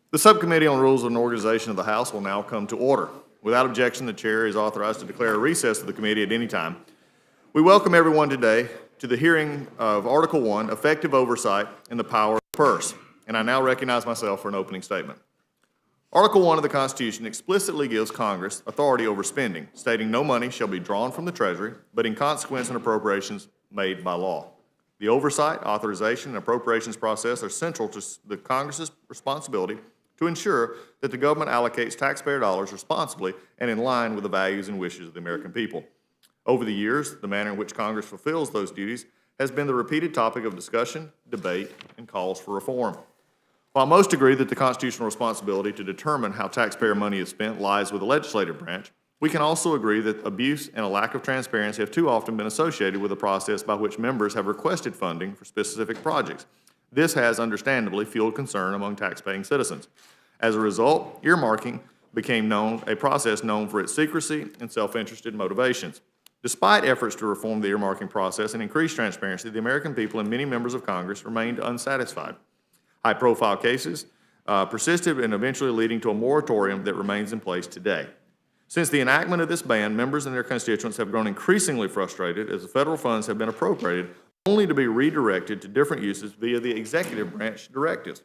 The Subcommittee on Rules and Organization of the House will now come to order. Without objection, the Chair is authorized to declare a recess of the committee at any time. We welcome everyone today to the hearing of Article 1, Effective Oversight and the Power of the Purse, and I now recognize myself for an opening statement. Article 1 of the Constitution explicitly gives Congress authority over spending, stating no money shall be drawn from the Treasury, but in consequence and appropriations made by law. The oversight, authorization, and appropriations process are central to the Congress's responsibility to ensure that the government allocates taxpayer dollars responsibly and in line with the values and wishes of the American people. Over the years, the manner in which Congress fulfills those duties has been the repeated topic of discussion, debate, and calls for reform. While most agree that the constitutional responsibility to determine how taxpayer money is spent lies with the legislative branch, we can also agree that abuse and a lack of transparency have too often been associated with the process by which members have requested funding for specific projects. This has understandably fueled concern among taxpaying citizens. As a result, earmarking became a process known for its secrecy and self-interested motivations. Despite efforts to reform the earmarking process and increase transparency, the American people and many members of Congress remained unsatisfied. High-profile cases persisted and eventually leading to a moratorium that remains in place today. Since the enactment of this ban, members and their constituents have grown increasingly frustrated as the federal funds have been appropriated only to be redirected to different uses via the executive branch directives.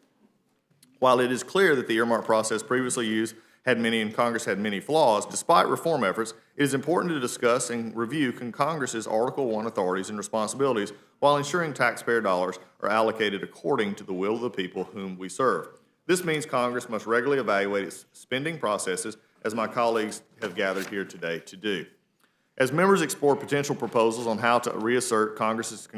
While it is clear that the earmark process previously used and Congress had many flaws, despite reform efforts, it is important to discuss and review Congress's Article 1 authorities and responsibilities while ensuring taxpayer dollars are allocated according to the will of the people whom we serve. This means Congress must regularly evaluate its spending processes, as my colleagues have gathered here today to do. As members explore potential proposals on how to reassert Congress's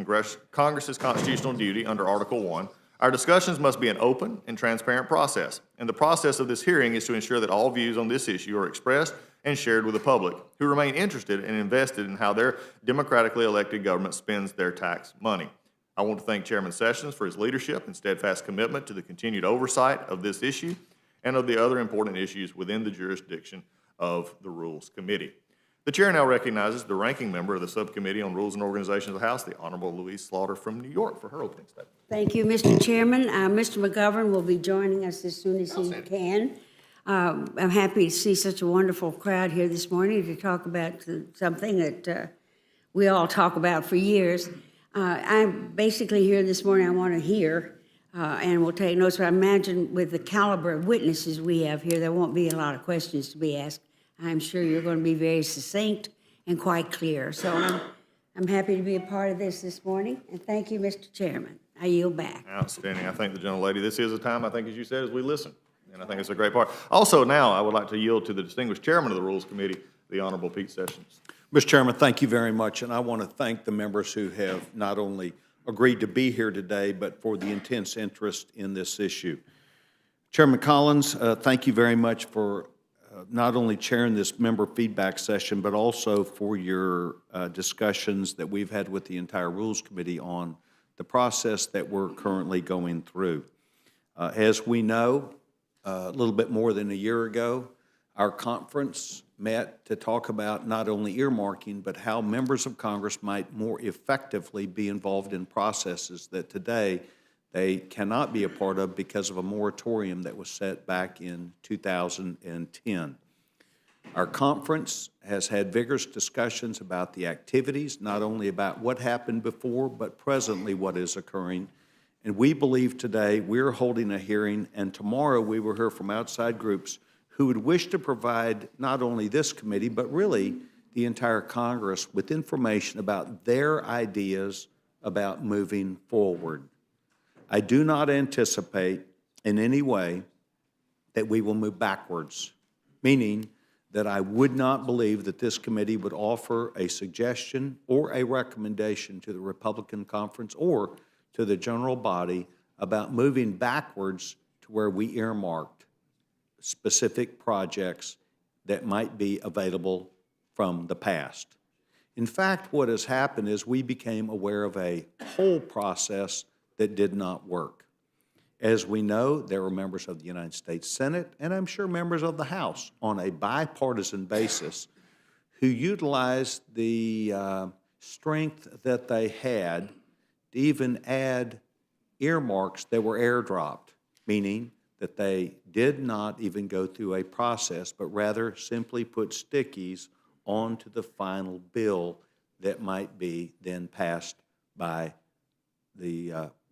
constitutional duty under Article 1, our discussions must be an open and transparent process, and the process of this hearing is to ensure that all views on this issue are expressed and shared with the public, who remain interested and invested in how their democratically elected government spends their tax money. I want to thank Chairman Sessions for his leadership and steadfast commitment to the continued oversight of this issue and of the other important issues within the jurisdiction of the Rules Committee. The Chair now recognizes the ranking member of the Subcommittee on Rules and Organization of the House, the Honorable Louise Slaughter from New York, for her opening statement. Thank you, Mr. Chairman. Mr. McGovern will be joining us as soon as he can. I'm happy to see such a wonderful crowd here this morning to talk about something that we all talk about for years. I'm basically here this morning, I want to hear, and we'll take notes, but I imagine with the caliber of witnesses we have here, there won't be a lot of questions to be asked. I'm sure you're going to be very succinct and quite clear. So I'm happy to be a part of this morning, and thank you, Mr. Chairman. I yield back. Outstanding. I thank the gentlelady. This is a time, I think, as you said, as we listen, and I think it's a great part. Also, now I would like to yield to the distinguished chairman of the Rules Committee, the Honorable Pete Sessions. Mr. Chairman, thank you very much, and I want to thank the members who have not only agreed to be here today, but for the intense interest in this issue. Chairman Collins, thank you very much for not only chairing this member feedback session, but also for your discussions that we've had with the entire Rules Committee on the process that we're currently going through. As we know, a little bit more than a year ago, our conference met to talk about not only earmarking, but how members of Congress might more effectively be involved in processes that today they cannot be a part of because of a moratorium that was set back in 2010. Our conference has had vigorous discussions about the activities, not only about what happened before, but presently what is occurring. And we believe today we're holding a hearing, and tomorrow we will hear from outside groups who would wish to provide not only this committee, but really the entire Congress with information about their ideas about moving forward. I do not anticipate in any way that we will move backwards, meaning that I would not believe that this committee would offer a suggestion or a recommendation to the Republican conference or to the general body about moving backwards to where we earmarked specific projects that might be available from the past. In fact, what has happened is we became aware of a whole process that did not work. As we know, there were members of the United States Senate, and I'm sure members of the House, on a bipartisan basis, who utilized the strength that they had to even add earmarks that were airdropped, meaning that they did not even go through a process, but rather simply put stickies onto the final bill that might be then passed by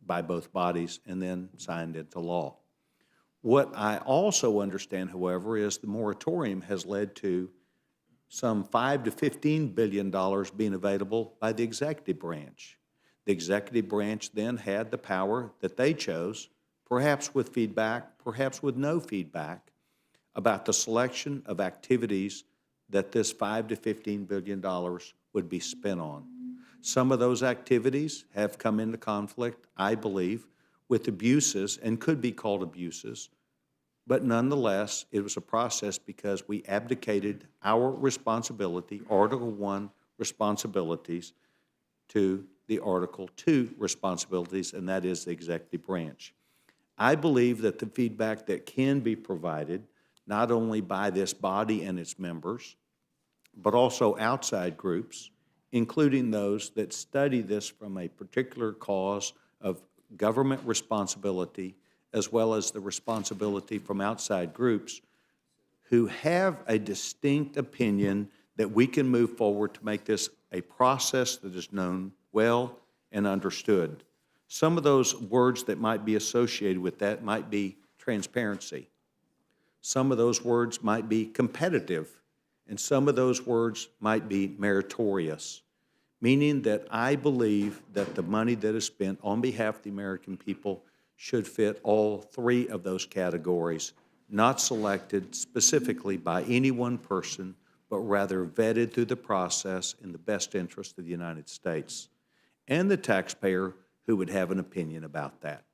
by both bodies and then signed into law. What I also understand, however, is the moratorium has led to some $5 to $15 billion being available by the executive branch. The executive branch then had the power that they chose, perhaps with feedback, perhaps with no feedback, about the selection of activities that this $5 to $15 billion would be spent on. Some of those activities have come into conflict, I believe, with abuses and could be called abuses, but nonetheless, it was a process because we abdicated our responsibility, Article I responsibilities, to the Article II responsibilities, and that is the executive branch. I believe that the feedback that can be provided, not only by this body and its members, but also outside groups, including those that study this from a particular cause of government responsibility, as well as the responsibility from outside groups who have a distinct opinion that we can move forward to make this a process that is known well and understood. Some of those words that might be associated with that might be transparency. Some of those words might be competitive, and some of those words might be meritorious, meaning that I believe that the money that is spent on behalf of the American people should fit all three of those categories, not selected specifically by any one person, but rather vetted through the process in the best interest of the United States and the taxpayer who would have an opinion about that.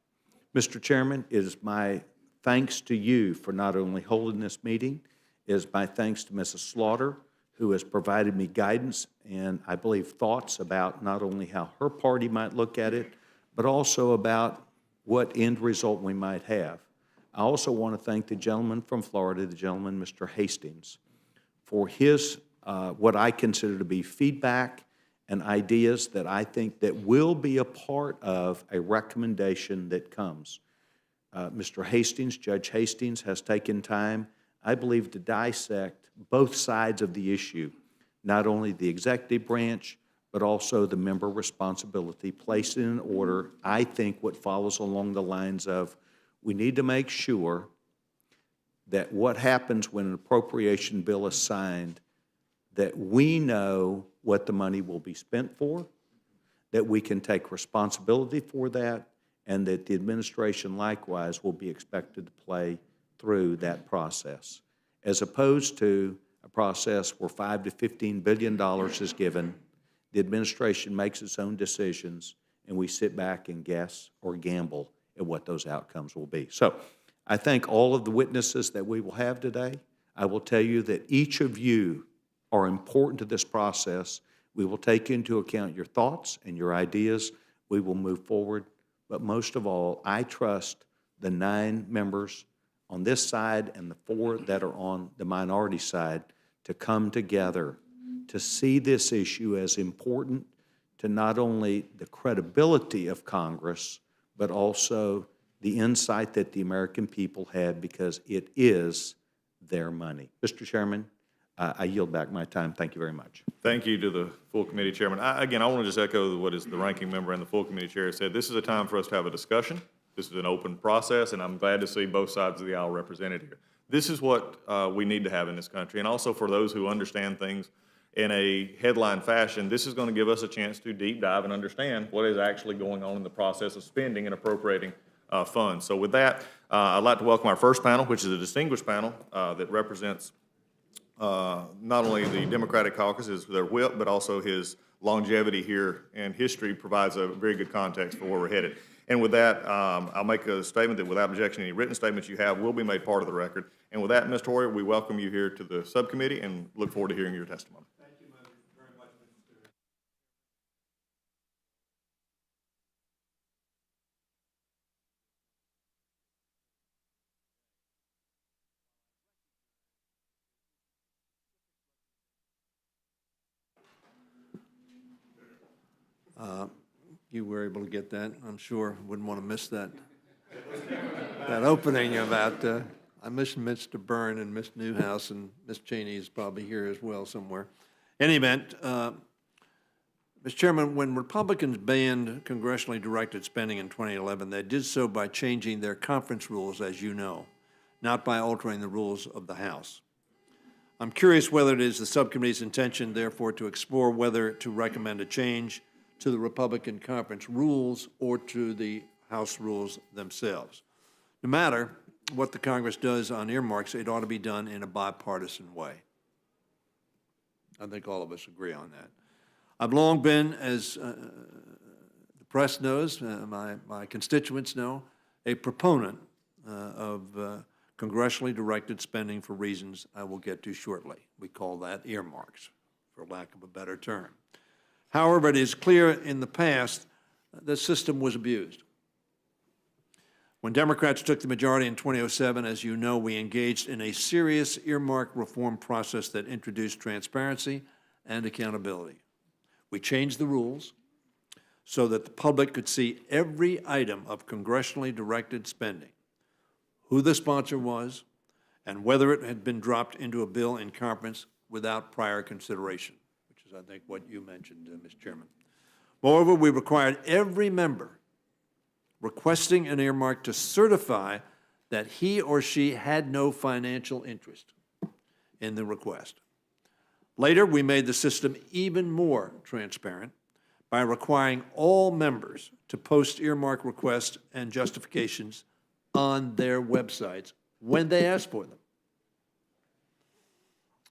Mr. Chairman, it is my thanks to you for not only holding this meeting, it is my thanks to Mrs. Slaughter, who has provided me guidance and, I believe, thoughts about not only how her party might look at it, but also about what end result we might have. I also want to thank the gentleman from Florida, the gentleman, Mr. Hastings, for his, what I consider to be feedback and ideas that I think that will be a part of a recommendation that comes. Mr. Hastings, Judge Hastings, has taken time, I believe, to dissect both sides of the issue, not only the executive branch, but also the member responsibility, placed in an order, I think, what follows along the lines of we need to make sure that what happens when an appropriation bill is signed, that we know what the money will be spent for, that we can take responsibility for that, and that the administration likewise will be expected to play through that process, as opposed to a process where $5 to $15 billion is given, the administration makes its own decisions, and we sit back and guess or gamble at what those outcomes will be. So I thank all of the witnesses that we will have today. I will tell you that each of you are important to this process. We will take into account your thoughts and your ideas. We will move forward. But most of all, I trust the 9 members on this side and the 4 that are on the minority side to come together to see this issue as important to not only the credibility of Congress, but also the insight that the American people have, because it is their money. Mr. Chairman, I yield back my time. Thank you very much. Thank you to the full committee chairman. Again, I want to just echo what is the ranking member and the full committee chair said. This is a time for us to have a discussion. This is an open process, and I'm glad to see both sides of the aisle represented here. This is what we need to have in this country, and also for those who understand things in a headline fashion, this is going to give us a chance to deep dive and understand what is actually going on in the process of spending and appropriating funds. So with that, I'd like to welcome our first panel, which is a distinguished panel that represents not only the Democratic caucus as their whip, but also his longevity here and history provides a very good context for where we're headed. And with that, I'll make a statement that without objection, any written statements you have will be made part of the record. And with that, Ms. Torrey, we welcome you here to the subcommittee and look forward to hearing your testimony. Thank you very much, Mr. You were able to get that, I'm sure. Wouldn't want to miss that. that opening about, I miss Mr. Byrne and Ms. Newhouse, and Ms. Cheney is probably here as well somewhere. In any event, Mr. Chairman, when Republicans banned congressionally directed spending in 2011, they did so by changing their conference rules, as you know, not by altering the rules of the House. I'm curious whether it is the subcommittee's intention, therefore, to explore whether to recommend a change to the Republican conference rules or to the House rules themselves. No matter what the Congress does on earmarks, it ought to be done in a bipartisan way. I think all of us agree on that. I've long been, as the press knows, my constituents know, a proponent of congressionally directed spending for reasons I will get to shortly. We call that earmarks, for lack of a better term. However, it is clear in the past the system was abused. When Democrats took the majority in 2007, as you know, we engaged in a serious earmark reform process that introduced transparency and accountability. We changed the rules so that the public could see every item of congressionally directed spending, who the sponsor was, and whether it had been dropped into a bill in conference without prior consideration, which is, I think, what you mentioned, Mr. Chairman. Moreover, we required every member requesting an earmark to certify that he or she had no financial interest in the request. Later, we made the system even more transparent by requiring all members to post earmark requests and justifications on their websites when they asked for them.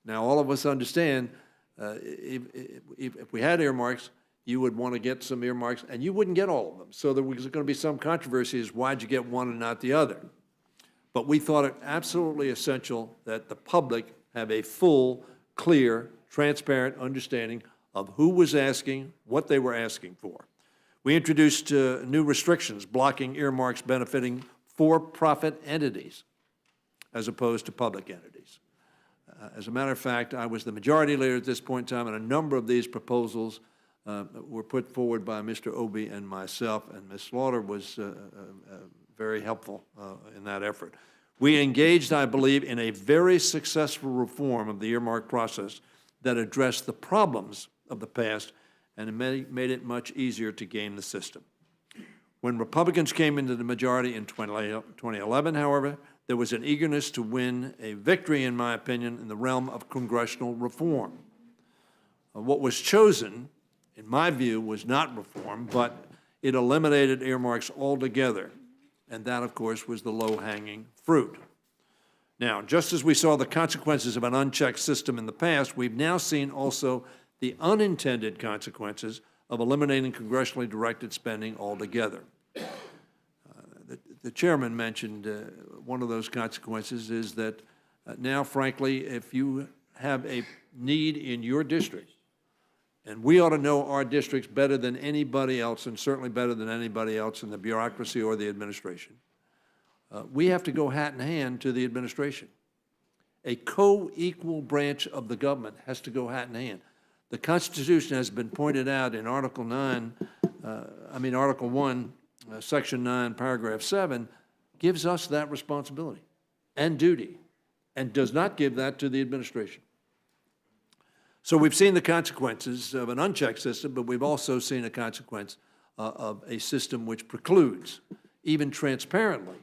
Now, all of us understand if we had earmarks, you would want to get some earmarks, and you wouldn't get all of them. So there was going to be some controversy as why'd you get one and not the other. But we thought it absolutely essential that the public have a full, clear, transparent understanding of who was asking, what they were asking for. We introduced new restrictions blocking earmarks benefiting for-profit entities as opposed to public entities. As a matter of fact, I was the majority leader at this point in time, and a number of these proposals were put forward by Mr. Obey and myself, and Ms. Slaughter was very helpful in that effort. We engaged, I believe, in a very successful reform of the earmark process that addressed the problems of the past and made it much easier to game the system. When Republicans came into the majority in 2011, however, there was an eagerness to win a victory, in my opinion, in the realm of congressional reform. What was chosen, in my view, was not reform, but it eliminated earmarks altogether. And that, of course, was the low-hanging fruit. Now, just as we saw the consequences of an unchecked system in the past, we've now seen also the unintended consequences of eliminating congressionally directed spending altogether. The chairman mentioned one of those consequences is that now, frankly, if you have a need in your district, and we ought to know our districts better than anybody else, and certainly better than anybody else in the bureaucracy or the administration, we have to go hat in hand to the administration. A co-equal branch of the government has to go hat in hand. The Constitution has been pointed out in Article 1, Section 9, Paragraph 7, gives us that responsibility and duty, and does not give that to the administration. So we've seen the consequences of an unchecked system, but we've also seen a consequence of a system which precludes, even transparently,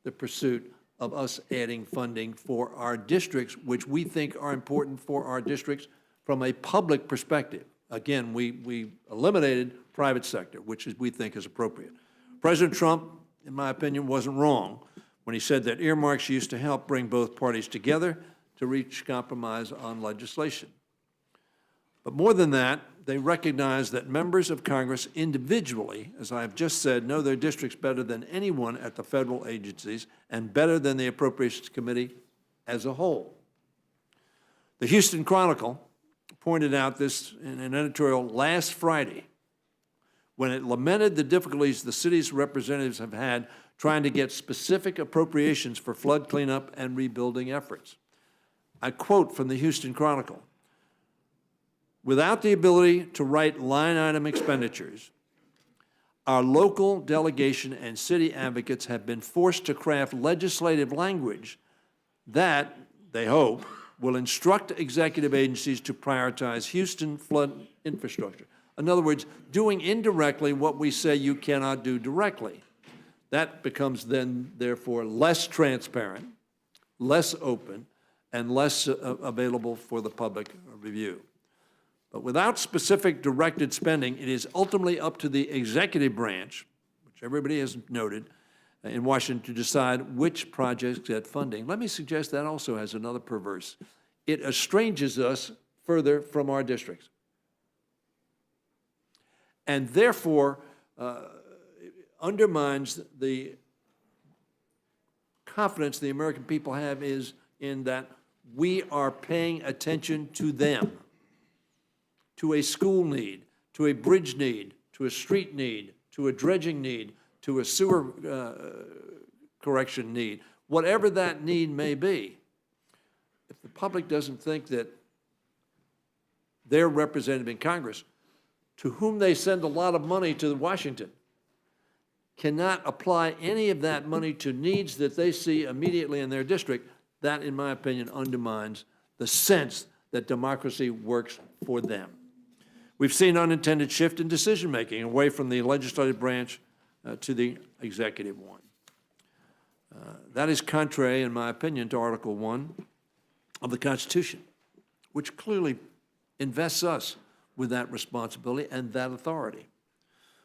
the pursuit of us adding funding for our districts, which we think are important for our districts from a public perspective. Again, we eliminated private sector, which we think is appropriate. President Trump, in my opinion, wasn't wrong when he said that earmarks used to help bring both parties together to reach compromise on legislation. But more than that, they recognize that members of Congress individually, as I have just said, know their districts better than anyone at the federal agencies and better than the Appropriations Committee as a whole. The Houston Chronicle pointed out this in an editorial last Friday when it lamented the difficulties the city's representatives have had trying to get specific appropriations for flood cleanup and rebuilding efforts. I quote from the Houston Chronicle, "Without the ability to write line item expenditures, our local delegation and city advocates have been forced to craft legislative language that, they hope, will instruct executive agencies to prioritize Houston flood infrastructure. In other words, doing indirectly what we say you cannot do directly. That becomes then, therefore, less transparent, less open, and less available for the public review. But without specific directed spending, it is ultimately up to the executive branch, which everybody has noted, in Washington to decide which projects get funding. Let me suggest that also has another perverse. It estranges us further from our districts. And therefore, undermines the confidence the American people have is in that we are paying attention to them, to a school need, to a bridge need, to a street need, to a dredging need, to a sewer correction need, whatever that need may be. If the public doesn't think that their representative in Congress, to whom they send a lot of money to Washington, cannot apply any of that money to needs that they see immediately in their district, that, in my opinion, undermines the sense that democracy works for them. We've seen unintended shift in decision-making away from the legislative branch to the executive one. That is contrary, in my opinion, to Article 1 of the Constitution, which clearly invests us with that responsibility and that authority.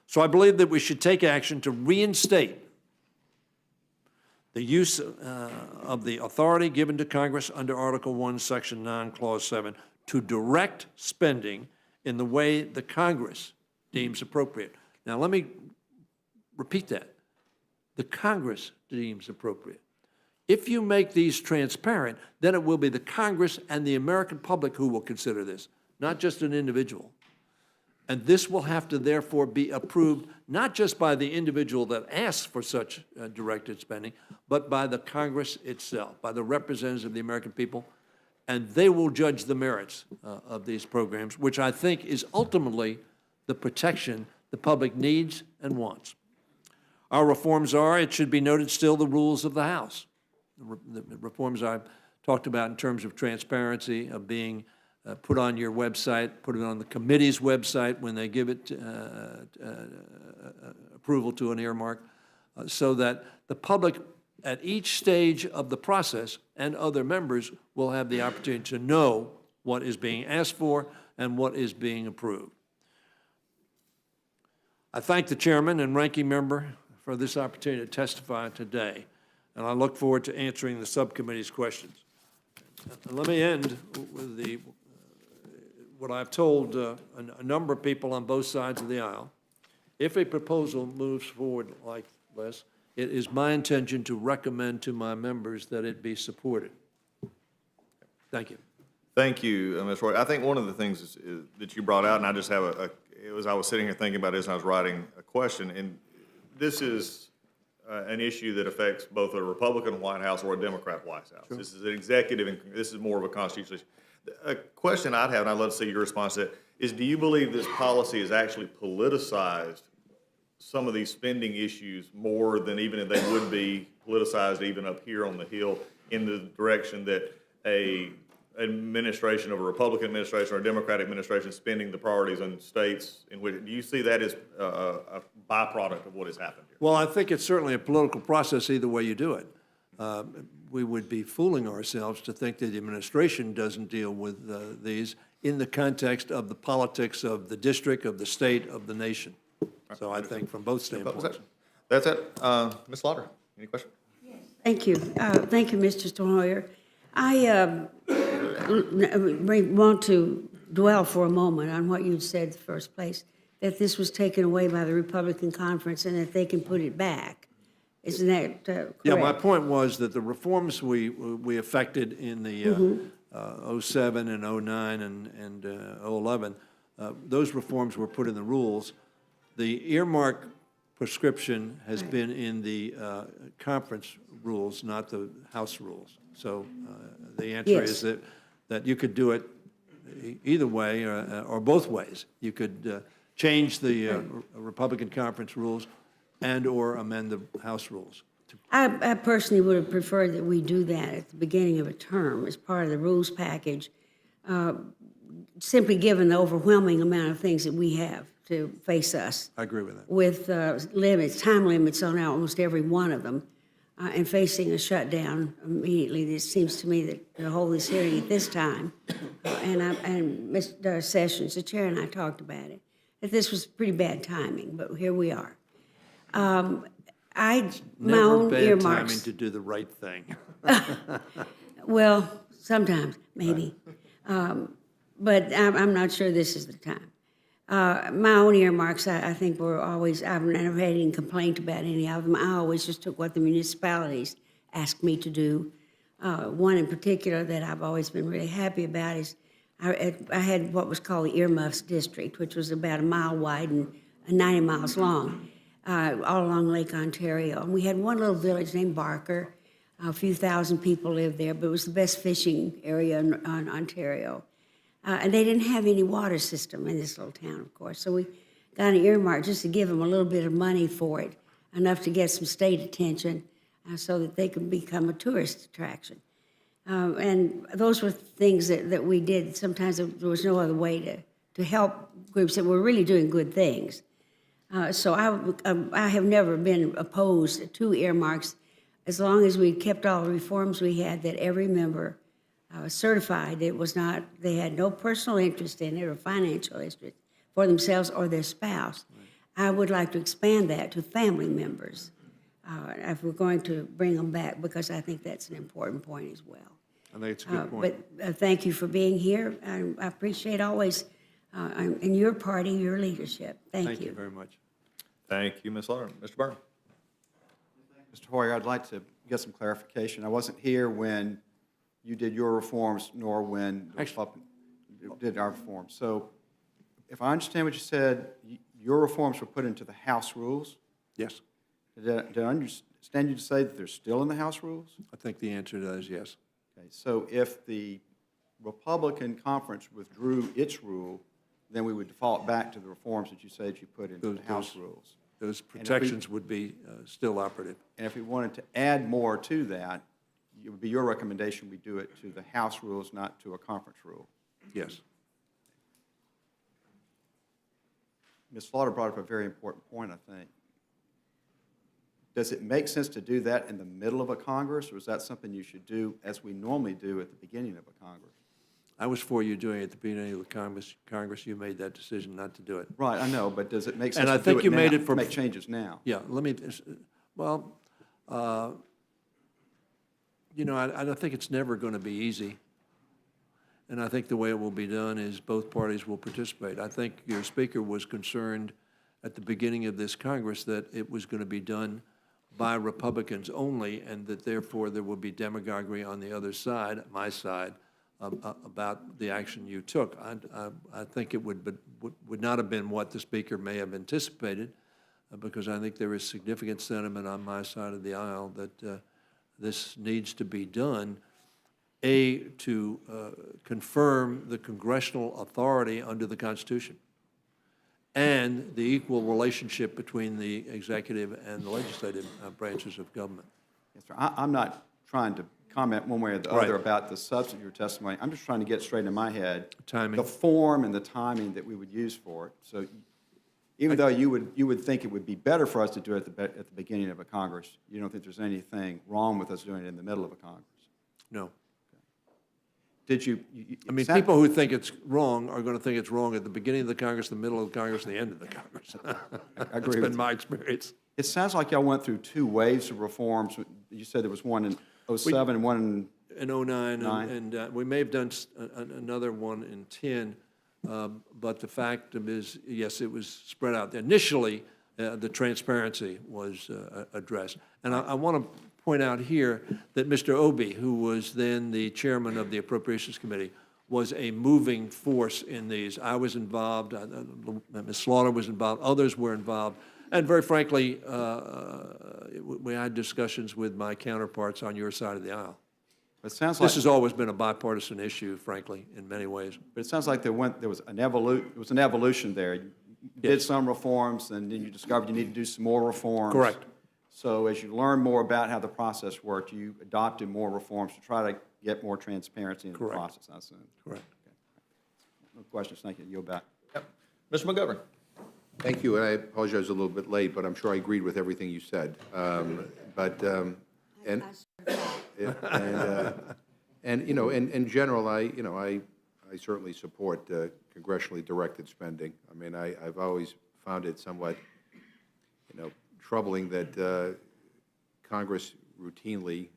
So I believe that we should take action to reinstate the use of the authority given to Congress under Article 1, Section 9, Clause 7, to direct spending in the way the Congress deems appropriate. Now, let me repeat that. The Congress deems appropriate. If you make these transparent, then it will be the Congress and the American public who will consider this, not just an individual. And this will have to therefore be approved not just by the individual that asks for such directed spending, but by the Congress itself, by the representatives of the American people, and they will judge the merits of these programs, which I think is ultimately the protection the public needs and wants. Our reforms are, it should be noted, still the rules of the House. The reforms I've talked about in terms of transparency, of being put on your website, put it on the committee's website when they give it approval to an earmark, so that the public at each stage of the process and other members will have the opportunity to know what is being asked for and what is being approved. I thank the chairman and ranking member for this opportunity to testify today, and I look forward to answering the subcommittee's questions. Let me end with what I've told a number of people on both sides of the aisle. If a proposal moves forward like this, it is my intention to recommend to my members that it be supported. Thank you. Thank you, Ms. Roy. I think one of the things that you brought out, and I just have I was sitting here thinking about this and I was writing a question, and this is an issue that affects both a Republican White House or a Democrat White House. Sure. This is an executive, and this is more of a constitutional issue. A question I'd have, and I'd love to see your response to it, is do you believe this policy has actually politicized some of these spending issues more than even if they would be politicized even up here on the Hill in the direction that a administration of a Republican administration or a Democratic administration spending the priorities on states in which, do you see that as a byproduct of what has happened here? Well, I think it's certainly a political process either way you do it. We would be fooling ourselves to think that the administration doesn't deal with these in the context of the politics of the district, of the state, of the nation. So I think from both standpoints. That's it. Ms. Slaughter, any questions? Thank you. Thank you, Mr. Stonehoyer. I want to dwell for a moment on what you said in the first place, that this was taken away by the Republican conference and that they can put it back. Isn't that correct? Yeah, my point was that the reforms we effected in the 07 and 09 and 11, those reforms were put in the rules. The earmark prescription has been in the conference rules, not the House rules. So the answer is that you could do it either way or both ways. You could change the Republican conference rules and/or amend the House rules. I personally would have preferred that we do that at the beginning of a term as part of the rules package, simply given the overwhelming amount of things that we have to face us. I agree with that. With time limits on almost every one of them, and facing a shutdown immediately. It seems to me that to hold this hearing at this time, and Mr. Sessions, the chair, and I talked about it, that this was pretty bad timing, but here we are. My Never own bad earmarks. timing to do the right thing. Well, sometimes, maybe. But I'm not sure this is the time. My own earmarks, I think were always, I've never had any complaint about any of them. I always just took what the municipalities asked me to do. One in particular that I've always been really happy about is I had what was called the Earmuffs District, which was about a mile wide and 90 miles long, all along Lake Ontario. And we had one little village named Barker. A few thousand people lived there, but it was the best fishing area on Ontario. And they didn't have any water system in this little town, of course. So we got an earmark just to give them a little bit of money for it, enough to get some state attention so that they could become a tourist attraction. And those were things that we did. Sometimes there was no other way to help groups that were really doing good things. So I have never been opposed to earmarks as long as we kept all the reforms we had, that every member certified it was not, they had no personal interest in it or financial interest for themselves or their spouse. Right. I would like to expand that to family members if we're going to bring them back, because I think that's an important point as well. I think it's a good point. But thank you for being here. I appreciate always in your party, your leadership. Thank you. Thank you very much. Thank you, Ms. Lauren. Mr. Byrne. Mr. Hoyer, I'd like to get some clarification. I wasn't here when you did your reforms, nor when the Republican did our reforms. So if I understand what you said, your reforms were put into the House rules? Yes, Did I understand you to say that they're still in the House rules? I think the answer to that is yes. Okay, so if the Republican conference withdrew its rule, then we would default back to the reforms that you said you put into the House rules. Those protections would be still operative. And if we wanted to add more to that, it would be your recommendation we do it to the House rules, not to a conference rule. Yes. Ms. Slaughter brought up a very important point, I think. Does it make sense to do that in the middle of a Congress, or is that something you should do as we normally do at the beginning of a Congress? I was for you doing it at the beginning of the Congress. You made that decision not to do it. Right, I know, but does it make sense And I to think do you it made now, it for- make changes now? Yeah, well, you know, I don't think it's never going to be easy. And I think the way it will be done is both parties will participate. I think your speaker was concerned at the beginning of this Congress that it was going to be done by Republicans only, and that therefore there would be demagoguery on the other side, my side, about the action you took. I think it would not have been what the speaker may have anticipated, because I think there is significant sentiment on my side of the aisle that this needs to be done, to confirm the congressional authority under the Constitution and the equal relationship between the executive and the legislative branches of government. Yes, sir. I'm not trying to comment one way or the Right. other about the substance of your testimony. I'm just trying to get straight in my head Timing. the form and the timing that we would use for it. So even though you would think it would be better for us to do it at the beginning of a Congress, you don't think there's anything wrong with us doing it in the middle of a Congress? No. Did you? I mean, people who think it's wrong are going to think it's wrong at the beginning of the Congress, the middle of the Congress, and the end of the Congress. I agree That's with been you. my experience. It sounds like y'all went through two waves of reforms. You said there was one in '07 and one in In '09, Nine. and we may have done another one in '10, but the fact is, yes, it was spread out. Initially, the transparency was addressed. And I want to point out here that Mr. Obey, who was then the chairman of the Appropriations Committee, was a moving force in these. I was involved, Ms. Slaughter was involved, others were involved, and very frankly, we had discussions with my counterparts on your side of the aisle. It sounds like This has always been a bipartisan issue, frankly, in many ways. But it sounds like there was an evolution there. did some reforms, and then you discovered you need to do some more reforms. Correct. So as you learn more about how the process worked, you adopted more reforms to try to get more transparency in the Correct. process, I assume. Correct. No questions, thank you. Yield back. Yep. Mr. McGovern? Thank you, and I apologize a little bit late, but I'm sure I agreed with everything you said. And you know, in general, I certainly support congressionally directed spending. I mean, I've always found it somewhat, troubling that Congress routinely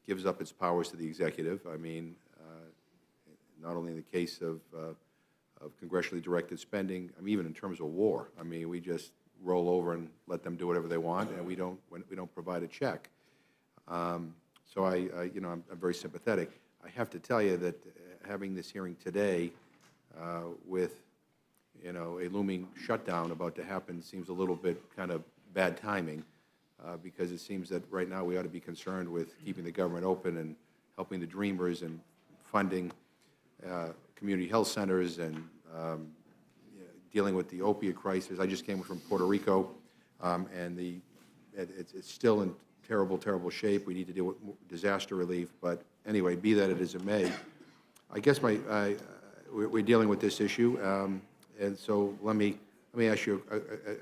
gives up its powers to the executive. I mean, not only in the case of congressionally directed spending, I mean, even in terms of war. I mean, we just roll over and let them do whatever they want, and we don't provide a check. So I'm very sympathetic. I have to tell you that having this hearing today with, a looming shutdown about to happen seems a little bit kind of bad timing because it seems that right now we ought to be concerned with keeping the government open and helping the dreamers and funding community health centers and dealing with the opiate crisis. I just came from Puerto Rico, and it's still in terrible, terrible shape. We need to deal with disaster relief. But anyway, be that it as it may, I guess we're dealing with this issue, and so let me ask you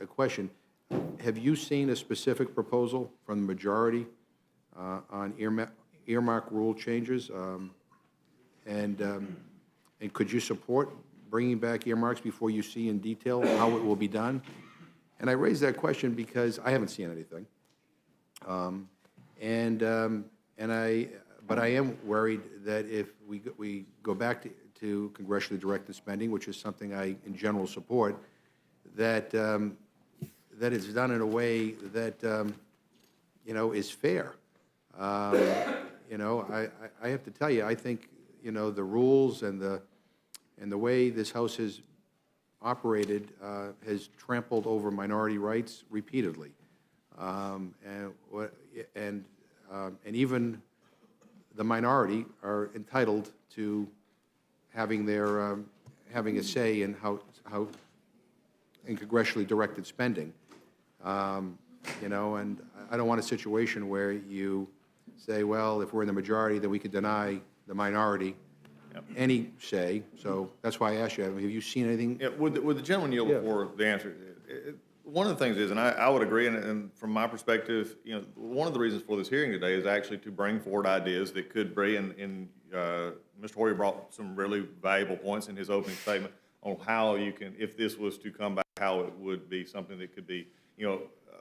a question. Have you seen a specific proposal from the majority on earmark rule changes? And could you support bringing back earmarks before you see in detail how it will be done? And I raise that question because I haven't seen anything. But I am worried that if we go back to congressionally directed spending, which is something I in general support, that it's done in a way that is fair. I have to tell you, I think the rules and the way this House has operated has trampled over minority rights repeatedly. And even the minority are entitled to having their having a say in how in congressionally directed spending. And I don't want a situation where you say, well, if we're in the majority, then we could deny the minority any say. So that's why I asked you, have you seen anything? Yeah, would the gentleman yield before the answer? One of the things is, and I would agree, and from my perspective, one of the reasons for this hearing today is actually to bring forward ideas that could be, and Mr. Hoyer brought some really valuable points in his opening statement on how you can, if this was to come back, how it would be something that could be,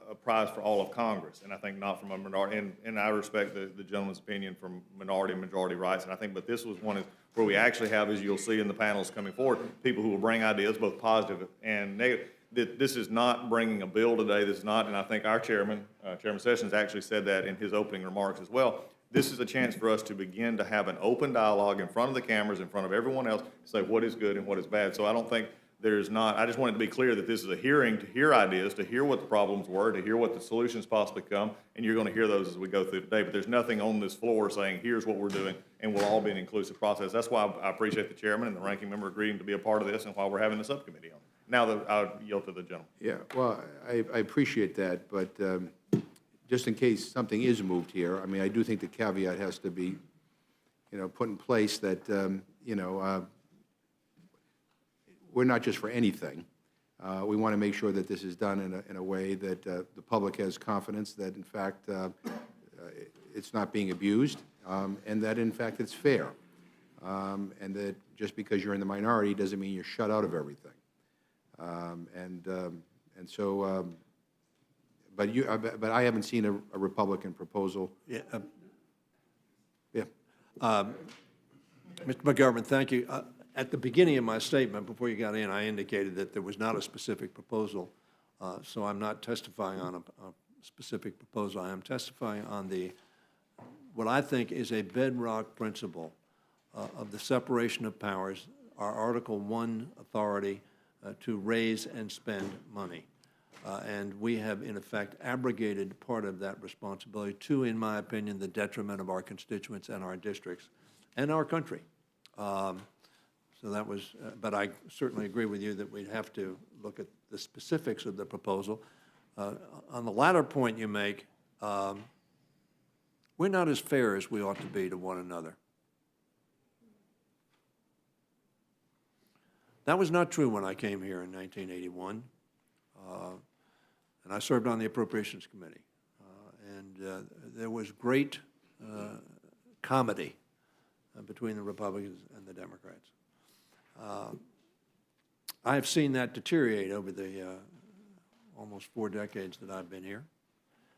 a prize for all of Congress, and I think not from a minority, and I respect the gentleman's opinion from minority and majority rights, and I think, but this was one where we actually have, as you'll see in the panels coming forward, people who will bring ideas, both positive and negative. This is not bringing a bill today, this is not, and I think our chairman, Chairman Sessions, actually said that in his opening remarks as well. This is a chance for us to begin to have an open dialogue in front of the cameras, in front of everyone else, to say what is good and what is bad. So I don't think there's not, I just wanted to be clear that this is a hearing to hear ideas, to hear what the problems were, to hear what the solutions possibly come, and you're going to hear those as we go through today. But there's nothing on this floor saying, here's what we're doing, and we'll all be an inclusive process. That's why I appreciate the chairman and the ranking member agreeing to be a part of this and why we're having the subcommittee on it. Now I'll yield to the gentleman. Yeah, well, I appreciate that, but just in case something is moved here, I mean, I do think the caveat has to be, put in place that, we're not just for anything. We want to make sure that this is done in a way that the public has confidence that, in fact, it's not being abused, and that, in fact, it's fair, and that just because you're in the minority doesn't mean you're shut out of everything. But I haven't seen a Republican proposal. Yeah. Yeah. Mr. McGovern, thank you. At the beginning of my statement, before you got in, I indicated that there was not a specific proposal, so I'm not testifying on a specific proposal. I am testifying on what I think is a bedrock principle of the separation of powers, our Article I authority to raise and spend money. And we have, in effect, abrogated part of that responsibility to, in my opinion, the detriment of our constituents and our districts and our country. So that was, but I certainly agree with you that we'd have to look at the specifics of the proposal. On the latter point you make, we're not as fair as we ought to be to one another. That was not true when I came here in 1981, and I served on the Appropriations Committee. There was great comedy between the Republicans and the Democrats. I have seen that deteriorate over the almost 4 decades that I've been here.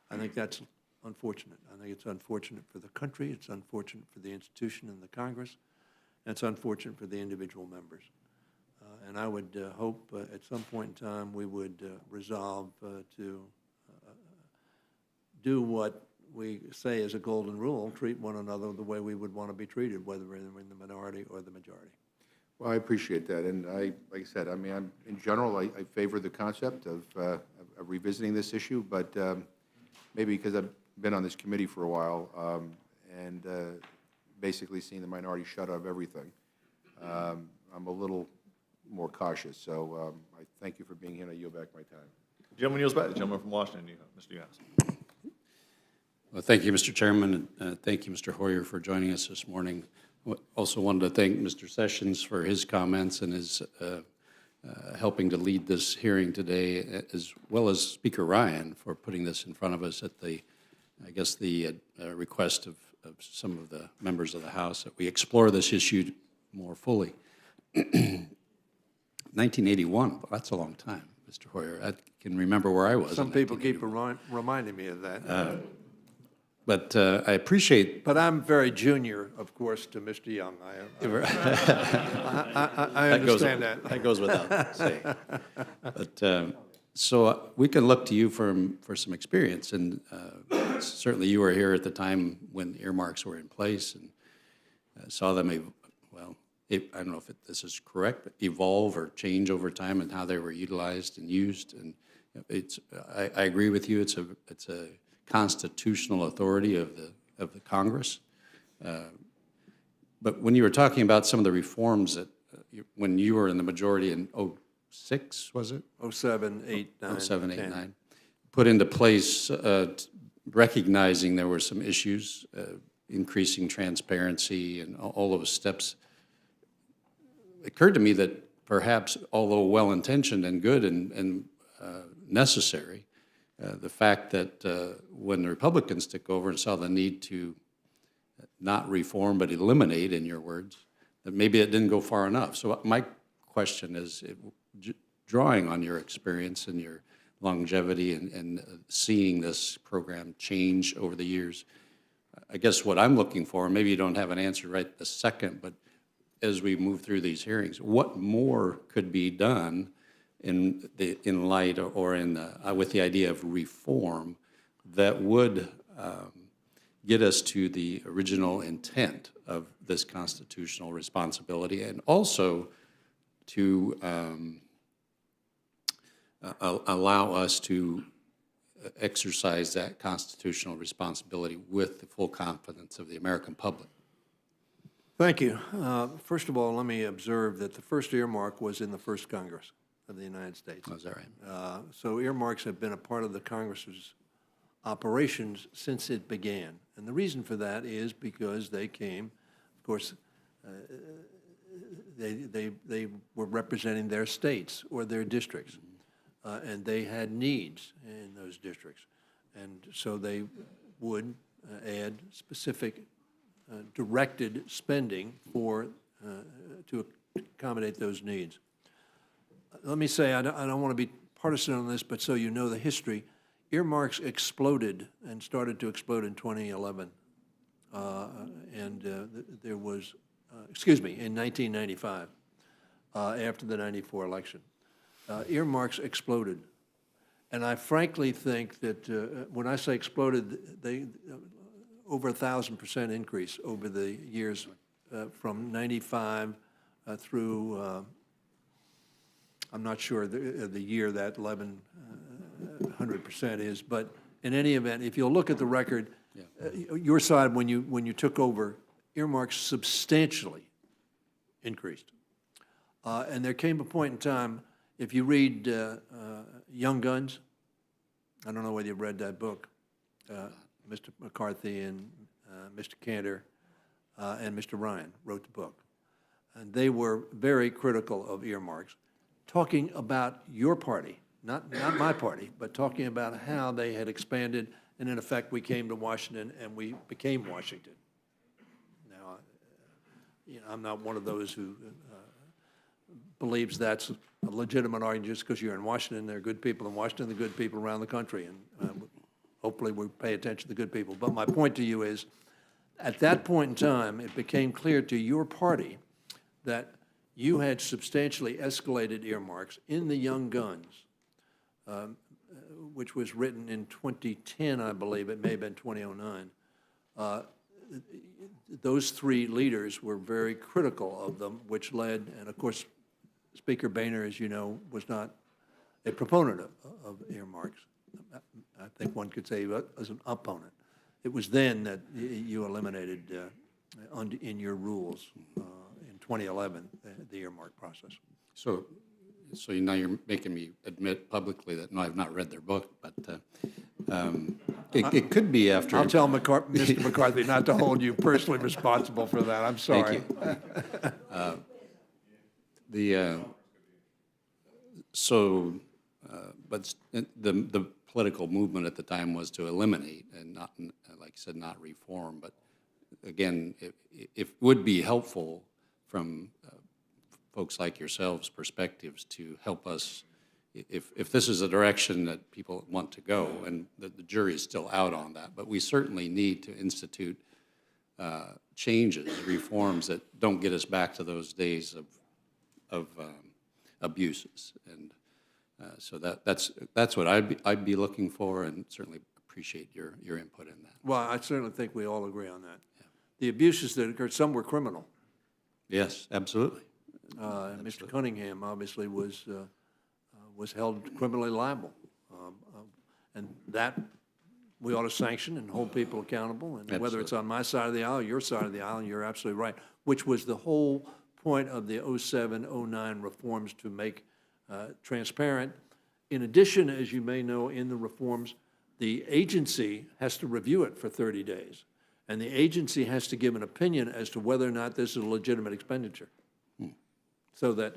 I think that's unfortunate. I think it's unfortunate for the country, it's unfortunate for the institution and the Congress, and it's unfortunate for the individual members. And I would hope at some point in time we would resolve to do what we say is a golden rule, treat one another the way we would want to be treated, whether we're in the minority or the majority. Well, I appreciate that, and like I said, I mean, in general, I favor the concept of revisiting this issue, but maybe because I've been on this committee for a while and basically seen the minority shut out of everything, I'm a little more cautious. So I thank you for being here, and I yield back my time. Gentleman yields back. The gentleman from Washington, Mr. Newhouse. Well, thank you, Mr. Chairman, and thank you, Mr. Hoyer, for joining us this morning. Also wanted to thank Mr. Sessions for his comments and his helping to lead this hearing today, as well as Speaker Ryan for putting this in front of us at the, I guess, the request of some of the members of the House, that we explore this issue more fully. 1981, well, that's a long time, Mr. Hoyer. I can remember where I was. Some people keep reminding me of that. But I appreciate. But I'm very junior, of course, to Mr. Young. I understand that. That goes without saying. But so we can look to you for some experience, and certainly you were here at the time when earmarks were in place and saw them. I don't know if this is correct, but evolve or change over time and how they were utilized and used. And I agree with you. It's a constitutional authority of the Congress. But when you were talking about some of the reforms that when you were in the majority in 06, was it? 07, 8, 9, 07, 8, 10. 9, put into place, recognizing there were some issues, increasing transparency and all those steps. It occurred to me that perhaps, although well-intentioned and good and necessary, the fact that when the Republicans took over and saw the need to not reform but eliminate, in your words, that maybe it didn't go far enough. So my question is, drawing on your experience and your longevity and seeing this program change over the years, I guess what I'm looking for, maybe you don't have an answer right this second, but as we move through these hearings, what more could be done in light or with the idea of reform that would get us to the original intent of this constitutional responsibility, and also to allow us to exercise that constitutional responsibility with the full confidence of the American public? Thank you. First of all, let me observe that the first earmark was in the first Congress of the United States. Oh, is that right? So earmarks have been a part of the Congress's operations since it began. And the reason for that is because they came, of course, they were representing their states or their districts, and they had needs in those districts. And so they would add specific directed spending to accommodate those needs. Let me say, I don't want to be partisan on this, but so you know the history, earmarks exploded and started to explode in 2011. There was, in 1995, after the 94 election. Earmarks exploded. And I frankly think that when I say exploded, they over 1,000% increase over the years from 95 through, I'm not sure the year that 1,100% is, but in any event, if you'll look at the record, your side, when you took over, earmarks substantially increased. And there came a point in time, if you read Young Guns, I don't know whether you've read that book, Mr. McCarthy and Mr. Cantor and Mr. Ryan wrote the book. And they were very critical of earmarks, talking about your party, not my party, but talking about how they had expanded, and in effect, we came to Washington and we became Washington. Now, I'm not one of those who believes that's a legitimate argument just because you're in Washington. There are good people in Washington, the good people around the country, and hopefully we pay attention to the good people. But my point to you is, at that point in time, it became clear to your party that you had substantially escalated earmarks in the Young Guns, which was written in 2010, I believe. It may have been 2009. Those three leaders were very critical of them, which led, and of course, Speaker Boehner, as you know, was not a proponent of earmarks. I think one could say he was an opponent. It was then that you eliminated in your rules in 2011 the earmark process. So now you're making me admit publicly that, no, I've not read their book, but it could be after. I'll tell Mr. McCarthy not to hold you personally responsible for that. I'm sorry. Thank you. But the political movement at the time was to eliminate and not, like I said, not reform. But again, it would be helpful from folks like yourselves' perspectives to help us, if this is a direction that people want to go, and the jury is still out on that, but we certainly need to institute changes, reforms that don't get us back to those days of abuses. And so that's what I'd be looking for, and certainly appreciate your input in that. Well, I certainly think we all agree on that. Yeah. The abuses that occurred, some were criminal. Yes, absolutely. Mr. Cunningham obviously was held criminally liable, and that we ought to sanction and hold people accountable. And Absolutely. Whether it's on my side of the aisle, your side of the aisle, you're absolutely right. Which was the whole point of the 07-09 reforms, to make transparent. In addition, as you may know, in the reforms, the agency has to review it for 30 days, and the agency has to give an opinion as to whether or not this is a legitimate expenditure. So that,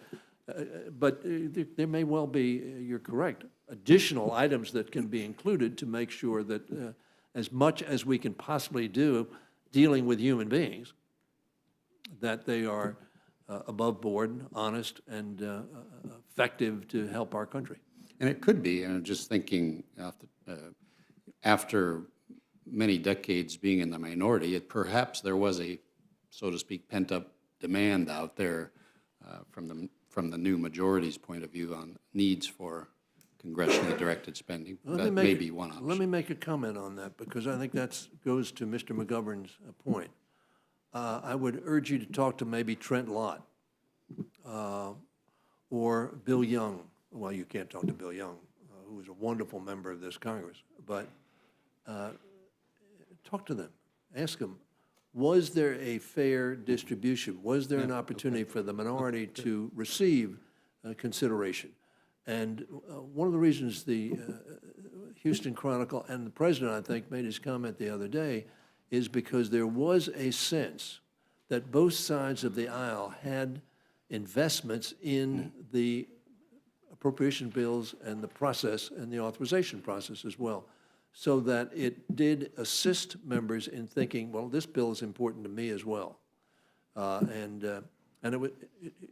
but there may well be, you're correct, additional items that can be included to make sure that as much as we can possibly do dealing with human beings, that they are above board, honest, and effective to help our country. And it could be, and I'm just thinking, after many decades being in the minority, perhaps there was a, so to speak, pent-up demand out there from the new majority's point of view on needs for congressionally directed spending. That may be one option. Let me make a comment on that, because I think that goes to Mr. McGovern's point. I would urge you to talk to maybe Trent Lott or Bill Young. Well, you can't talk to Bill Young, who is a wonderful member of this Congress, but talk to them. Ask them, was there a fair distribution? Was there an opportunity for the minority to receive consideration? And one of the reasons the Houston Chronicle and the president, I think, made his comment the other day is because there was a sense that both sides of the aisle had investments in the appropriation bills and the process and the authorization process as well, so that it did assist members in thinking, well, this bill is important to me as well.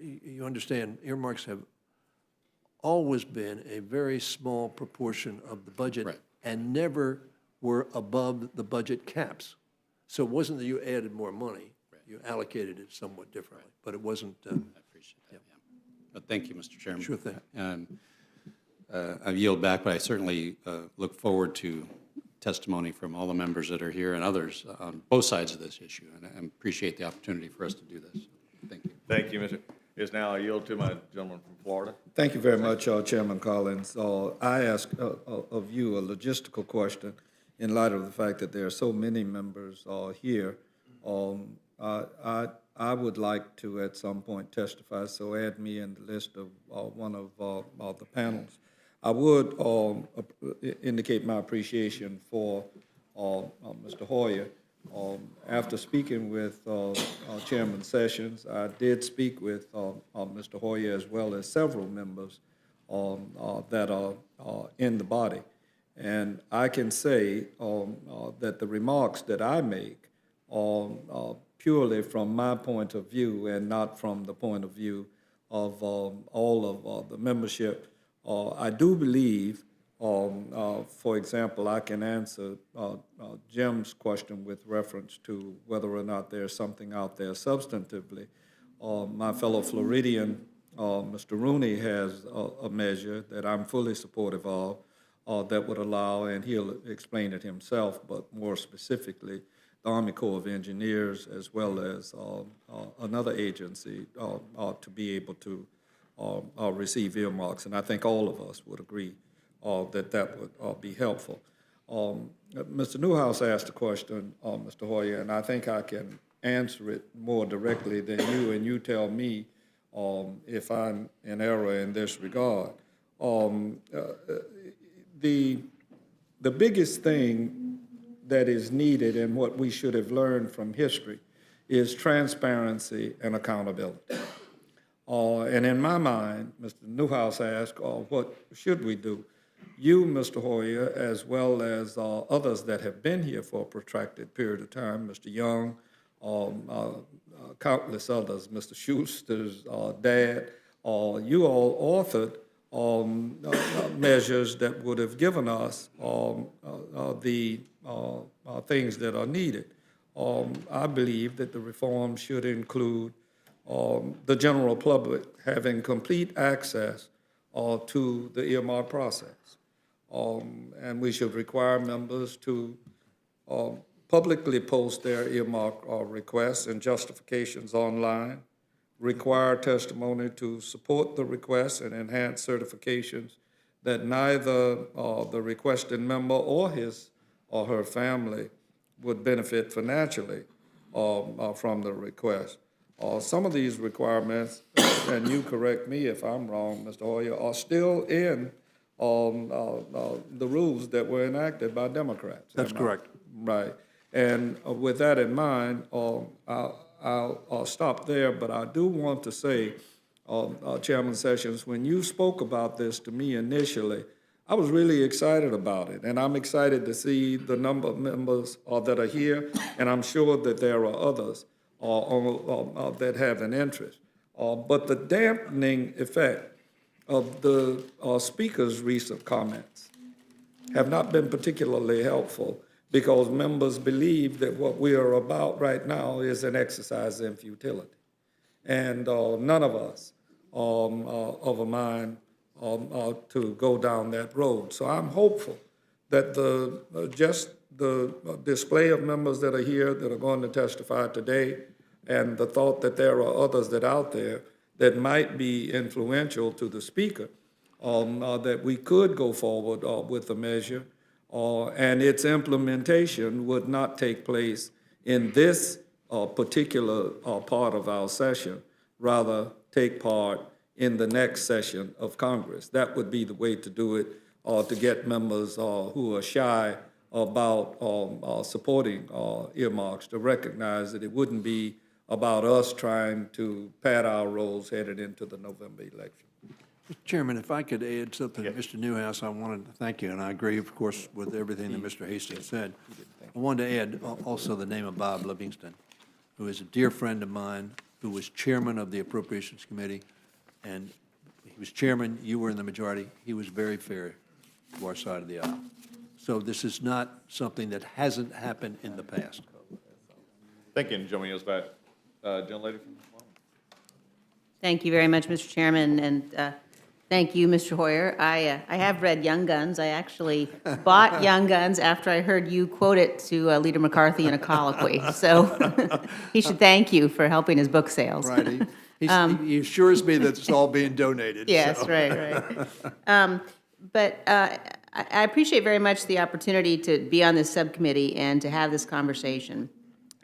You understand, earmarks have always been a very small proportion of the budget, right, and never were above the budget caps. So it wasn't that you added more money, right, you allocated it somewhat differently, right, but it wasn't. I appreciate that, yeah. But thank you, Mr. Chairman. Sure thing. I yield back, but I certainly look forward to testimony from all the members that are here and others on both sides of this issue, and I appreciate the opportunity for us to do this. Thank you. Thank you, Mr. Is now I yield to my gentleman from Florida. Thank you very much, Chairman Collins. I ask of you a logistical question in light of the fact that there are so many members here. I I would like to at some point testify, so add me in the list of one of the panels. I would indicate my appreciation for Mr. Hoyer. After speaking with Chairman Sessions, I did speak with Mr. Hoyer as well as several members that are in the body. And I can say that the remarks that I make are purely from my point of view and not from the point of view of all of the membership. I do believe, for example, I can answer Jim's question with reference to whether or not there's something out there substantively. My fellow Floridian, Mr. Rooney, has a measure that I'm fully supportive of that would allow, and he'll explain it himself, but more specifically, the Army Corps of Engineers as well as another agency to be able to receive earmarks. And I think all of us would agree that that would be helpful. Mr. Newhouse asked a question, Mr. Hoyer, and I think I can answer it more directly than you, and you tell me if I'm in error in this regard. The biggest thing that is needed and what we should have learned from history is transparency and accountability. And in my mind, Mr. Newhouse asked, what should we do? You, Mr. Hoyer, as well as others that have been here for a protracted period of time, Mr. Young, countless others, Mr. Schuster's dad, you all authored measures that would have given us the things that are needed. I believe that the reform should include the general public having complete access to the earmark process. And we should require members to publicly post their earmark requests and justifications online, require testimony to support the request and enhance certifications that neither the requesting member or his or her family would benefit financially from the request. Some of these requirements, and you correct me if I'm wrong, Mr. Hoyer, are still in the rules that were enacted by Democrats. That's correct. Right. And with that in mind, I'll stop there, but I do want to say, Chairman Sessions, when you spoke about this to me initially, I was really excited about it, and I'm excited to see the number of members that are here, and I'm sure that there are others that have an interest. But the dampening effect of the speaker's recent comments have not been particularly helpful, because members believe that what we are about right now is an exercise in futility. And none of us of a mind to go down that road. So I'm hopeful that just the display of members that are here that are going to testify today, and the thought that there are others that out there that might be influential to the speaker, that we could go forward with the measure, and its implementation would not take place in this particular part of our session, rather take part in the next session of Congress. That would be the way to do it, to get members who are shy about supporting earmarks to recognize that it wouldn't be about us trying to pad our roles headed into the November election. Mr. Chairman, if I could add something to Mr. Newhouse, I wanted to thank you, and I agree, of course, with everything that Mr. Hastings said. I wanted to add also the name of Bob Livingston, who is a dear friend of mine, who was chairman of the Appropriations Committee, and he was chairman, you were in the majority. He was very fair to our side of the aisle. So this is not something that hasn't happened in the past. Thank you, and gentleman yields back. Gentlelady from Thank you very much, Mr. Chairman, and thank you, Mr. Hoyer. I have read Young Guns. I actually bought Young Guns after I heard you quote it to Leader McCarthy in a colloquy. So he should thank you for helping his book sales. Right. He assures me that it's all being donated. Yes, so. right. But I appreciate very much the opportunity to be on this subcommittee and to have this conversation.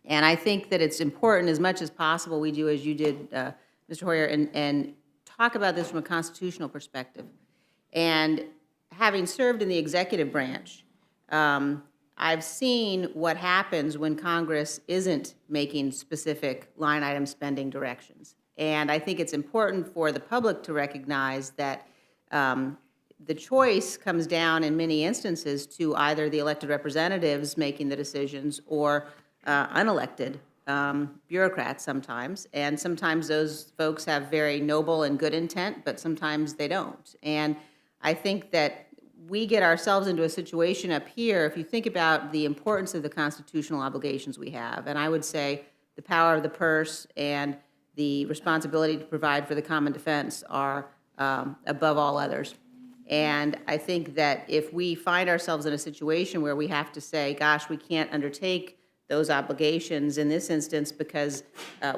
And I think that it's important, as much as possible, we do as you did, Mr. Hoyer, and talk about this from a constitutional perspective. And having served in the executive branch, I've seen what happens when Congress isn't making specific line item spending directions. And I think it's important for the public to recognize that the choice comes down in many instances to either the elected representatives making the decisions or unelected bureaucrats sometimes. And sometimes those folks have very noble and good intent, but sometimes they don't. And I think that we get ourselves into a situation up here, if you think about the importance of the constitutional obligations we have, and I would say the power of the purse and the responsibility to provide for the common defense are above all others. And I think that if we find ourselves in a situation where we have to say, gosh, we can't undertake those obligations in this instance because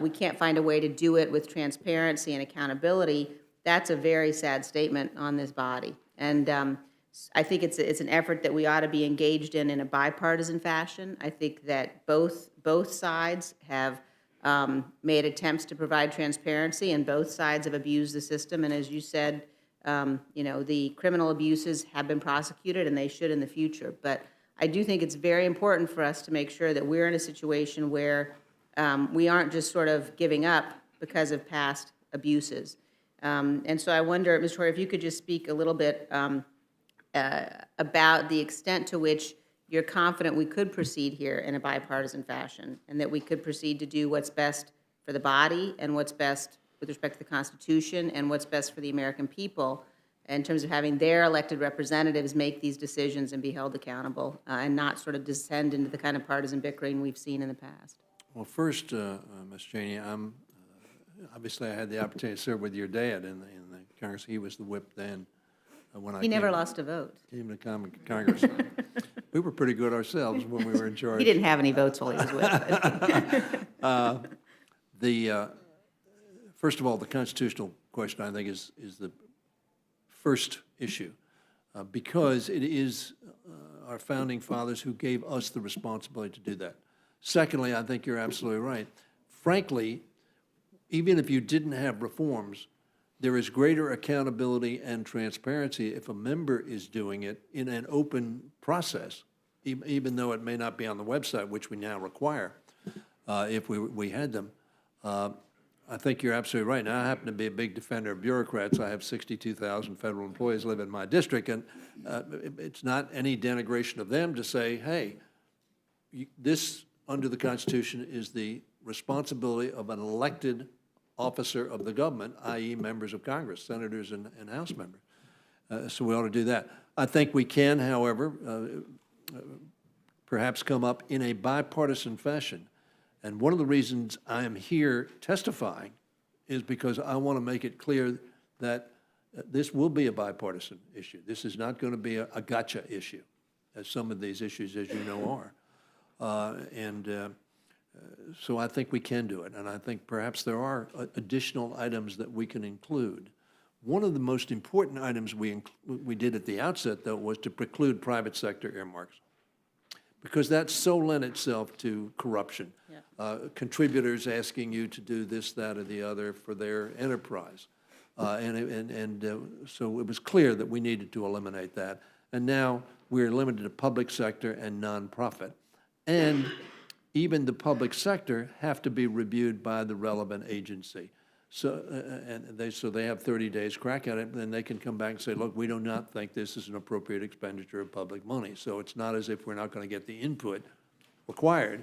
we can't find a way to do it with transparency and accountability, that's a very sad statement on this body. And I think it's an effort that we ought to be engaged in a bipartisan fashion. I think that both sides have made attempts to provide transparency, and both sides have abused the system. And as you said, the criminal abuses have been prosecuted, and they should in the future. But I do think it's very important for us to make sure that we're in a situation where we aren't just sort of giving up because of past abuses. And so I wonder, Mr. Hoyer, if you could just speak a little bit about the extent to which you're confident we could proceed here in a bipartisan fashion, and that we could proceed to do what's best for the body and what's best with respect to the Constitution and what's best for the American people in terms of having their elected representatives make these decisions and be held accountable and not sort of descend into the kind of partisan bickering we've seen in the past. Well, first, Ms. Cheney, obviously I had the opportunity to serve with your dad in the Congress. He was the whip then. When I He never came- lost a vote. came to Congress. We were pretty good ourselves when we were in charge. He didn't have any votes while he was with us. First of all, the constitutional question, I think, is the first issue, because it is our founding fathers who gave us the responsibility to do that. Secondly, I think you're absolutely right. Frankly, even if you didn't have reforms, there is greater accountability and transparency if a member is doing it in an open process, even though it may not be on the website, which we now require, if we had them. I think you're absolutely right. Now, I happen to be a big defender of bureaucrats. I have 62,000 federal employees live in my district, and it's not any denigration of them to say, hey, this, under the Constitution, is the responsibility of an elected officer of the government, i.e. members of Congress, senators and House members. So we ought to do that. I think we can, however, perhaps come up in a bipartisan fashion. And one of the reasons I am here testifying is because I want to make it clear that this will be a bipartisan issue. This is not going to be a gotcha issue, as some of these issues, as you know, are. So I think we can do it, and I think perhaps there are additional items that we can include. One of the most important items we did at the outset, though, was to preclude private sector earmarks, because that so lent itself to corruption. Yeah. Contributors asking you to do this, that, or the other for their enterprise. So it was clear that we needed to eliminate that. And now we're limited to public sector and nonprofit. And even the public sector have to be reviewed by the relevant agency. So, so they have 30 days crack at it, and then they can come back and say, look, we do not think this is an appropriate expenditure of public money. So it's not as if we're not going to get the input required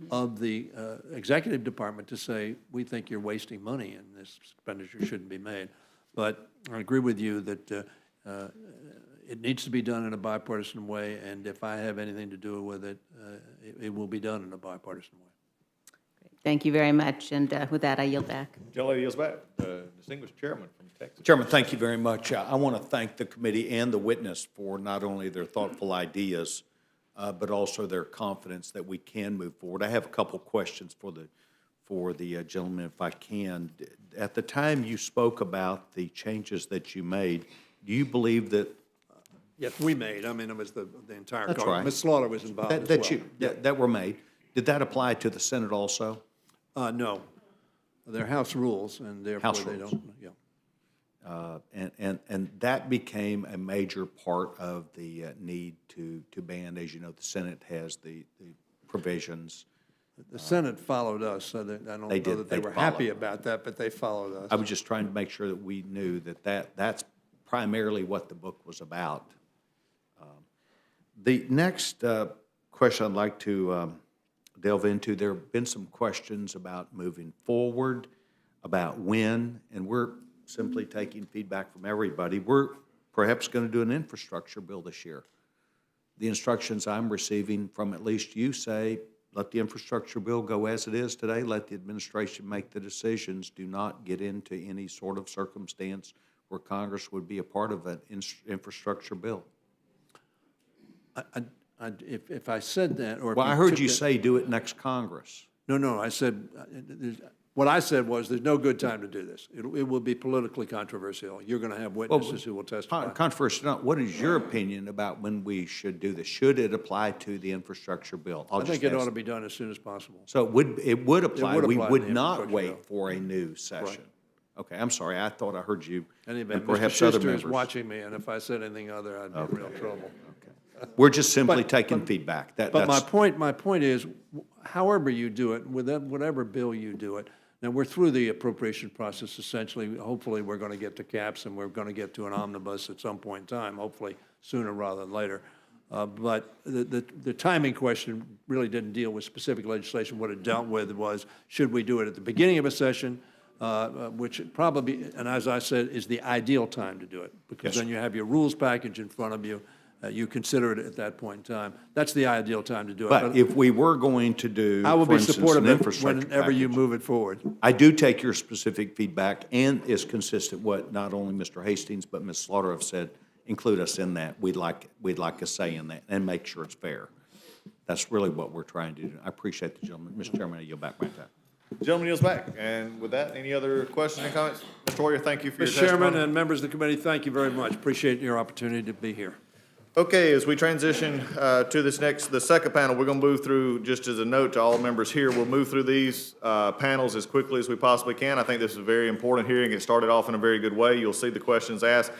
of the executive department to say, we think you're wasting money and this expenditure shouldn't be made. But I agree with you that it needs to be done in a bipartisan way, and if I have anything to do with it, it will be done in a bipartisan way. Thank you very much, and with that, I yield back. Gentleman yields back. Distinguished chairman from Texas. Chairman, thank you very much. I want to thank the committee and the witness for not only their thoughtful ideas, but also their confidence that we can move forward. I have a couple questions for the gentleman, if I can. At the time you spoke about the changes that you made, do you believe that Yes, we made. I mean, it was the entire. That's Congress. right. Ms. Slaughter was involved as well. that were made? Did that apply to the Senate also? No. They're House rules, and therefore House they rules. don't, yeah. And that became a major part of the need to ban. As you know, the Senate has the provisions. The Senate followed us, so that, I don't They know did. that they They were followed. happy about that, but they followed us. I was just trying to make sure that we knew that's primarily what the book was about. The next question I'd like to delve into, there have been some questions about moving forward, about when, and we're simply taking feedback from everybody. We're perhaps going to do an infrastructure bill this year. The instructions I'm receiving from at least you say, let the infrastructure bill go as it is today, let the administration make the decisions, do not get into any sort of circumstance where Congress would be a part of that infrastructure bill. If I said that, or if Well, I heard took you that- say do it next Congress. No, I said, what I said was, there's no good time to do this. It will be politically controversial. You're going to have witnesses who will testify. Controversy, what is your opinion about when we should do this? Should it apply to the infrastructure bill? I think it ought to be done as soon as possible. So it would apply. would We apply to would the not infrastructure bill. wait for a new session. Okay, I'm sorry. I thought I heard you Anyway, and Mr. perhaps other Schuster is members. watching me, and if I said anything other, I'd be in real trouble. We're just simply taking feedback. But That's my point is, however you do it, with whatever bill you do it, now, we're through the appropriation process essentially. Hopefully, we're going to get to caps, and we're going to get to an omnibus at some point in time, hopefully sooner rather than later. But the timing question really didn't deal with specific legislation. What it dealt with was, should we do it at the beginning of a session, which probably, and as I said, is the ideal time to do it, because then you have your rules package in front of you. You consider it at that point in time. That's the ideal time to do it. but if we were going to do, I will for be instance, supportive an of it infrastructure whenever you package, move it forward. I do take your specific feedback and is consistent what not only Mr. Hastings but Ms. Slaughter have said. Include us in that. We'd like a say in that and make sure it's fair. That's really what we're trying to do. I appreciate the gentleman. Mr. Chairman, I yield back my time. Gentleman yields back. And with that, any other questions and comments? Mr. Hoyer, thank you for your Mr. testimony. Chairman and members of the committee, thank you very much. Appreciate your opportunity to be here. Okay, as we transition to the second panel, we're going to move through, just as a note to all members here, we'll move through these panels as quickly as we possibly can. I think this is a very important hearing. It started off in a very good way. You'll see the questions asked.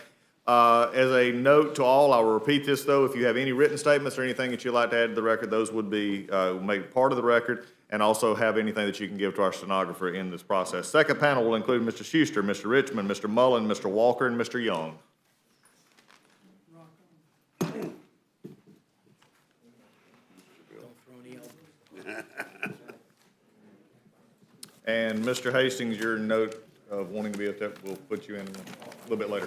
As a note to all, I will repeat this, though. If you have any written statements or anything that you'd like to add to the record, those would be made part of the record, and also have anything that you can give to our stenographer in this process. Second panel will include Mr. Schuster, Mr. Richmond, Mr. Mullen, Mr. Walker, and Mr. Young. And Mr. Hastings, your note of wanting to be up there, we'll put you in a little bit later.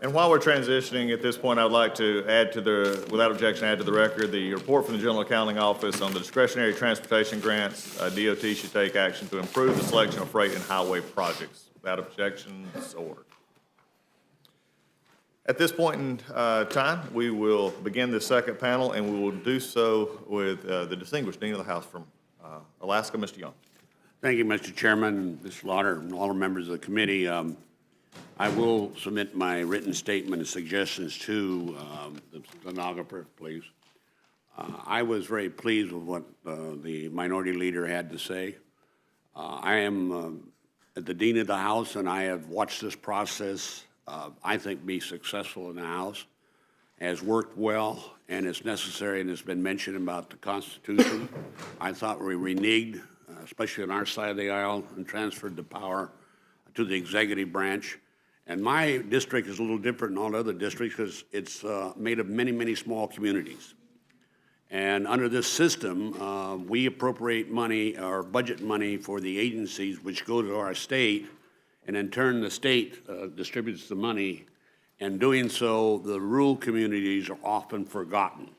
And while we're transitioning, at this point, I'd like to add to the, without objection, add to the record, the report from the General Accounting Office on the discretionary transportation grants. DOT should take action to improve the selection of freight and highway projects. Without objections, ordered. At this point in time, we will begin the second panel, and we will do so with the distinguished Dean of the House from Alaska, Mr. Young. Thank you, Mr. Chairman, Ms. Slaughter, and all the members of the committee. I will submit my written statement and suggestions to the stenographer, please. I was very pleased with what the minority leader had to say. I am the Dean of the House, and I have watched this process, I think, be successful in the House. Has worked well, and it's necessary, and it's been mentioned about the Constitution. I thought we reneged, especially on our side of the aisle, and transferred the power to the executive branch. And my district is a little different than all other districts because it's made of many, many small communities. And under this system, we appropriate money or budget money for the agencies which go to our state, and in turn the state distributes the money. And doing so, the rural communities are often forgotten.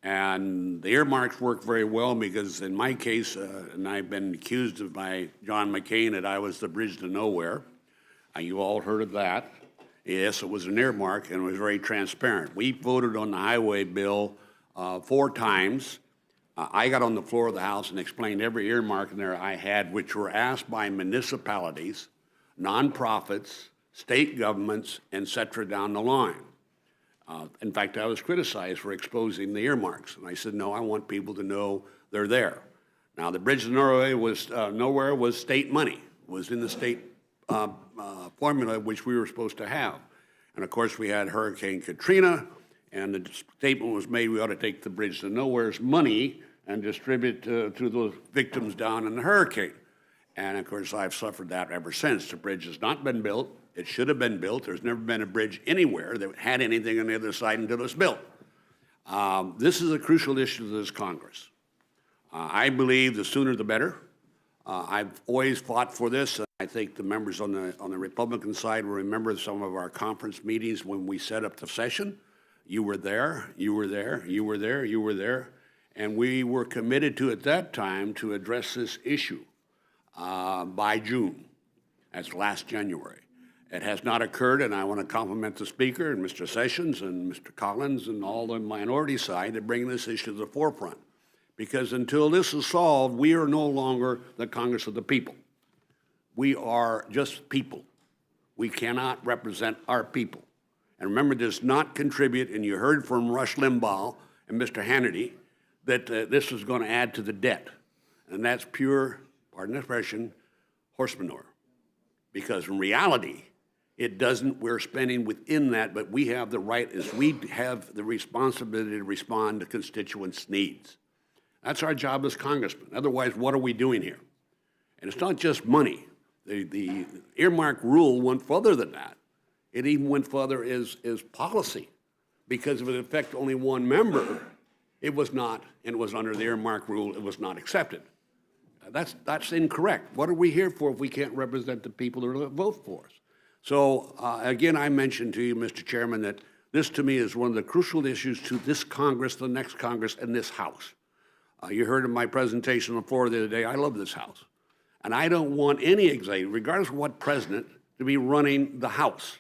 And the earmarks work very well because in my case, and I've been accused of by John McCain that I was the bridge to nowhere. You all heard of that. Yes, it was an earmark, and it was very transparent. We voted on the highway bill 4 times. I got on the floor of the House and explained every earmark in there I had, which were asked by municipalities, nonprofits, state governments, et cetera, down the line. In fact, I was criticized for exposing the earmarks, and I said, no, I want people to know they're there. Now, the Bridge to Nowhere was state money, was in the state formula which we were supposed to have. And of course, we had Hurricane Katrina, and the statement was made we ought to take the Bridge to Nowhere's money and distribute to those victims down in the hurricane. And of course, I've suffered that ever since. The bridge has not been built. It should have been built. There's never been a bridge anywhere that had anything on the other side until it was built. This is a crucial issue to this Congress. I believe the sooner the better. I've always fought for this. And I think the members on the Republican side will remember some of our conference meetings when we set up the session. You were there, you were there, you were there, you were there. And we were committed to, at that time, to address this issue by June. That's last January. It has not occurred, and I want to compliment the Speaker and Mr. Sessions and Mr. Collins and all the minority side to bring this issue to the forefront. Because until this is solved, we are no longer the Congress of the people. We are just people. We cannot represent our people. And remember, does not contribute, and you heard from Rush Limbaugh and Mr. Hannity, that this is going to add to the debt. And that's pure, pardon the expression, horse manure. Because in reality, it doesn't, we're spending within that, but we have the right, as we have the responsibility to respond to constituents' needs. That's our job as congressmen. Otherwise, what are we doing here? And it's not just money. The earmark rule went further than that. It even went further as policy. Because if it affected only one member, it was not, and it was under the earmark rule, it was not accepted. That's incorrect. What are we here for if we can't represent the people that vote for us? So, again, I mentioned to you, Mr. Chairman, that this to me is one of the crucial issues to this Congress, the next Congress, and this House. You heard in my presentation on the floor the other day, I love this House. And I don't want any executive, regardless of what president, to be running the House.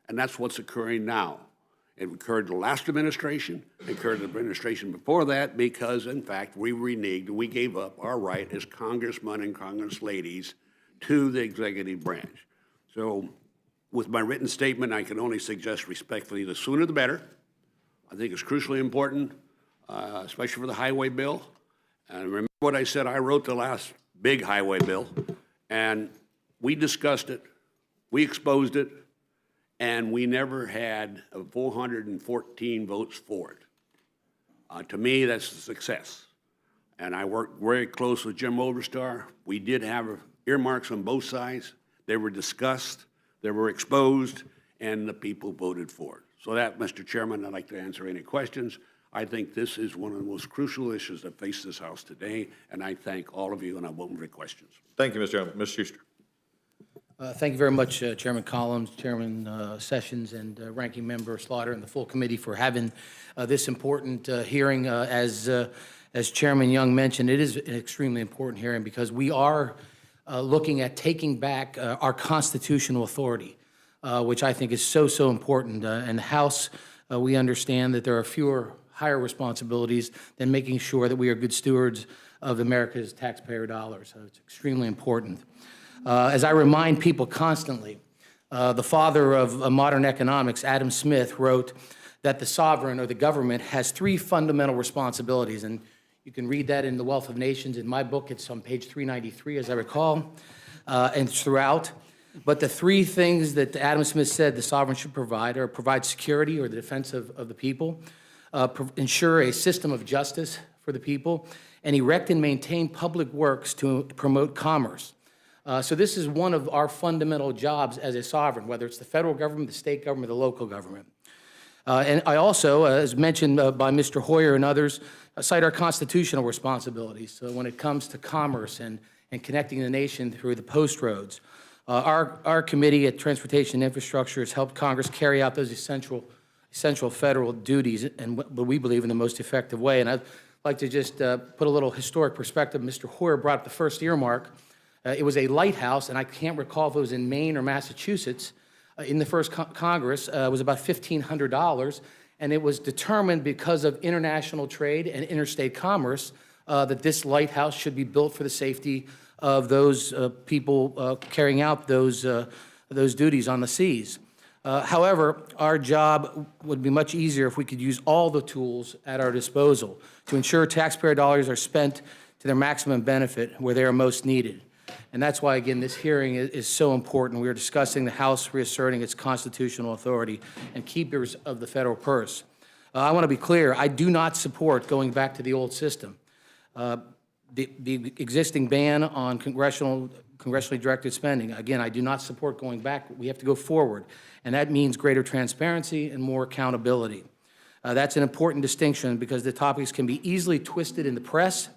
And that's what's occurring now. It occurred in the last administration, it occurred in the administration before that, because, in fact, we reneged, we gave up our right as congressmen and congress-ladies to the executive branch. So, with my written statement, I can only suggest respectfully, the sooner the better. I think it's crucially important, especially for the highway bill. And remember what I said, I wrote the last big highway bill, and we discussed it, we exposed it, and we never had 414 votes for it. To me, that's a success. And I worked very close with Jim Oberstar. We did have earmarks on both sides. They were discussed, they were exposed, and the people voted for it. So that, Mr. Chairman, I'd like to answer any questions. I think this is one of the most crucial issues that face this House today, and I thank all of you, and I welcome your questions. Thank you, Mr. Chairman. Mr. Schuster. Thank you very much, Chairman Collins, Chairman Sessions, and Ranking Member Slaughter, and the full committee for having this important hearing. As Chairman Young mentioned, it is an extremely important hearing because we are looking at taking back our constitutional authority, which I think is so important. In the House, we understand that there are fewer, higher responsibilities than making sure that we are good stewards of America's taxpayer dollars. So it's extremely important. As I remind people constantly, the father of modern economics, Adam Smith, wrote that the sovereign or the government has three fundamental responsibilities, and you can read that in The Wealth of Nations. In my book, it's on page 393, as I recall, and it's throughout. But the three things that Adam Smith said the sovereign should provide are provide security or the defense of the people, ensure a system of justice for the people, and erect and maintain public works to promote commerce. So this is one of our fundamental jobs as a sovereign, whether it's the federal government, the state government, the local government. And I also, as mentioned by Mr. Hoyer and others, cite our constitutional responsibilities. So when it comes to commerce and connecting the nation through the post roads, our committee at Transportation and Infrastructure has helped Congress carry out those essential federal duties in what we believe in the most effective way. And I'd like to just put a little historic perspective. Mr. Hoyer brought up the first earmark. It was a lighthouse, and I can't recall if it was in Maine or Massachusetts. In the first Congress, it was about $1,500, and it was determined because of international trade and interstate commerce that this lighthouse should be built for the safety of those people carrying out those duties on the seas. However, our job would be much easier if we could use all the tools at our disposal to ensure taxpayer dollars are spent to their maximum benefit where they are most needed. And that's why, again, this hearing is so important. We are discussing the House reasserting its constitutional authority and keepers of the federal purse. I want to be clear, I do not support going back to the old system. The existing ban on congressionally directed spending, again, I do not support going back. We have to go forward, and that means greater transparency and more accountability. That's an important distinction because the topics can be easily twisted in the press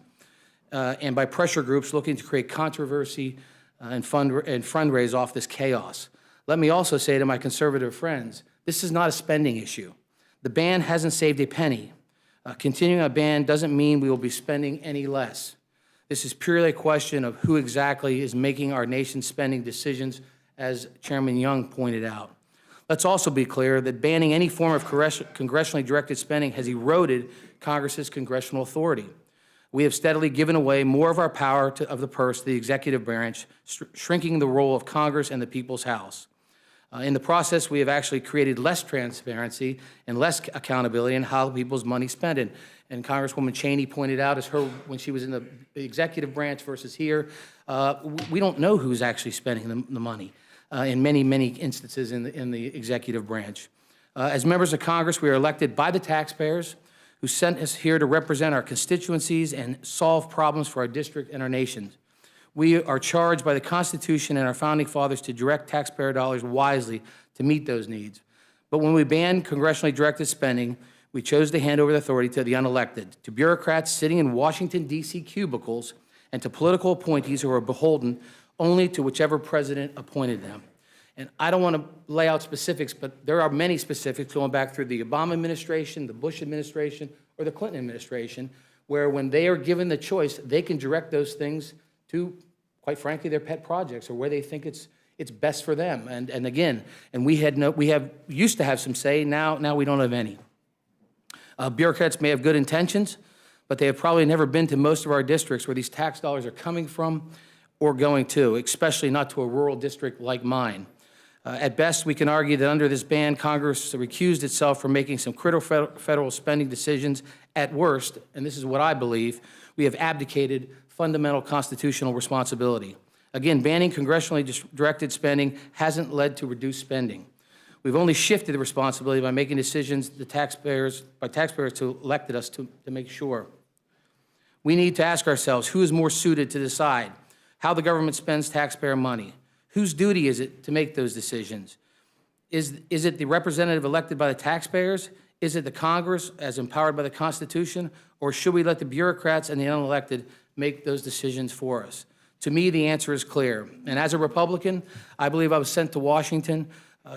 and by pressure groups looking to create controversy and fundraise off this chaos. Let me also say to my conservative friends, this is not a spending issue. The ban hasn't saved a penny. Continuing a ban doesn't mean we will be spending any less. This is purely a question of who exactly is making our nation's spending decisions, as Chairman Young pointed out. Let's also be clear that banning any form of congressionally directed spending has eroded Congress's congressional authority. We have steadily given away more of our power of the purse to the executive branch, shrinking the role of Congress and the People's House. In the process, we have actually created less transparency and less accountability in how people's money is spent. And Congresswoman Cheney pointed out, as her when she was in the executive branch versus here, we don't know who's actually spending the money in many, many instances in the executive branch. As members of Congress, we are elected by the taxpayers who sent us here to represent our constituencies and solve problems for our district and our nation. We are charged by the Constitution and our founding fathers to direct taxpayer dollars wisely to meet those needs. But when we banned congressionally directed spending, we chose to hand over the authority to the unelected, to bureaucrats sitting in Washington, D.C. cubicles, and to political appointees who are beholden only to whichever president appointed them. And I don't want to lay out specifics, but there are many specifics going back through the Obama administration, the Bush administration, or the Clinton administration, where when they are given the choice, they can direct those things to, quite frankly, their pet projects or where they think it's best for them. And again, and we used to have some say. Now we don't have any. Bureaucrats may have good intentions, but they have probably never been to most of our districts where these tax dollars are coming from or going to, especially not to a rural district like mine. At best, we can argue that under this ban, Congress recused itself from making some critical federal spending decisions. At worst, and this is what I believe, we have abdicated fundamental constitutional responsibility. Again, banning congressionally directed spending hasn't led to reduced spending. We've only shifted the responsibility by making decisions by taxpayers who elected us to make sure. We need to ask ourselves, who is more suited to decide how the government spends taxpayer money? Whose duty is it to make those decisions? Is it the representative elected by the taxpayers? Is it the Congress as empowered by the Constitution? Or should we let the bureaucrats and the unelected make those decisions for us? To me, the answer is clear. And as a Republican, I believe I was sent to Washington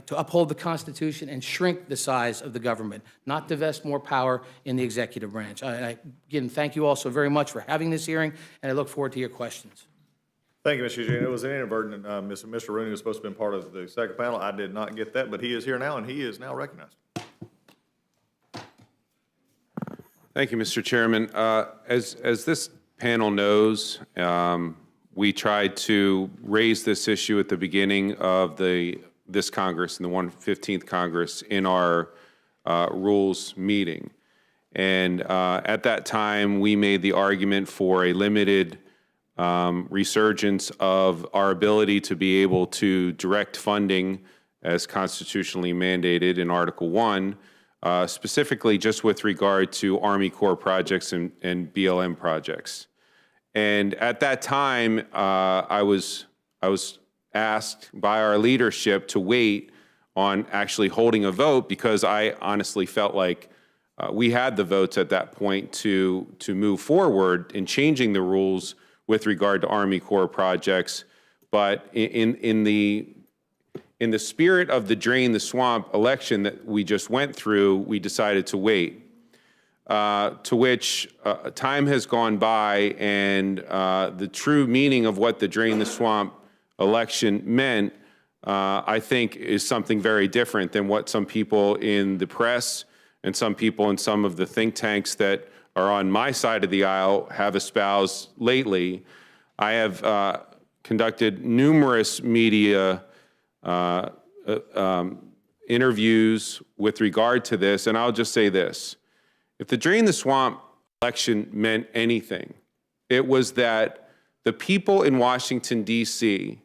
to uphold the Constitution and shrink the size of the government, not divest more power in the executive branch. Again, thank you all so very much for having this hearing, and I look forward to your questions. Thank you, Mr. Eugene. It was an inadvertent, Mr. Rooney was supposed to be part of the second panel. I did not get that, but he is here now, and he is now recognized. Thank you, Mr. Chairman. As this panel knows, we tried to raise this issue at the beginning of this Congress, in the 115th Congress, in our rules meeting. And at that time, we made the argument for a limited resurgence of our ability to be able to direct funding as constitutionally mandated in Article 1, specifically just with regard to Army Corps projects and BLM projects. And at that time, I was asked by our leadership to wait on actually holding a vote because I honestly felt like we had the votes at that point to move forward in changing the rules with regard to Army Corps projects. But in the spirit of the Drain the Swamp election that we just went through, we decided to wait. To which time has gone by, and the true meaning of what the Drain the Swamp election meant, I think, is something very different than what some people in the press and some people in some of the think tanks that are on my side of the aisle have espoused lately. I have conducted numerous media interviews with regard to this, and I'll just say this. If the Drain the Swamp election meant anything, it was that the people in Washington, D.C.,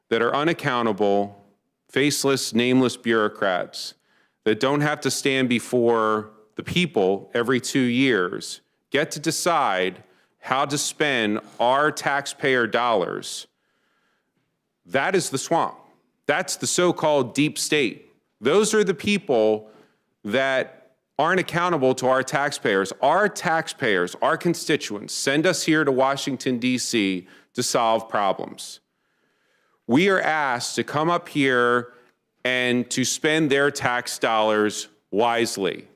that are unaccountable, faceless, nameless bureaucrats that don't have to stand before the people every 2 years get to decide how to spend our taxpayer dollars. That is the swamp. That's the so-called deep state. Those are the people that aren't accountable to our taxpayers. Our taxpayers, our constituents, send us here to Washington, D.C. to solve problems. We are asked to come up here and to spend their tax dollars wisely,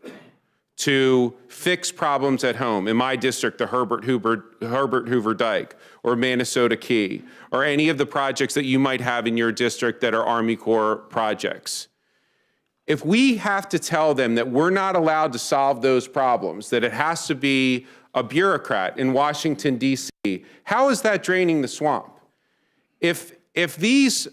to fix problems at home. In my district, the Herbert Hoover Dike, or Minnesota Key, or any of the projects that you might have in your district that are Army Corps projects. If we have to tell them that we're not allowed to solve those problems, that it has to be a bureaucrat in Washington, D.C., how is that draining the swamp? If these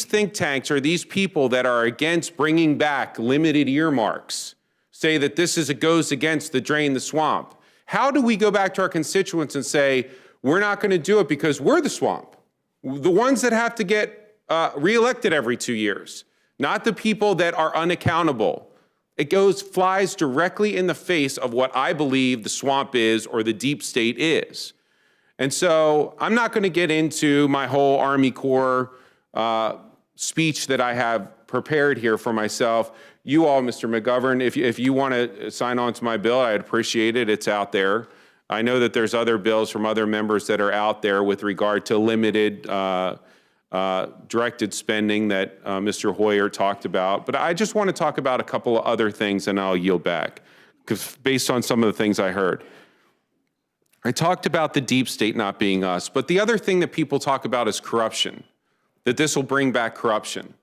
think tanks or these people that are against bringing back limited earmarks say that this goes against the Drain the Swamp, how do we go back to our constituents and say, we're not going to do it because we're the swamp? The ones that have to get reelected every 2 years, not the people that are unaccountable. It flies directly in the face of what I believe the swamp is or the deep state is. And so I'm not going to get into my whole Army Corps speech that I have prepared here for myself. You all, Mr. McGovern, if you want to sign on to my bill, I'd appreciate it. It's out there. I know that there's other bills from other members that are out there with regard to limited directed spending that Mr. Hoyer talked about. But I just want to talk about a couple of other things, and I'll yield back, because based on some of the things I heard. I talked about the deep state not being us, but the other thing that people talk about is corruption, that this will bring back corruption.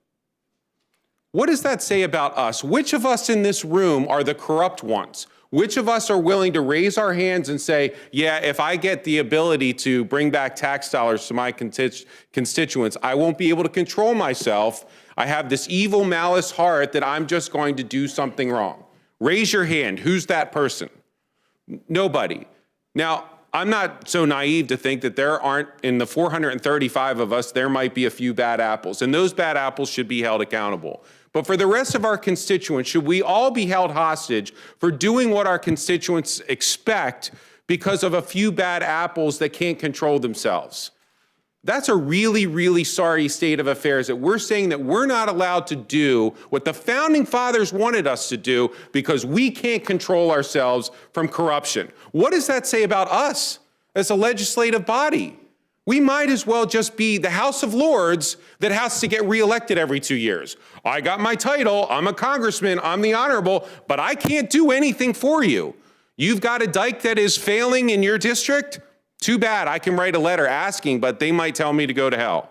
What does that say about us? Which of us in this room are the corrupt ones? Which of us are willing to raise our hands and say, yeah, if I get the ability to bring back tax dollars to my constituents, I won't be able to control myself. I have this evil malice heart that I'm just going to do something wrong. Raise your hand. Who's that person? Nobody. Now, I'm not so naive to think that there aren't, in the 435 of us, there might be a few bad apples, and those bad apples should be held accountable. But for the rest of our constituents, should we all be held hostage for doing what our constituents expect because of a few bad apples that can't control themselves? That's a really, really sorry state of affairs, that we're saying that we're not allowed to do what the founding fathers wanted us to do because we can't control ourselves from corruption. What does that say about us as a legislative body? We might as well just be the House of Lords that has to get reelected every 2 years. I got my title, I'm a congressman, I'm the honorable, but I can't do anything for you. You've got a dike that is failing in your district? Too bad, I can write a letter asking, but they might tell me to go to hell.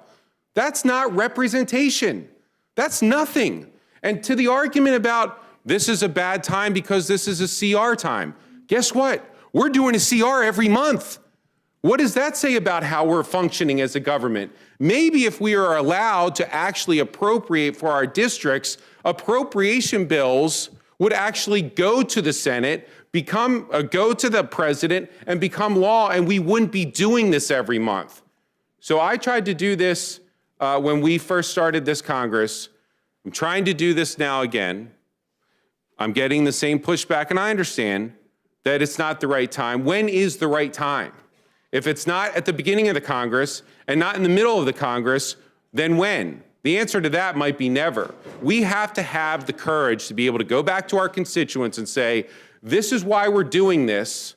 That's not representation. That's nothing. And to the argument about this is a bad time because this is a CR time, guess what? We're doing a CR every month. What does that say about how we're functioning as a government? Maybe if we are allowed to actually appropriate for our districts, appropriation bills would actually go to the Senate, go to the president, and become law, and we wouldn't be doing this every month. So I tried to do this when we first started this Congress. I'm trying to do this now again. I'm getting the same pushback, and I understand that it's not the right time. When is the right time? If it's not at the beginning of the Congress and not in the middle of the Congress, then when? The answer to that might be never. We have to have the courage to be able to go back to our constituents and say, this is why we're doing this,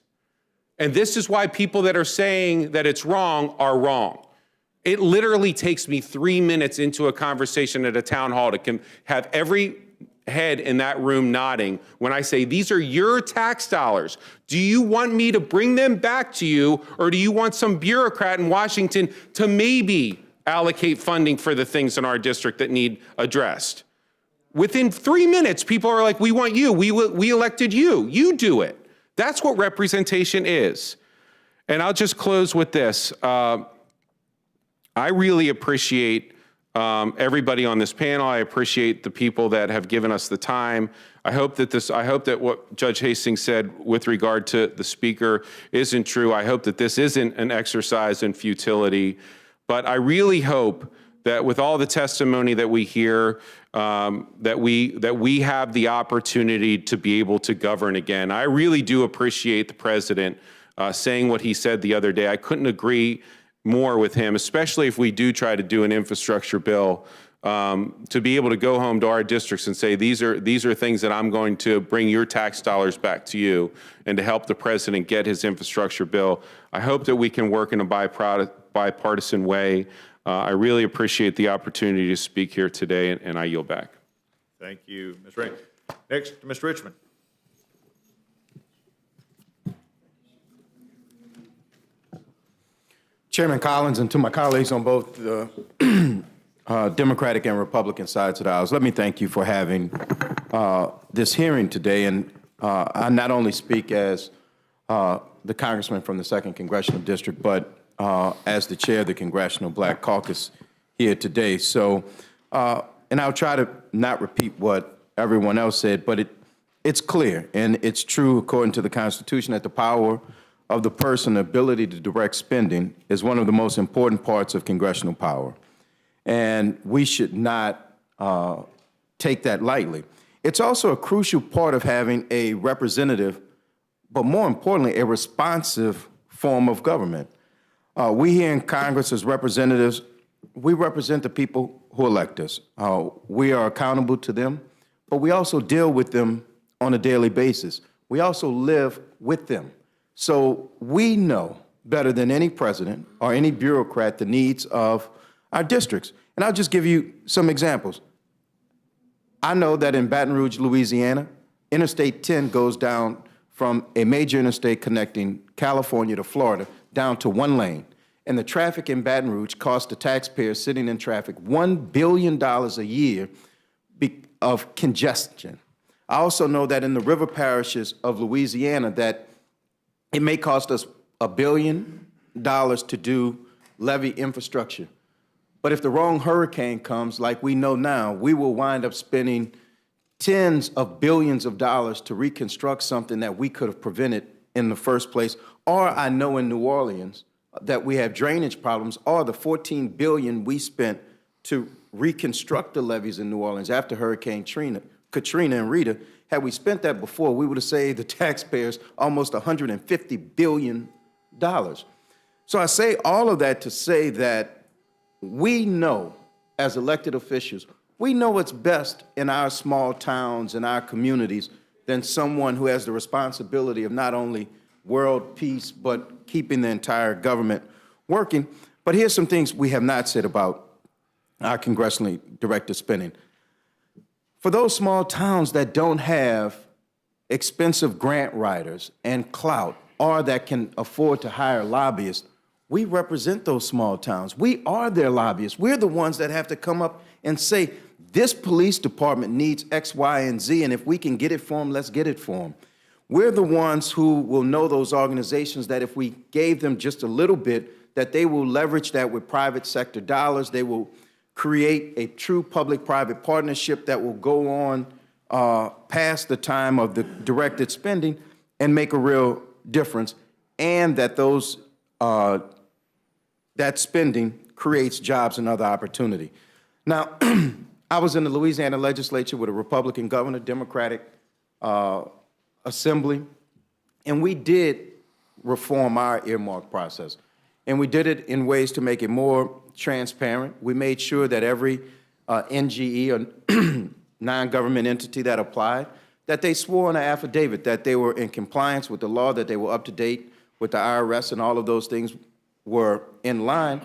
and this is why people that are saying that it's wrong are wrong. It literally takes me 3 minutes into a conversation at a town hall to have every head in that room nodding when I say, these are your tax dollars. Do you want me to bring them back to you, or do you want some bureaucrat in Washington to maybe allocate funding for the things in our district that need addressed? Within 3 minutes, people are like, we want you. We elected you. You do it. That's what representation is. And I'll just close with this. I really appreciate everybody on this panel. I appreciate the people that have given us the time. I hope that what Judge Hastings said with regard to the speaker isn't true. I hope that this isn't an exercise in futility. But I really hope that with all the testimony that we hear, that we have the opportunity to be able to govern again. I really do appreciate the president saying what he said the other day. I couldn't agree more with him, especially if we do try to do an infrastructure bill, to be able to go home to our districts and say, these are things that I'm going to bring your tax dollars back to you, and to help the president get his infrastructure bill. I hope that we can work in a bipartisan way. I really appreciate the opportunity to speak here today, and I yield back. Thank you, Ms. Ray. Next, Mr. Richmond. Chairman Collins, and to my colleagues on both the Democratic and Republican sides of the aisle, let me thank you for having this hearing today. And I not only speak as the congressman from the 2nd Congressional District, but as the chair of the Congressional Black Caucus here today. So, and I'll try to not repeat what everyone else said, but it's clear and it's true according to the Constitution that the power of the person, the ability to direct spending, is one of the most important parts of congressional power. And we should not take that lightly. It's also a crucial part of having a representative, but more importantly, a responsive form of government. We here in Congress as representatives, we represent the people who elect us. We are accountable to them, but we also deal with them on a daily basis. We also live with them. So we know better than any president or any bureaucrat the needs of our districts. And I'll just give you some examples. I know that in Baton Rouge, Louisiana, Interstate 10 goes down from a major interstate connecting California to Florida down to one lane. And the traffic in Baton Rouge costs the taxpayers sitting in traffic $1 billion a year of congestion. I also know that in the river parishes of Louisiana that it may cost us $1 billion to do levee infrastructure. But if the wrong hurricane comes, like we know now, we will wind up spending tens of billions of dollars to reconstruct something that we could have prevented in the first place. Or I know in New Orleans that we have drainage problems, or the $14 billion we spent to reconstruct the levees in New Orleans after Hurricane Katrina and Rita. Had we spent that before, we would have saved the taxpayers almost $150 billion. So I say all of that to say that we know, as elected officials, we know what's best in our small towns and our communities than someone who has the responsibility of not only world peace, but keeping the entire government working. But here's some things we have not said about our congressionally directed spending. For those small towns that don't have expensive grant writers and clout, or that can afford to hire lobbyists, we represent those small towns. We are their lobbyists. We're the ones that have to come up and say, this police department needs X, Y, and Z, and if we can get it for them, let's get it for them. We're the ones who will know those organizations that if we gave them just a little bit, that they will leverage that with private sector dollars. They will create a true public-private partnership that will go on past the time of the directed spending and make a real difference, and that those that spending creates jobs and other opportunity. Now, I was in the Louisiana legislature with a Republican governor, Democratic assembly, and we did reform our earmark process. And we did it in ways to make it more transparent. We made sure that every NGE or non-government entity that applied, that they swore in an affidavit that they were in compliance with the law, that they were up to date with the IRS, and all of those things were in line.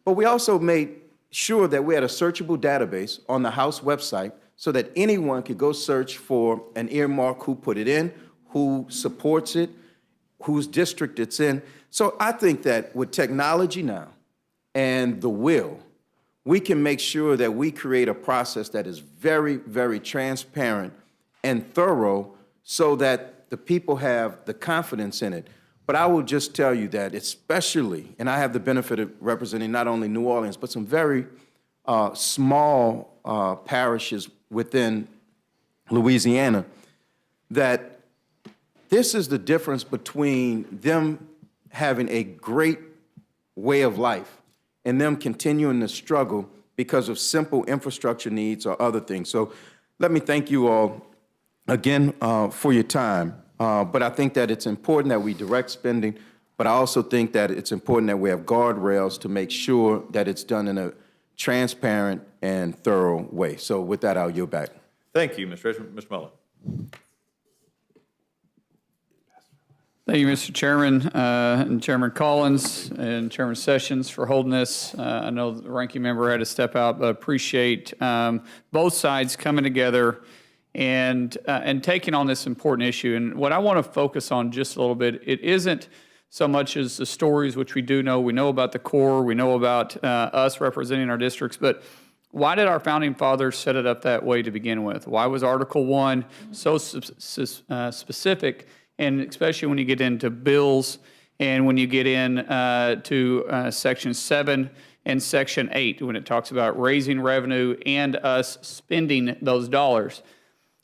But we also made sure that we had a searchable database on the House website so that anyone could go search for an earmark, who put it in, who supports it, whose district it's in. So I think that with technology now and the will, we can make sure that we create a process that is very, very transparent and thorough, so that that the people have the confidence in it. But I will just tell you that especially, and I have the benefit of representing not only New Orleans, but some very small parishes within Louisiana, that this is the difference between them having a great way of life and them continuing to struggle because of simple infrastructure needs or other things. So let me thank you all again for your time. But I think that it's important that we direct spending, but I also think that it's important that we have guardrails to make sure that it's done in a transparent and thorough way. So with that, I'll yield back. Thank you, Mr. Richmond. Mr. Mullen. Thank you, Mr. Chairman, and Chairman Collins and Chairman Sessions for holding this. I know the ranking member had to step out, but appreciate both sides coming together and taking on this important issue. And what I want to focus on just a little bit, it isn't so much as the stories, which we do know. We know about the core. We know about us representing our districts. But why did our founding fathers set it up that way to begin with? Why was Article 1 so specific? And especially when you get into bills and when you get in to Section 7 and Section 8, when it talks about raising revenue and us spending those dollars,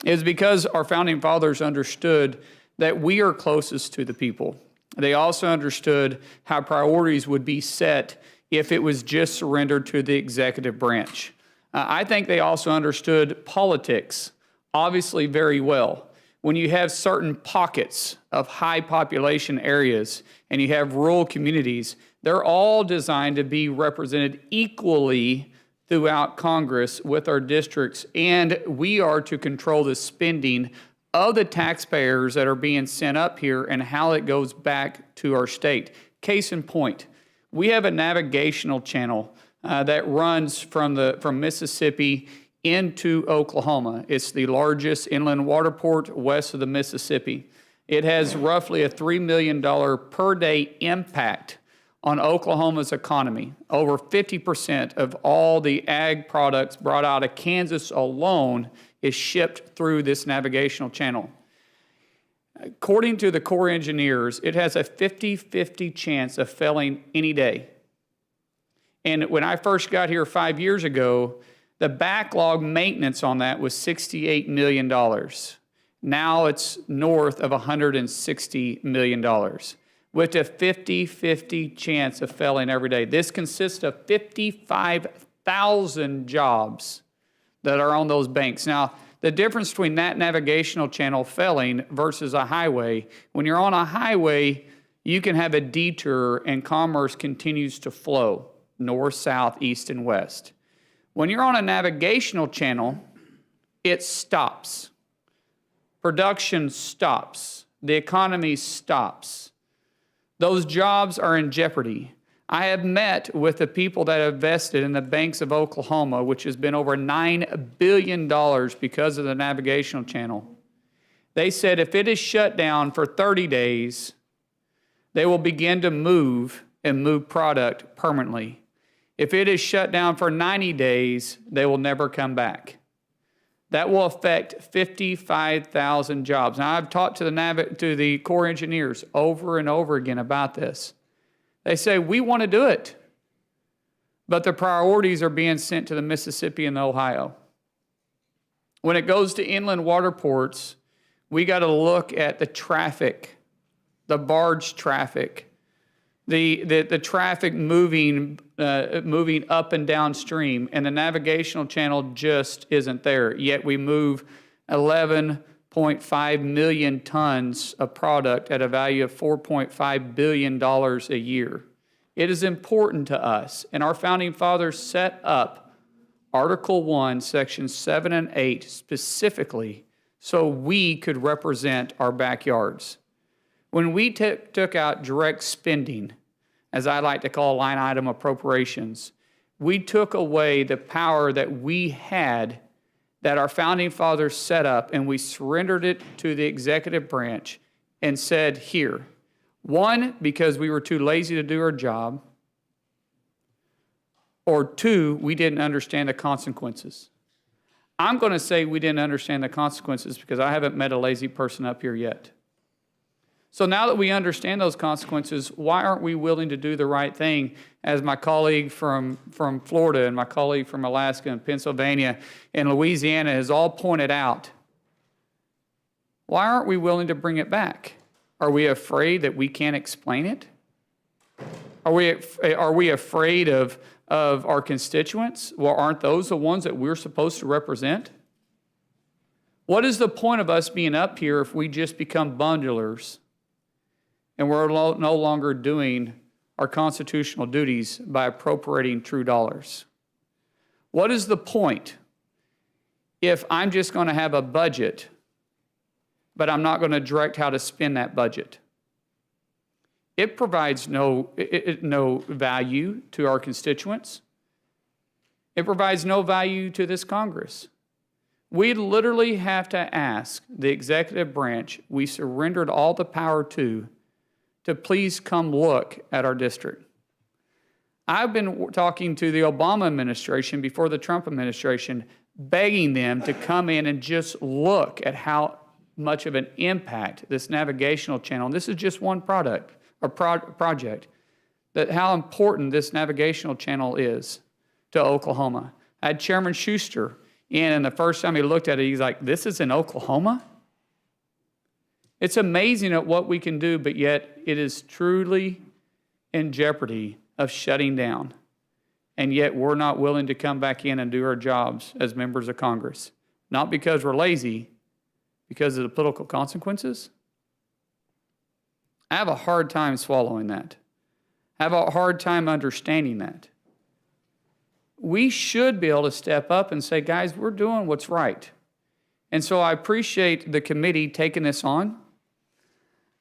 is because our founding fathers understood that we are closest to the people. They also understood how priorities would be set if it was just surrendered to the executive branch. I think they also understood politics, obviously, very well. When you have certain pockets of high population areas and you have rural communities, they're all designed to be represented equally throughout Congress with our districts, and we are to control the spending of the taxpayers that are being sent up here and how it goes back to our state. Case in point, we have a navigational channel that runs from Mississippi into Oklahoma. It's the largest inland water port west of the Mississippi. It has roughly a $3 million per day impact on Oklahoma's economy. Over 50% of all the ag products brought out of Kansas alone is shipped through this navigational channel. According to the Corps engineers, it has a 50-50 chance of failing any day. And when I first got here 5 years ago, the backlog maintenance on that was $68 million. Now it's north of $160 million with a 50-50 chance of failing every day. This consists of 55,000 jobs that are on those banks. Now, the difference between that navigational channel failing versus a highway, when you're on a highway, you can have a detour and commerce continues to flow north, south, east, and west. When you're on a navigational channel, it stops. Production stops. The economy stops. Those jobs are in jeopardy. I have met with the people that have invested in the banks of Oklahoma, which has been over $9 billion because of the navigational channel. They said if it is shut down for 30 days, they will begin to move product permanently. If it is shut down for 90 days, they will never come back. That will affect 55,000 jobs. Now, I've talked to the Corps engineers over and over again about this. They say, we want to do it, but the priorities are being sent to the Mississippi and the Ohio. When it goes to inland water ports, we got to look at the traffic, the barge traffic, the traffic moving up and downstream, and the navigational channel just isn't there. Yet we move 11.5 million tons of product at a value of $4.5 billion a year. It is important to us, and our founding fathers set up Article 1, Sections 7 and 8 specifically so we could represent our backyards. When we took out direct spending, as I like to call line item appropriations, we took away the power that we had, that our founding fathers set up, and we surrendered it to the executive branch and said, here. One, because we were too lazy to do our job, or two, we didn't understand the consequences. I'm going to say we didn't understand the consequences because I haven't met a lazy person up here yet. So now that we understand those consequences, why aren't we willing to do the right thing, as my colleague from Florida and my colleague from Alaska and Pennsylvania and Louisiana has all pointed out? Why aren't we willing to bring it back? Are we afraid that we can't explain it? Are we afraid of our constituents? Well, aren't those the ones that we're supposed to represent? What is the point of us being up here if we just become bundlers and we're no longer doing our constitutional duties by appropriating true dollars? What is the point if I'm just going to have a budget, but I'm not going to direct how to spend that budget? It provides no value to our constituents. It provides no value to this Congress. We literally have to ask the executive branch we surrendered all the power to please come look at our district. I've been talking to the Obama administration before the Trump administration, begging them to come in and just look at how much of an impact this navigational channel, and this is just one project, that how important this navigational channel is to Oklahoma. I had Chairman Schuster in, and the first time he looked at it, he's like, this is in Oklahoma? It's amazing at what we can do, but yet it is truly in jeopardy of shutting down. And yet we're not willing to come back in and do our jobs as members of Congress. Not because we're lazy, because of the political consequences. I have a hard time swallowing that. I have a hard time understanding that. We should be able to step up and say, guys, we're doing what's right. And so I appreciate the committee taking this on.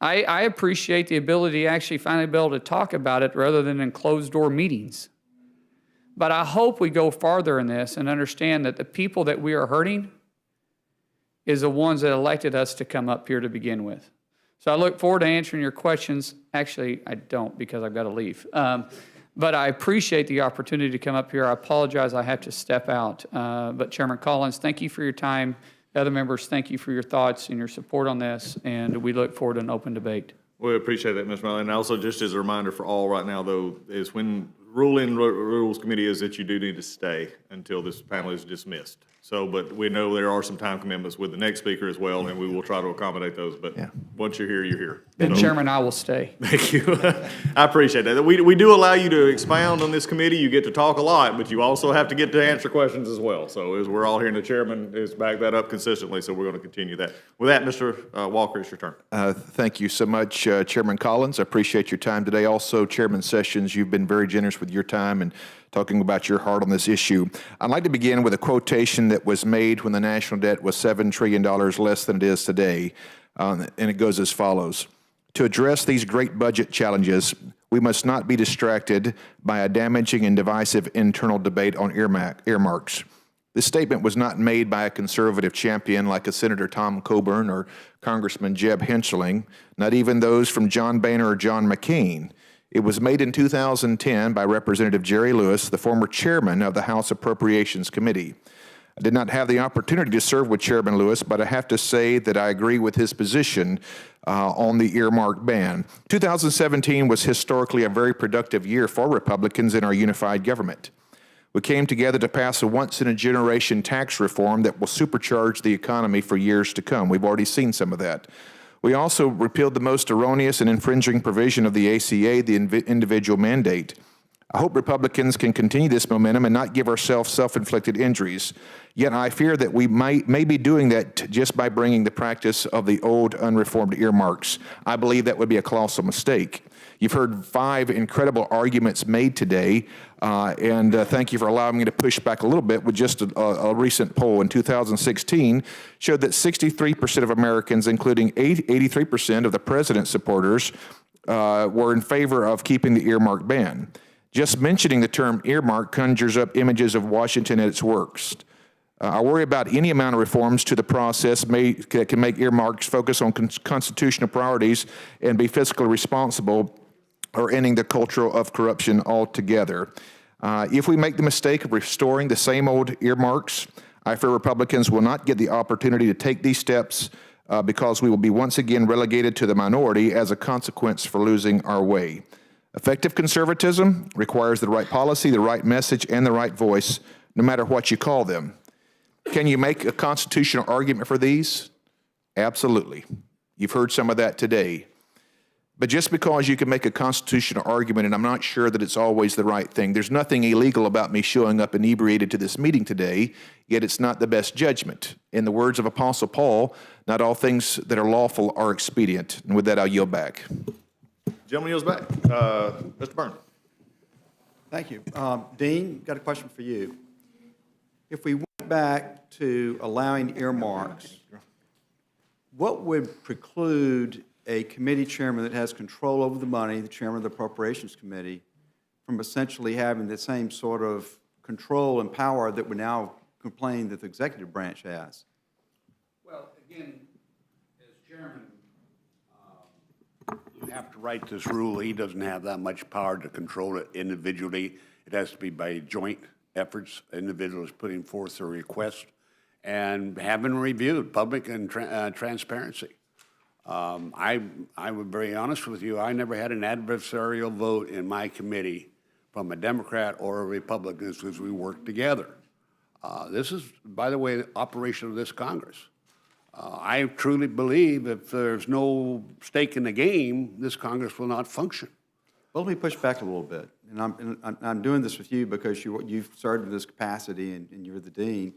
I appreciate the ability to actually finally be able to talk about it rather than in closed-door meetings. But I hope we go farther in this and understand that the people that we are hurting is the ones that elected us to come up here to begin with. So I look forward to answering your questions. Actually, I don't, because I've got to leave. But I appreciate the opportunity to come up here. I apologize I have to step out. But Chairman Collins, thank you for your time. The other members, thank you for your thoughts and your support on this, and we look forward to an open debate. We appreciate that, Mr. Malley. And also, just as a reminder for all right now, though, is when Rules Committee is that you do need to stay until this panel is dismissed. So, but we know there are some time commitments with the next speaker as well, and we will try to accommodate those. But once you're here, you're here. Then, Chairman, I will stay. Thank you. I appreciate that. We do allow you to expound on this committee. You get to talk a lot, but you also have to get to answer questions as well. So as we're all here, and the chairman has backed that up consistently, so we're going to continue that. With that, Mr. Walker, it's your turn. Thank you so much, Chairman Collins. I appreciate your time today. Also, Chairman Sessions, you've been very generous with your time and talking about your heart on this issue. I'd like to begin with a quotation that was made when the national debt was $7 trillion less than it is today, and it goes as follows. To address these great budget challenges, we must not be distracted by a damaging and divisive internal debate on earmarks. This statement was not made by a conservative champion like a Senator Tom Coburn or Congressman Jeb Henschling, not even those from John Boehner or John McCain. It was made in 2010 by Representative Jerry Lewis, the former chairman of the House Appropriations Committee. I did not have the opportunity to serve with Chairman Lewis, but I have to say that I agree with his position on the earmark ban. 2017 was historically a very productive year for Republicans in our unified government. We came together to pass a once-in-a-generation tax reform that will supercharge the economy for years to come. We've already seen some of that. We also repealed the most erroneous and infringing provision of the ACA, the individual mandate. I hope Republicans can continue this momentum and not give ourselves self-inflicted injuries. Yet I fear that we may be doing that just by bringing the practice of the old unreformed earmarks. I believe that would be a colossal mistake. You've heard 5 incredible arguments made today, and thank you for allowing me to push back a little bit with just a recent poll in 2016 showed that 63% of Americans, including 83% of the president's supporters, were in favor of keeping the earmark ban. Just mentioning the term earmark conjures up images of Washington at its worst. I worry about any amount of reforms to the process that can make earmarks focus on constitutional priorities and be fiscally responsible, or ending the culture of corruption altogether. If we make the mistake of restoring the same old earmarks, I fear Republicans will not get the opportunity to take these steps because we will be once again relegated to the minority as a consequence for losing our way. Effective conservatism requires the right policy, the right message, and the right voice, no matter what you call them. Can you make a constitutional argument for these? Absolutely. You've heard some of that today. But just because you can make a constitutional argument, and I'm not sure that it's always the right thing, there's nothing illegal about me showing up inebriated to this meeting today, yet it's not the best judgment. In the words of Apostle Paul, not all things that are lawful are expedient. And with that, I'll yield back. Gentleman yields back. Mr. Byrne. Thank you. Dean, got a question for you. If we went back to allowing earmarks, what would preclude a committee chairman that has control over the money, the chairman of the Appropriations Committee, from essentially having the same sort of control and power that we're now complaining that the executive branch has? Well, again, as chairman, you have to write this rule. He doesn't have that much power to control it individually. It has to be by joint efforts, individuals putting forth a request and having reviewed, public and transparency. I would be very honest with you, I never had an adversarial vote in my committee from a Democrat or a Republican as we worked together. This is, by the way, the operation of this Congress. I truly believe if there's no stake in the game, this Congress will not function. Well, let me push back a little bit. And I'm doing this with you because you've served in this capacity and you're the dean.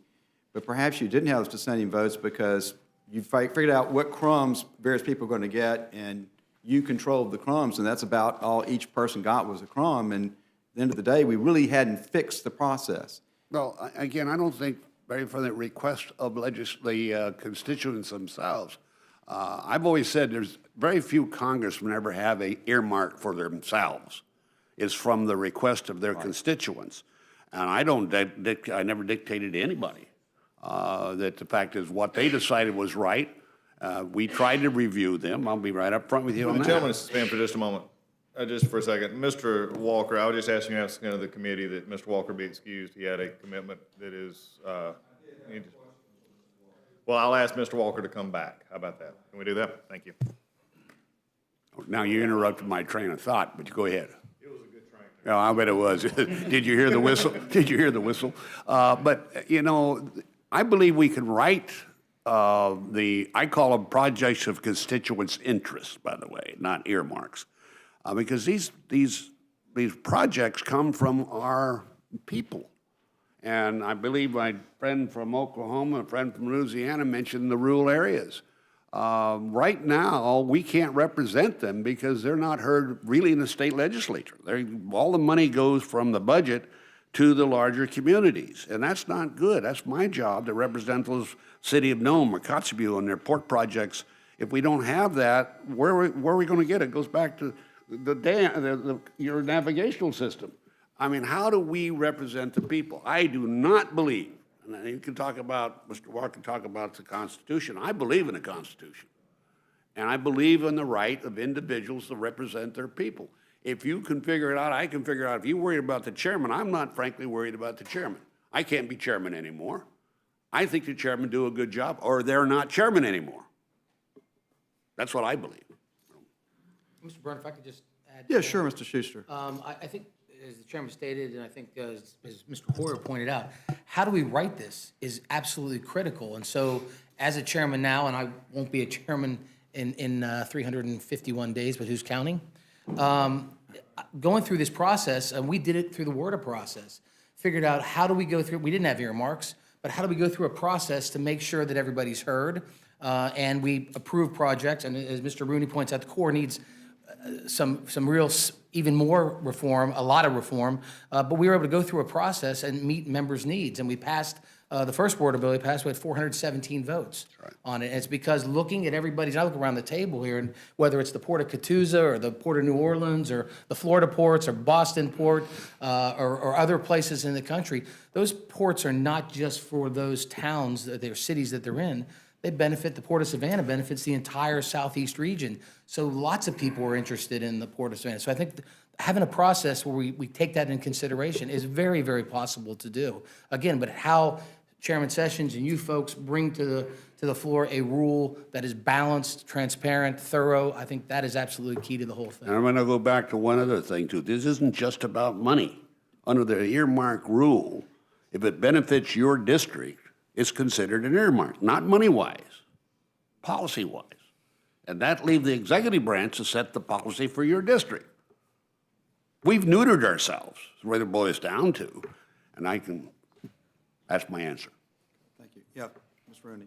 But perhaps you didn't have those dissenting votes because you figured out what crumbs various people are going to get, and you controlled the crumbs, and that's about all each person got was a crumb. And at the end of the day, we really hadn't fixed the process. Well, again, I don't think very for the request of the constituents themselves. I've always said there's very few congressmen ever have a earmark for themselves. It's from the request of their constituents. And I never dictated to anybody that the fact is what they decided was right. We tried to review them. I'll be right up front with you on The that. gentleman is suspended for just a moment. Just for a second. Mr. Walker, I was just asking of the committee that Mr. Walker be excused. He had a commitment that is, well, I'll ask Mr. Walker to come back. How about that? Can we do that? Thank you. Now, you interrupted my train of thought, but you go ahead. It was a good train. Oh, I bet it was. Did you hear the whistle? Did you hear the whistle? But, you know, I believe we can write I call them projects of constituents' interest, by the way, not earmarks. Because these projects come from our people. And I believe my friend from Oklahoma, a friend from Louisiana mentioned the rural areas. Right now, we can't represent them because they're not heard really in the state legislature. All the money goes from the budget to the larger communities, and that's not good. That's my job to represent those city of Nome or Kotzebue and their port projects. If we don't have that, where are we going to get it? It goes back to your navigational system. I mean, how do we represent the people? I do not believe, and you can talk about, Mr. Walker can talk about the Constitution. I believe in the Constitution. And I believe in the right of individuals to represent their people. If you can figure it out, I can figure it out. If you're worried about the chairman, I'm not frankly worried about the chairman. I can't be chairman anymore. I think the chairman do a good job, or they're not chairman anymore. That's what I believe. Mr. Byrne, if I could just add. Yeah, sure, Mr. Schuster. I think, as the chairman stated, and I think as Mr. Hoyer pointed out, how do we write this is absolutely critical. And so, as a chairman now, and I won't be a chairman in 351 days, but who's counting? Going through this process, and we did it through the WORDA process, figured out how do we go through, we didn't have earmarks, but how do we go through a process to make sure that everybody's heard, and we approve projects, and as Mr. Rooney points out, the Corps needs some real, even more reform, a lot of reform, but we were able to go through a process and meet members' needs, and we passed, the first WORDA bill we passed, we had 417 votes on it. And it's because looking at everybody's, I look around the table here, and whether it's the Port of Catoosa or the Port of New Orleans or the Florida ports or Boston Port or other places in the country, those ports are not just for those towns, their cities that they're in. They benefit, the Port of Savannah benefits the entire southeast region. So lots of people are interested in the Port of Savannah. So I think having a process where we take that in consideration is very, very possible to do. Again, but how Chairman Sessions and you folks bring to the floor a rule that is balanced, transparent, thorough. I think that is absolutely key to the whole thing. And I'm going to go back to one other thing, too. This isn't just about money. Under the earmark rule, if it benefits your district, it's considered an earmark, not money-wise, policy-wise. And that leaves the executive branch to set the policy for your district. We've neutered ourselves, is what it boils down to. And that's my answer. Thank you. Yeah, Ms. Rooney.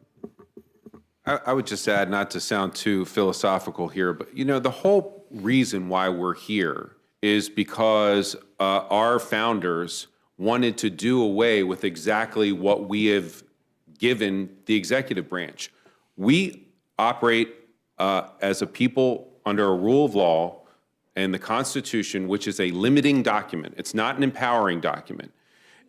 I would just add, not to sound too philosophical here, but the whole reason why we're here is because our founders wanted to do away with exactly what we have given the executive branch. We operate as a people under a rule of law and the Constitution, which is a limiting document. It's not an empowering document.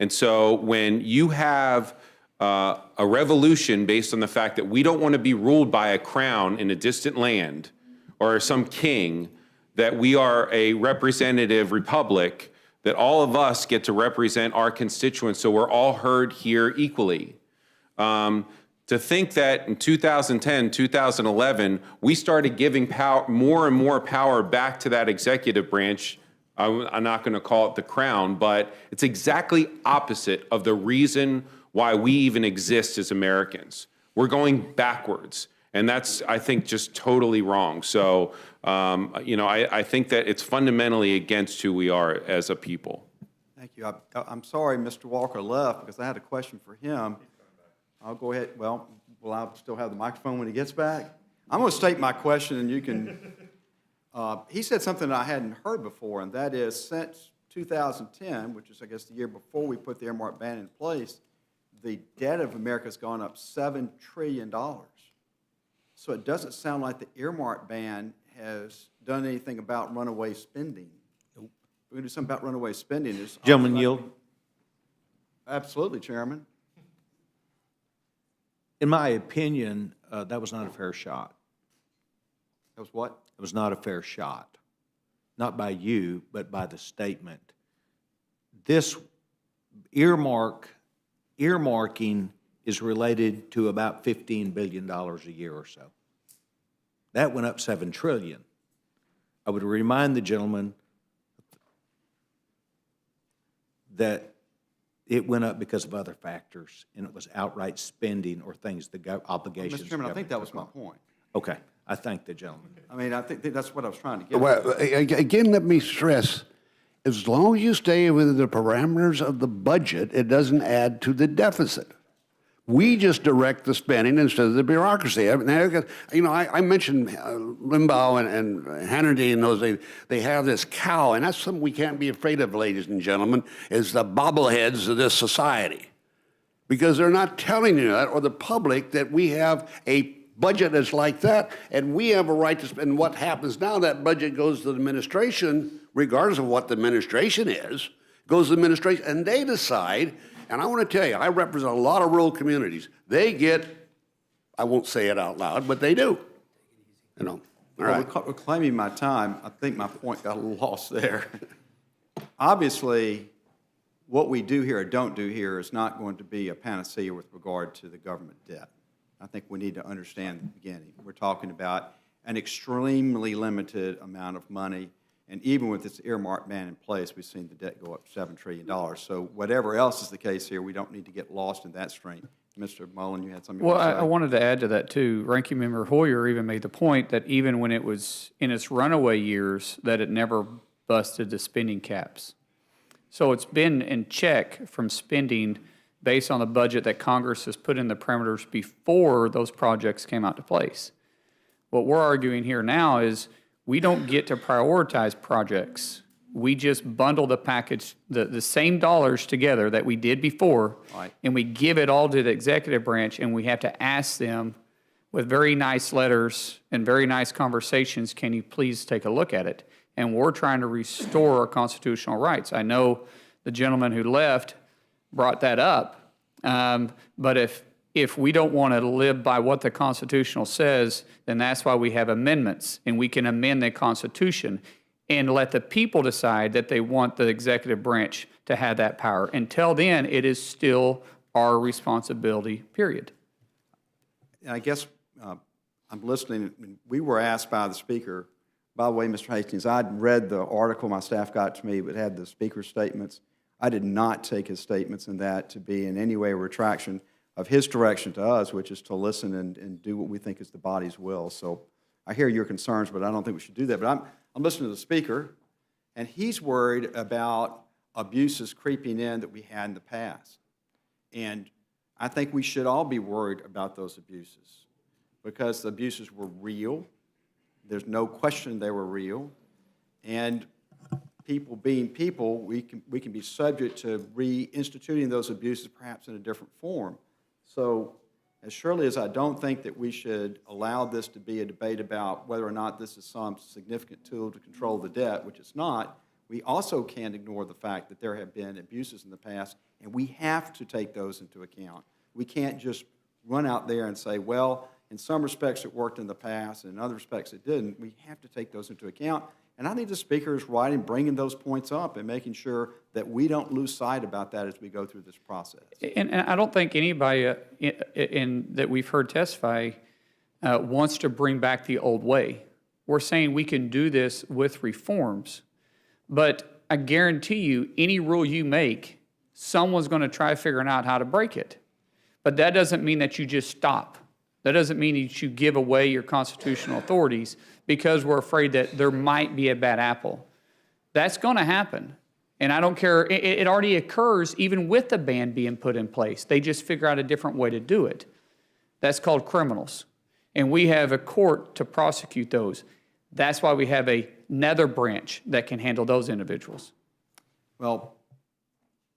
And so when you have a revolution based on the fact that we don't want to be ruled by a crown in a distant land or some king, that we are a representative republic, that all of us get to represent our constituents, so we're all heard here equally. To think that in 2010, 2011, we started giving more and more power back to that executive branch. I'm not going to call it the crown, but it's exactly opposite of the reason why we even exist as Americans. We're going backwards, and that's, I think, just totally wrong. So, I think that it's fundamentally against who we are as a people. Thank you. I'm sorry Mr. Walker left because I had a question for him. I'll go ahead. Well, will I still have the microphone when he gets back? I'm going to state my question, and you can. He said something that I hadn't heard before, and that is since 2010, which is, I guess, the year before we put the earmark ban in place, the debt of America has gone up $7 trillion. So it doesn't sound like the earmark ban has done anything about runaway spending. Nope. We're going to do something about runaway spending. Gentleman yield. Absolutely, Chairman. In my opinion, that was not a fair shot. That was what? It was not a fair shot. Not by you, but by the statement. This earmarking is related to about $15 billion a year or so. That went up $7 trillion. I would remind the gentleman that it went up because of other factors, and it was outright spending or things, the obligations. Mr. Chairman, I think that was my point. Okay, I thank the gentleman. I mean, I think that's what I was trying to get at. Well, again, let me stress, as long as you stay within the parameters of the budget, it doesn't add to the deficit. We just direct the spending instead of the bureaucracy. I mentioned Limbaugh and Hannity and those, they have this cow, and that's something we can't be afraid of, ladies and gentlemen, is the bobbleheads of this society. Because they're not telling you that, or the public, that we have a budget that's like that, and we have a right to spend. What happens now, that budget goes to the administration, regardless of what the administration is, goes to the administration, and they decide. And I want to tell you, I represent a lot of rural communities. They get, I won't say it out loud, but they do. All right. Reclaiming my time, I think my point got a little lost there. Obviously, what we do here or don't do here is not going to be a panacea with regard to the government debt. I think we need to understand the beginning. We're talking about an extremely limited amount of money. And even with this earmark ban in place, we've seen the debt go up $7 trillion. So whatever else is the case here, we don't need to get lost in that stream. Mr. Mullen, you had something you Well, want to say? I wanted to add to that, too. Ranking Member Hoyer even made the point that even when it was in its runaway years, that it never busted the spending caps. So it's been in check from spending based on the budget that Congress has put in the parameters before those projects came out to place. What we're arguing here now is we don't get to prioritize projects. We just bundle the package, the same dollars together that we did before, Right. and we give it all to the executive branch, and we have to ask them with very nice letters and very nice conversations, can you please take a look at it? And we're trying to restore our constitutional rights. I know the gentleman who left brought that up, but if we don't want to live by what the Constitution says, then that's why we have amendments, and we can amend the Constitution and let the people decide that they want the executive branch to have that power. Until then, it is still our responsibility, period. And I guess I'm listening. We were asked by the speaker, by the way, Mr. Hastings, I'd read the article my staff got to me, but had the speaker's statements. I did not take his statements in that to be in any way a retraction of his direction to us, which is to listen and do what we think is the body's will. So I hear your concerns, but I don't think we should do that. But I'm listening to the speaker, and he's worried about abuses creeping in that we had in the past. And I think we should all be worried about those abuses because the abuses were real. There's no question they were real. And people being people, we can be subject to reinstituting those abuses perhaps in a different form. So as surely as I don't think that we should allow this to be a debate about whether or not this is some significant tool to control the debt, which it's not, we also can't ignore the fact that there have been abuses in the past, and we have to take those into account. We can't just run out there and say, well, in some respects it worked in the past, and in other respects it didn't. We have to take those into account. And I think the speaker is right in bringing those points up and making sure that we don't lose sight about that as we go through this process. And I don't think anybody that we've heard testify wants to bring back the old way. We're saying we can do this with reforms, but I guarantee you, any rule you make, someone's going to try figuring out how to break it. But that doesn't mean that you just stop. That doesn't mean that you give away your constitutional authorities because we're afraid that there might be a bad apple. That's going to happen. And I don't care, it already occurs even with the ban being put in place. They just figure out a different way to do it. That's called criminals. And we have a court to prosecute those. That's why we have another branch that can handle those individuals. Well,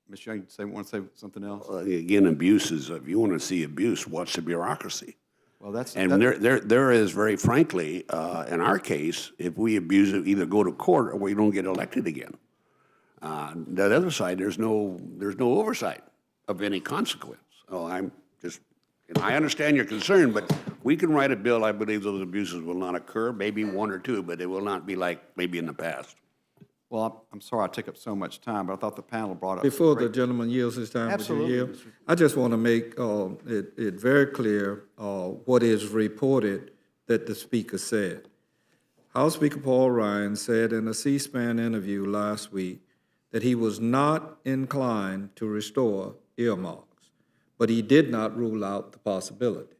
Ms. Young, want to say something else? Again, abuses, if you want to see abuse, watch the bureaucracy. Well, that's... And there is, very frankly, in our case, if we abuse it, either go to court or we don't get elected again. The other side, there's no oversight of any consequence. So I'm just, I understand your concern, but we can write a bill, I believe those abuses will not occur, maybe one or two, but it will not be like maybe in the past. Well, I'm sorry I took up so much time, but I thought the panel brought up... Before the gentleman yields his time, Absolutely. would you yield? I just want to make it very clear what is reported that the speaker said. House Speaker Paul Ryan said in a C-SPAN interview last week that he was not inclined to restore earmarks, but he did not rule out the possibility.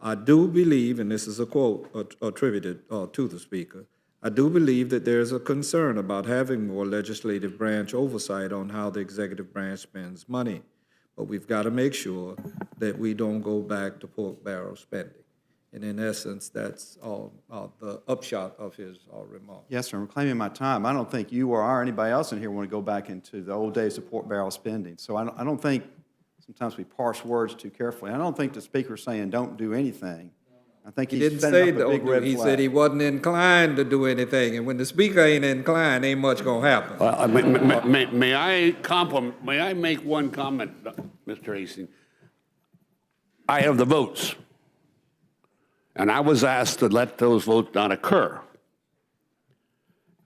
I do believe, and this is a quote attributed to the speaker, I do believe that there's a concern about having more legislative branch oversight on how the executive branch spends money, but we've got to make sure that we don't go back to pork barrel spending. And in essence, that's the upshot of his remarks. Yes, sir. I'm reclaiming my time. I don't think you or anybody else in here want to go back into the old days of pork barrel spending. So I don't think, sometimes we parse words too carefully. I don't think the speaker's saying don't do anything. I think He he's didn't setting say up a big don't do red it. He flag. said he wasn't inclined to do anything. And when the speaker ain't inclined, ain't much going to happen. May I make one comment, Mr. Hastings? I have the votes. And I was asked to let those votes not occur.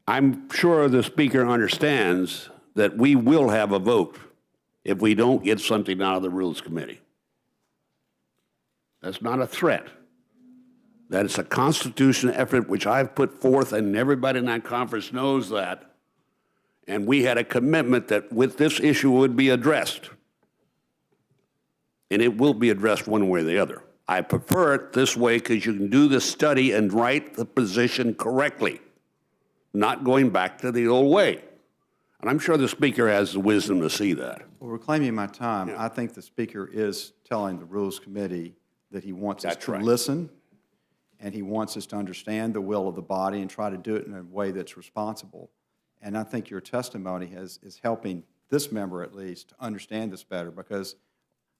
I'm sure the speaker understands that we will have a vote if we don't get something out of the Rules Committee. That's not a threat. That is a constitutional effort which I've put forth, and everybody in that conference knows that. And we had a commitment that with this issue would be addressed. And it will be addressed one way or the other. I prefer it this way because you can do the study and write the position correctly, not going back to the old way. And I'm sure the speaker has the wisdom to see that. Well, reclaiming my time, I think the speaker is telling the Rules Committee that he wants us to listen, and he wants us to understand the will of the body and try to do it in a way that's responsible. And I think your testimony is helping this member, at least, to understand this better, because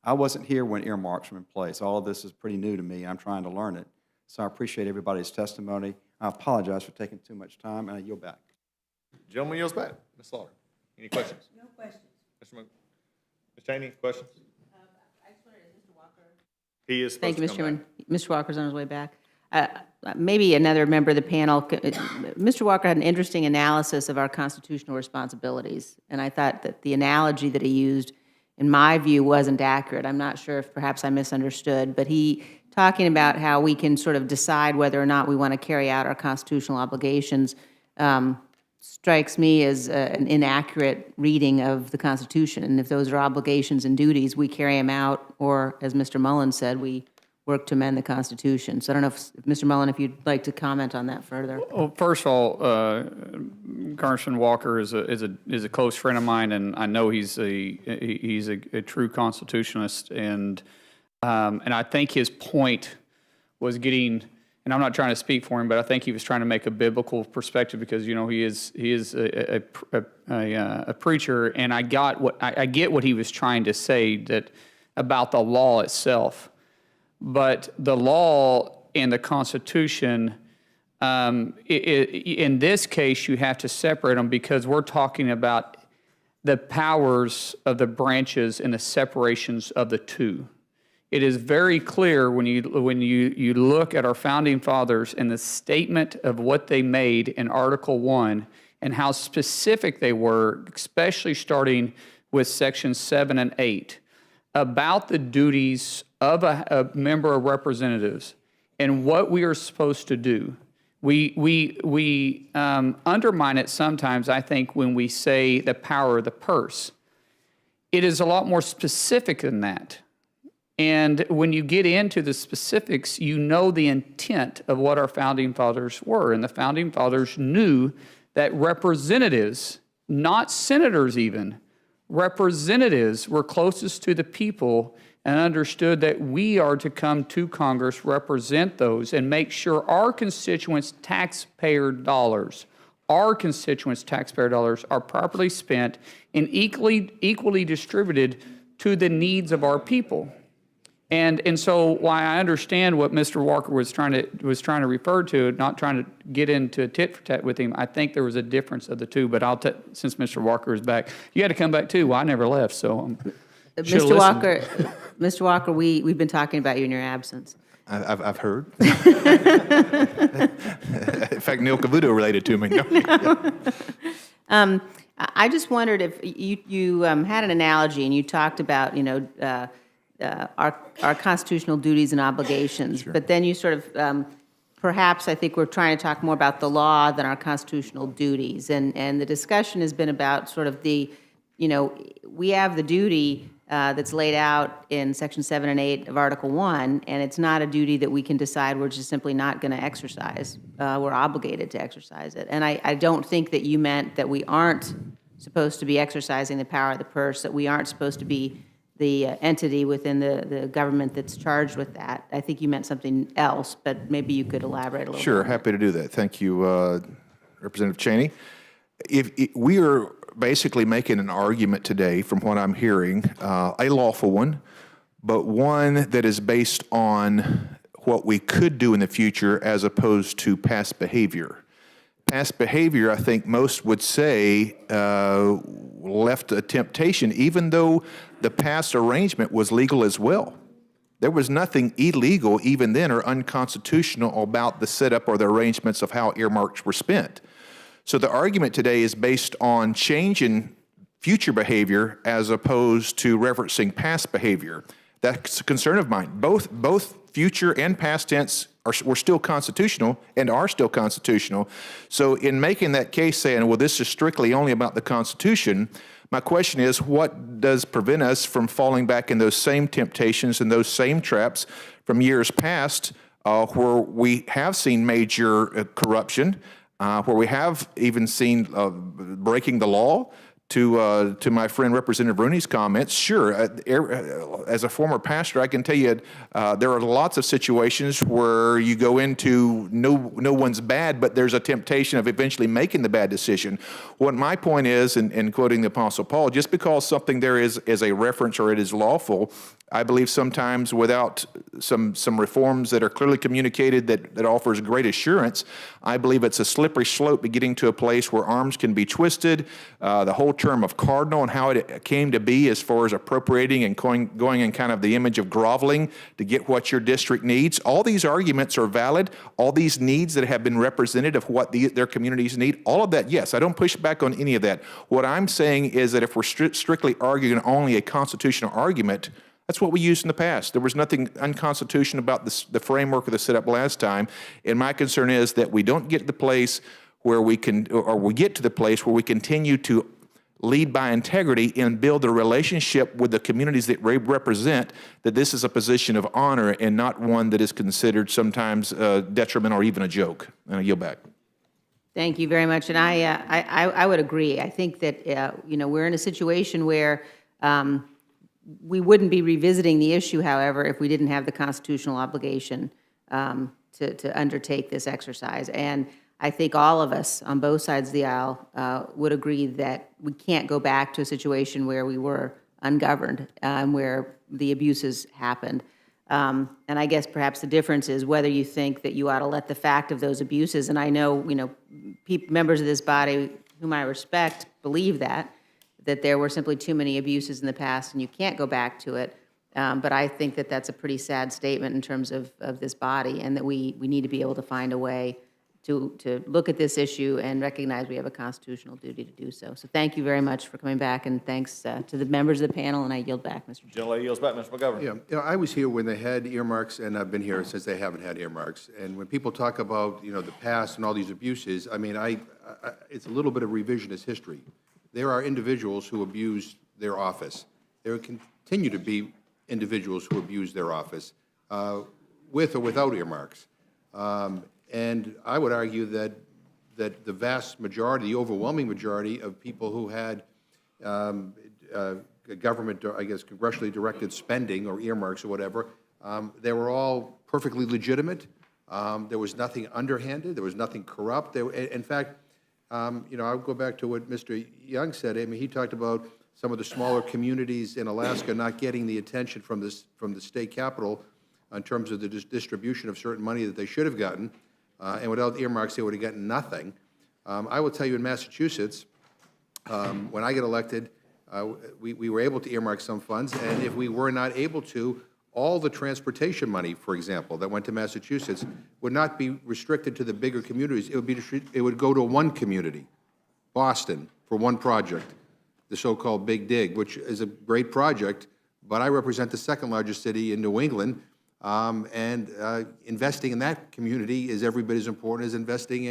I wasn't here when earmarks were in place. All of this is pretty new to me. I'm trying to learn it. So I appreciate everybody's testimony. I apologize for taking too much time, and I yield back. Gentleman yields back. Ms. Slaughter, any questions? No questions. Ms. Cheney, questions? I swear, is Mr. Walker? He is supposed Thank you, to Mr. come back. Chairman. Mr. Walker's on his way back. Maybe another member of the panel. Mr. Walker had an interesting analysis of our constitutional responsibilities, and I thought that the analogy that he used in my view, wasn't accurate. I'm not sure if perhaps I misunderstood, but he talking about how we can sort of decide whether or not we want to carry out our constitutional obligations strikes me as an inaccurate reading of the Constitution. And if those are obligations and duties, we carry them out, or as Mr. Mullen said, we work to amend the Constitution. So I don't know if, Mr. Mullen, if you'd like to comment on that further. Well, first of all, Congressman Walker is a close friend of mine, and I know he's a true constitutionalist, and I think his point was getting. And I'm not trying to speak for him, but I think he was trying to make a biblical perspective because he is a preacher, and I get what he was trying to say that about the law itself, but the law and the Constitution. In this case, you have to separate them because we're talking about the powers of the branches and the separations of the two. It is very clear when you look at our founding fathers and the statement of what they made in Article 1 and how specific they were, especially starting with Sections 7 and 8, about the duties of a member of representatives and what we are supposed to do. We undermine it sometimes, I think, when we say the power of the purse. It is a lot more specific than that. And when you get into the specifics, you know the intent of what our founding fathers were. And the founding fathers knew that representatives, not senators even, representatives were closest to the people and understood that we are to come to Congress, represent those, and make sure our constituents' taxpayer dollars are properly spent and equally distributed to the needs of our people. And so while I understand what Mr. Walker was trying to refer to, not trying to get into a tit for tat with him, I think there was a difference of the two. But since Mr. Walker is back, you had to come back too. Well, I never left, so Mr. Walker, we've been talking about you in your absence. I've heard. In fact, Neil Cavuto related to me. No. I just wondered if you had an analogy and you talked about, our constitutional duties and obligations, but then you sort of, perhaps I think we're trying to talk more about the law than our constitutional duties. And the discussion has been about sort of we have the duty that's laid out in Section 7 and 8 of Article 1, and it's not a duty that we can decide we're just simply not going to exercise. We're obligated to exercise it. And I don't think that you meant that we aren't supposed to be exercising the power of the purse, that we aren't supposed to be the entity within the government that's charged with that. I think you meant something else, but maybe you could elaborate a little Sure, bit. happy to do that. Thank you, Representative Cheney. We are basically making an argument today, from what I'm hearing, a lawful one, but one that is based on what we could do in the future as opposed to past behavior. Past behavior, I think most would say, left a temptation, even though the past arrangement was legal as well. There was nothing illegal even then or unconstitutional about the setup or the arrangements of how earmarks were spent. So the argument today is based on change in future behavior as opposed to referencing past behavior. That's a concern of mine. Both future and past tense were still constitutional and are still constitutional. So in making that case saying, well, this is strictly only about the Constitution, my question is, what does prevent us from falling back in those same temptations and those same traps from years past where we have seen major corruption, where we have even seen breaking the law? To my friend Representative Rooney's comments, sure, as a former pastor, I can tell you there are lots of situations where you go into no one's bad, but there's a temptation of eventually making the bad decision. What my point is, and quoting the Apostle Paul, just because something there is a reference or it is lawful, I believe sometimes without some reforms that are clearly communicated that offers great assurance, I believe it's a slippery slope to getting to a place where arms can be twisted. The whole term of cardinal and how it came to be as far as appropriating and going in kind of the image of groveling to get what your district needs. All these arguments are valid. All these needs that have been represented of what their communities need, all of that, yes, I don't push back on any of that. What I'm saying is that if we're strictly arguing only a constitutional argument, that's what we used in the past. There was nothing unconstitutional about the framework of the setup last time. And my concern is that we don't get to the place where we can, or we get to the place where we continue to lead by integrity and build a relationship with the communities that we represent, that this is a position of honor and not one that is considered sometimes detrimental or even a joke. And I yield back. Thank you very much. And I would agree. I think that, we're in a situation where we wouldn't be revisiting the issue, however, if we didn't have the constitutional obligation to undertake this exercise. And I think all of us on both sides of the aisle would agree that we can't go back to a situation where we were ungoverned, where the abuses happened. And I guess perhaps the difference is whether you think that you ought to let the fact of those abuses, and I know, members of this body whom I respect believe that there were simply too many abuses in the past and you can't go back to it. But I think that that's a pretty sad statement in terms of this body, and that we need to be able to find a way to look at this issue and recognize we have a constitutional duty to do so. So thank you very much for coming back, and thanks to the members of the panel, and I yield back, Mr. Chairman. Gentlelady yields back, Mr. McGovern. Yeah, I was here when they had earmarks, and I've been here since they haven't had earmarks. And when people talk about, the past and all these abuses, I mean, it's a little bit of revisionist history. There are individuals who abuse their office. There continue to be individuals who abuse their office with or without earmarks. And I would argue that the vast majority, the overwhelming majority of people who had government, I guess, congressionally directed spending or earmarks or whatever, they were all perfectly legitimate. There was nothing underhanded. There was nothing corrupt. In fact, I'll go back to what Mr. Young said. I mean, he talked about some of the smaller communities in Alaska not getting the attention from the state capital in terms of the distribution of certain money that they should have gotten. And without earmarks, they would have gotten nothing. I will tell you, in Massachusetts, when I got elected, we were able to earmark some funds, and if we were not able to, all the transportation money, for example, that went to Massachusetts would not be restricted to the bigger communities. It would go to one community, Boston, for one project, the so-called Big Dig, which is a great project, but I represent the second largest city in New England, and investing in that community is every bit as important as investing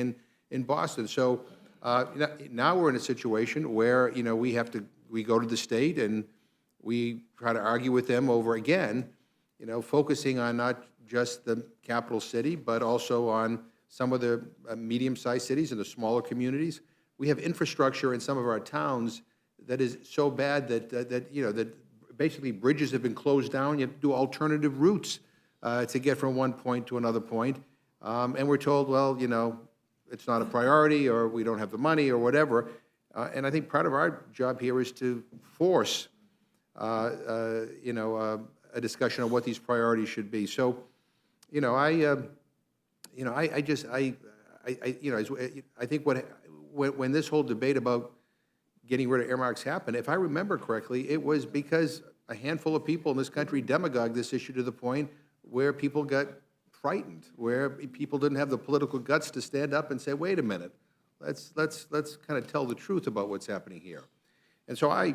in Boston. So now we're in a situation where, we go to the state and we try to argue with them over, again, focusing on not just the capital city, but also on some of the medium-sized cities and the smaller communities. We have infrastructure in some of our towns that is so bad that basically bridges have been closed down. You have to do alternative routes to get from one point to another point. And we're told, well, it's not a priority, or we don't have the money, or whatever. And I think part of our job here is to force, a discussion on what these priorities should be. So, I think when this whole debate about getting rid of earmarks happened, if I remember correctly, it was because a handful of people in this country demagogued this issue to the point where people got frightened, where people didn't have the political guts to stand up and say, wait a minute, let's kind of tell the truth about what's happening here. And so I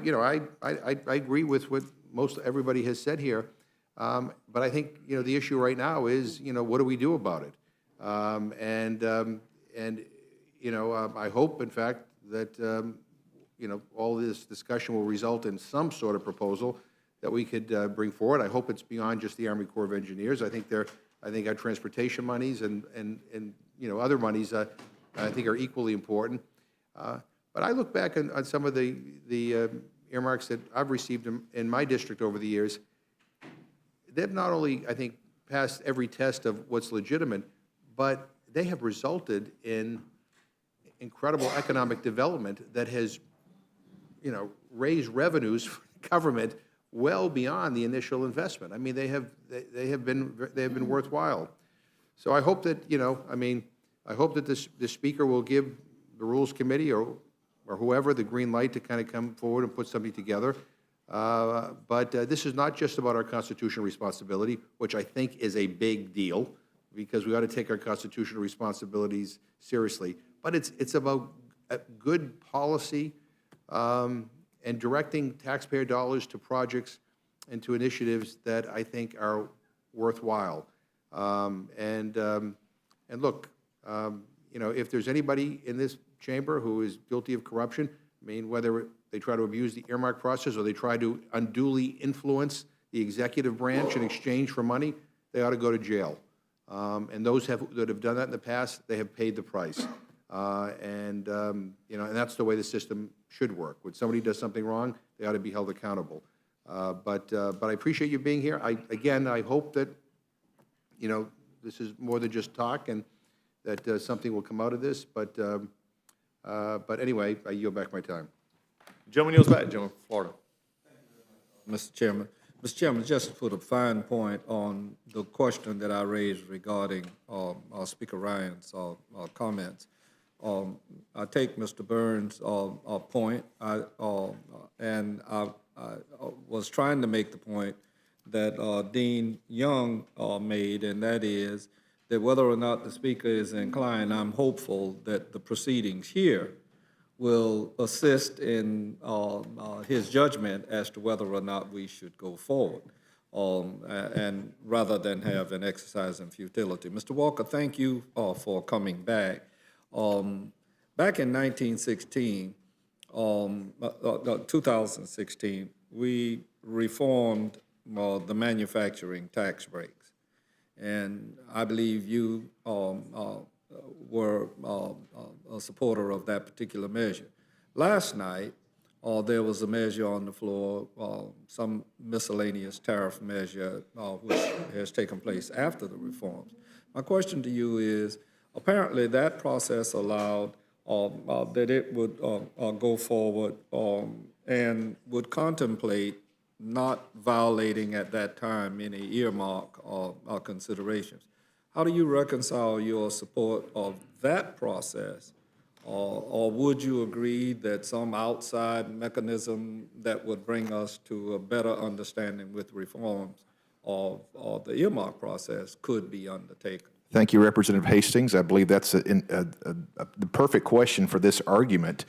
agree with what most everybody has said here, but I think, the issue right now is, what do we do about it? I hope, in fact, that, all this discussion will result in some sort of proposal that we could bring forward. I hope it's beyond just the Army Corps of Engineers. I think our transportation monies and other monies, I think are equally important. But I look back on some of the earmarks that I've received in my district over the years. They've not only, I think, passed every test of what's legitimate, but they have resulted in incredible economic development that has, raised revenues for the government well beyond the initial investment. I mean, they have been worthwhile. So I hope that, I hope that the speaker will give the Rules Committee or whoever the green light to kind of come forward and put something together. But this is not just about our constitutional responsibility, which I think is a big deal, because we ought to take our constitutional responsibilities seriously. But it's about good policy and directing taxpayer dollars to projects and to initiatives that I think are worthwhile. And look, if there's anybody in this chamber who is guilty of corruption, I mean, whether they try to abuse the earmark process or they try to unduly influence the executive branch in exchange for money, they ought to go to jail. And those that have done that in the past, they have paid the price. And that's the way the system should work. When somebody does something wrong, they ought to be held accountable. But I appreciate you being here. I hope that, this is more than just talk and that something will come out of this. But anyway, I yield back my time. Gentleman yields back. Gentleman from Florida. Mr. Chairman. Mr. Chairman, just to put a fine point on the question that I raised regarding Speaker Ryan's comments. I take Mr. Burns' point, and I was trying to make the point that Dean Young made, and that is that whether or not the Speaker is inclined, I'm hopeful that the proceedings here will assist in his judgment as to whether or not we should go forward, and rather than have an exercise in futility. Mr. Walker, thank you for coming back. Back in 2016, we reformed the manufacturing tax breaks, and I believe you were a supporter of that particular measure. Last night, there was a measure on the floor, some miscellaneous tariff measure, which has taken place after the reforms. My question to you is, apparently that process allowed that it would go forward and would contemplate not violating at that time any earmark considerations. How do you reconcile your support of that process, or would you agree that some outside mechanism that would bring us to a better understanding with reforms of the earmark process could be undertaken? Thank you, Representative Hastings. I believe that's the perfect question for this argument.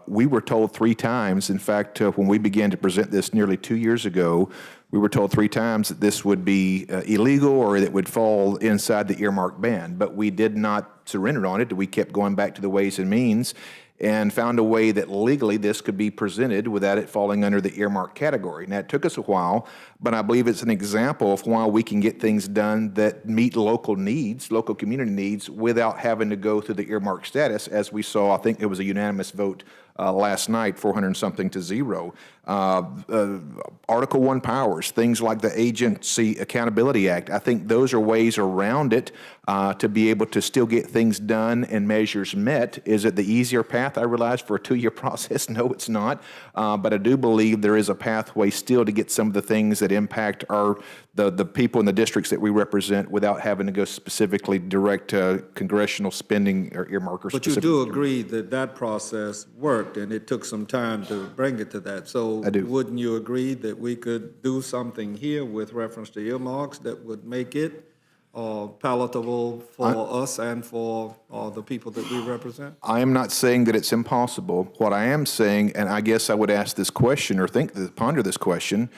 We were told 3 times, in fact, when we began to present this nearly 2 years ago, we were told 3 times that this would be illegal or that it would fall inside the earmark ban, but we did not surrender on it. We kept going back to the Ways and Means and found a way that legally this could be presented without it falling under the earmark category. Now, it took us a while, but I believe it's an example of why we can get things done that meet local needs, local community needs, without having to go through the earmark status, as we saw. I think it was a unanimous vote last night, 400-something to 0. Article I powers, things like the Agency Accountability Act, I think those are ways around it to be able to still get things done and measures met. Is it the easier path, I realize, for a 2-year process? No, it's not. But I do believe there is a pathway still to get some of the things that impact the people in the districts that we represent without having to go specifically direct congressional spending or earmarkers. But you do agree that that process worked, and it took some time to bring it to that. So I do. Wouldn't you agree that we could do something here with reference to earmarks that would make it palatable for us and for the people that we represent? I am not saying that it's impossible. What I am saying, and I guess I would ask this question or ponder this question,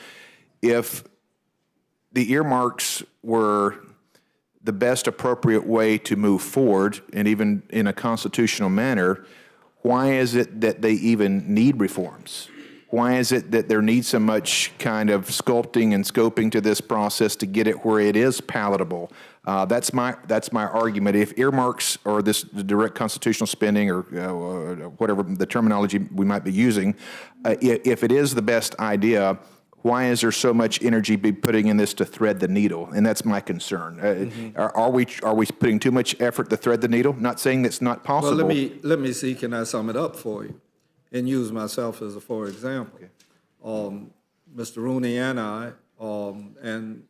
if the earmarks were the best appropriate way to move forward, and even in a constitutional manner, why is it that they even need reforms? Why is it that there needs so much kind of sculpting and scoping to this process to get it where it is palatable? That's my argument. If earmarks or this direct constitutional spending or whatever the terminology we might be using, if it is the best idea, why is there so much energy be putting in this to thread the needle? And that's my concern. Are we putting too much effort to thread the needle? Not saying that's not possible. Well, let me see. Can I sum it up for you and use myself as a for example? Mr. Rooney and I, and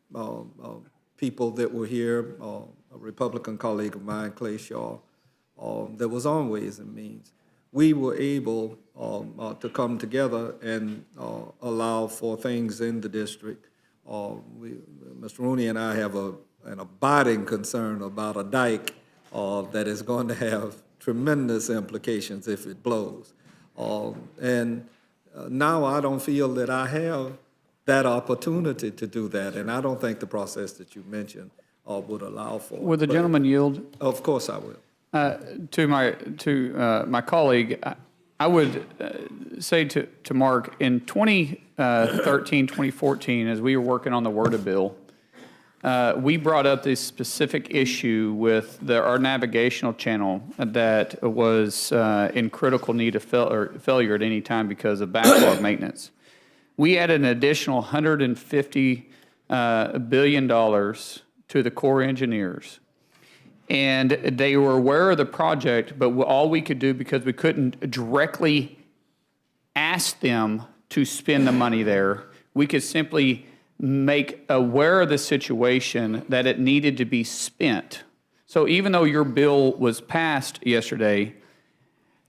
people that were here, a Republican colleague of mine, Clay Shaw, that was on Ways and Means, we were able to come together and allow for things in the district. Mr. Rooney and I have an abiding concern about a dike that is going to have tremendous implications if it blows. Now I don't feel that I have that opportunity to do that, and I don't think the process that you mentioned would allow for it. Would the But gentleman yield? of course I will. To my colleague, I would say to Mark, in 2013, 2014, as we were working on the WRDA bill, we brought up this specific issue with our navigational channel that was in critical need of failure at any time because of backlog maintenance. We added an additional $150 billion to the Corps engineers. And they were aware of the project, but all we could do, because we couldn't directly ask them to spend the money there, we could simply make aware of the situation that it needed to be spent. So even though your bill was passed yesterday,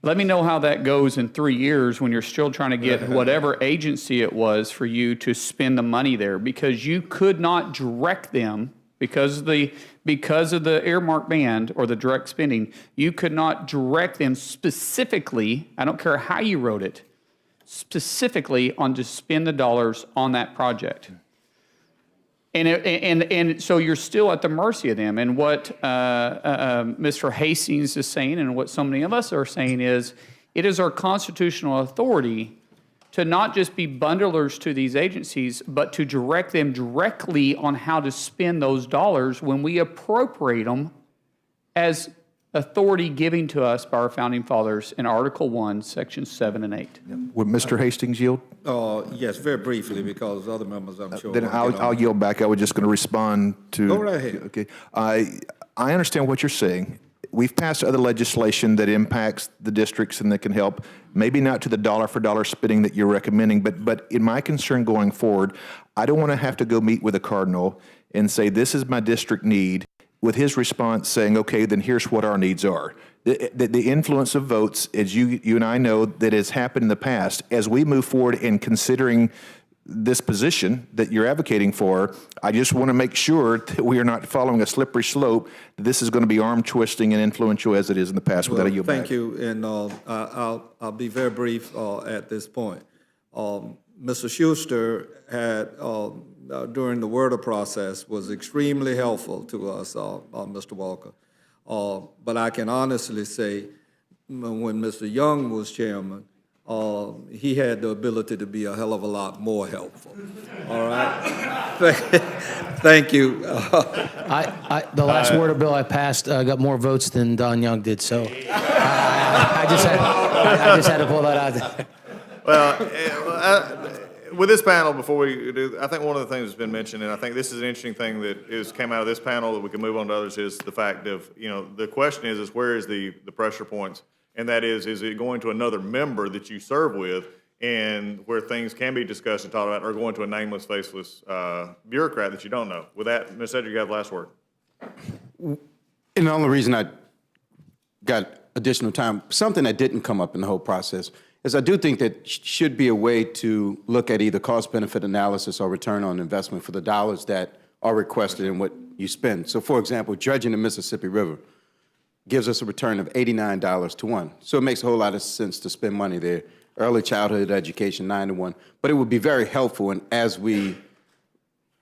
let me know how that goes in 3 years when you're still trying to get whatever agency it was for you to spend the money there, because you could not direct them because of the earmark band or the direct spending. You could not direct them specifically, I don't care how you wrote it, specifically on to spend the dollars on that project. And so you're still at the mercy of them. And what Mr. Hastings is saying, and what so many of us are saying, is it is our constitutional authority to not just be bundlers to these agencies, but to direct them directly on how to spend those dollars when we appropriate them as authority given to us by our founding fathers in Article 1, Sections 7 and 8. Would Mr. Hastings yield? Yes, very briefly, because other members, I'm sure. Then I'll yield back. I was just going to respond to. Go right ahead. Okay. I understand what you're saying. We've passed other legislation that impacts the districts and that can help, maybe not to the dollar for dollar spending that you're recommending, but in my concern going forward, I don't want to have to go meet with a cardinal and say, this is my district need, with his response saying, okay, then here's what our needs are. The influence of votes, as you and I know, that has happened in the past, as we move forward in considering this position that you're advocating for, I just want to make sure that we are not following a slippery slope, that this is going to be arm twisting and influential as it is in the past. Well, without a yield back. thank you, and I'll be very brief at this point. Mr. Schuster had, during the WRDA process, was extremely helpful to us, Mr. Walker. But I can honestly say, when Mr. Young was chairman, he had the ability to be a hell of a lot more helpful. All right? Thank you. The last WRDA bill I passed got more votes than Don Young did, so I just had to pull that out. Well, with this panel, before we do, I think one of the things that's been mentioned, and I think this is an interesting thing that came out of this panel that we can move on to others, is the fact of, the question is where is the pressure points? And that is it going to another member that you serve with, and where things can be discussed and talked about, or going to a nameless, faceless bureaucrat that you don't know? With that, Ms. Edgar, you have the last word. And the only reason I got additional time, something that didn't come up in the whole process, is I do think that should be a way to look at either cost-benefit analysis or return on investment for the dollars that are requested and what you spend. So, for example, dredging the Mississippi River gives us a return of $89 to 1. So it makes a whole lot of sense to spend money there. Early childhood education, 9 to 1. But it would be very helpful, and as we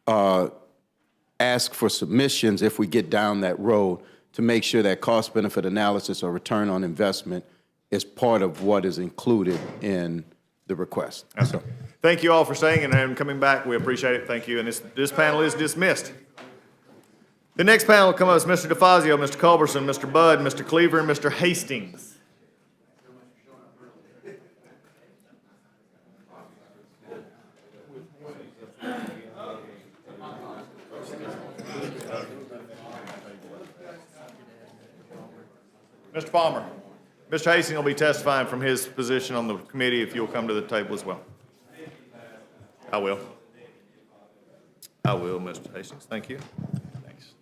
ask for submissions, if we get down that road, to make sure that cost-benefit analysis or return on investment is part of what is included in the request. So, Thank you all for staying and coming back. We appreciate it. Thank you. And this panel is dismissed. The next panel will come up is Mr. DeFazio, Mr. Culberson, Mr. Budd, Mr. Cleaver, and Mr. Hastings. Mr. Palmer. Mr. Hastings will be testifying from his position on the committee if you'll come to the table as well. I will. I will, Mr. Hastings. Thank you. Thanks.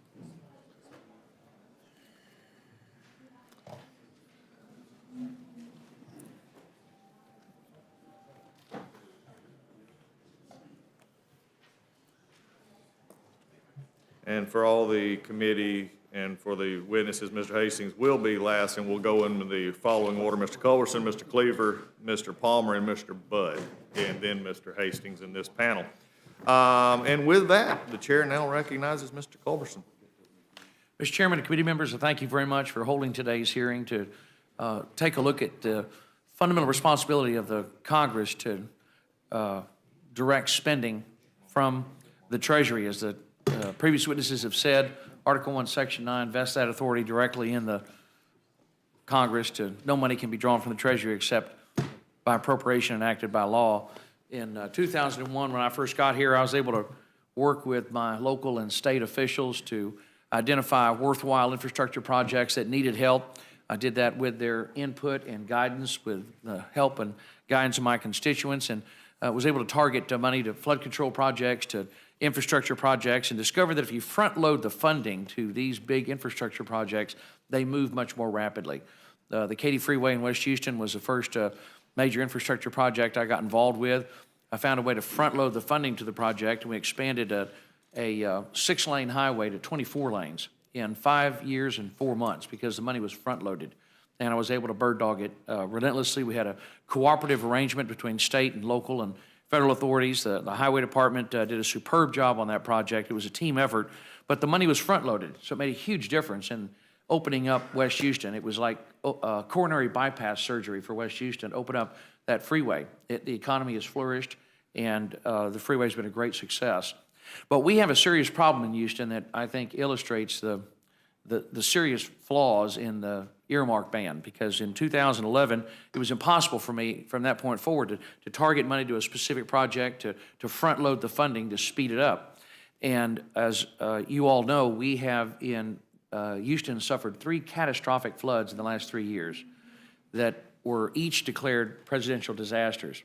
And for all the committee and for the witnesses, Mr. Hastings will be last, and we'll go in the following order: Mr. Culberson, Mr. Cleaver, Mr. Palmer, and Mr. Budd, and then Mr. Hastings in this panel. And with that, the chair now recognizes Mr. Culberson. Mr. Chairman and committee members, I thank you very much for holding today's hearing to take a look at the fundamental responsibility of the Congress to direct spending from the Treasury. As the previous witnesses have said, Article 1, Section 9 vests that authority directly in the Congress to no money can be drawn from the Treasury except by appropriation enacted by law. In 2001, when I first got here, I was able to work with my local and state officials to identify worthwhile infrastructure projects that needed help. I did that with their input and guidance, with the help and guidance of my constituents, and was able to target money to flood control projects, to infrastructure projects, and discovered that if you front load the funding to these big infrastructure projects, they move much more rapidly. The Katy Freeway in West Houston was the first major infrastructure project I got involved with. I found a way to front load the funding to the project, and we expanded a 6-lane highway to 24 lanes in 5 years and 4 months because the money was front loaded. And I was able to bird dog it relentlessly. We had a cooperative arrangement between state and local and federal authorities. The highway department did a superb job on that project. It was a team effort, but the money was front loaded, so it made a huge difference in opening up West Houston. It was like coronary bypass surgery for West Houston, open up that freeway. The economy has flourished, and the freeway's been a great success. But we have a serious problem in Houston that I think illustrates the serious flaws in the earmark ban, because in 2011, it was impossible for me from that point forward to target money to a specific project, to front load the funding to speed it up. And as you all know, we have in Houston suffered 3 catastrophic floods in the last 3 years that were each declared presidential disasters.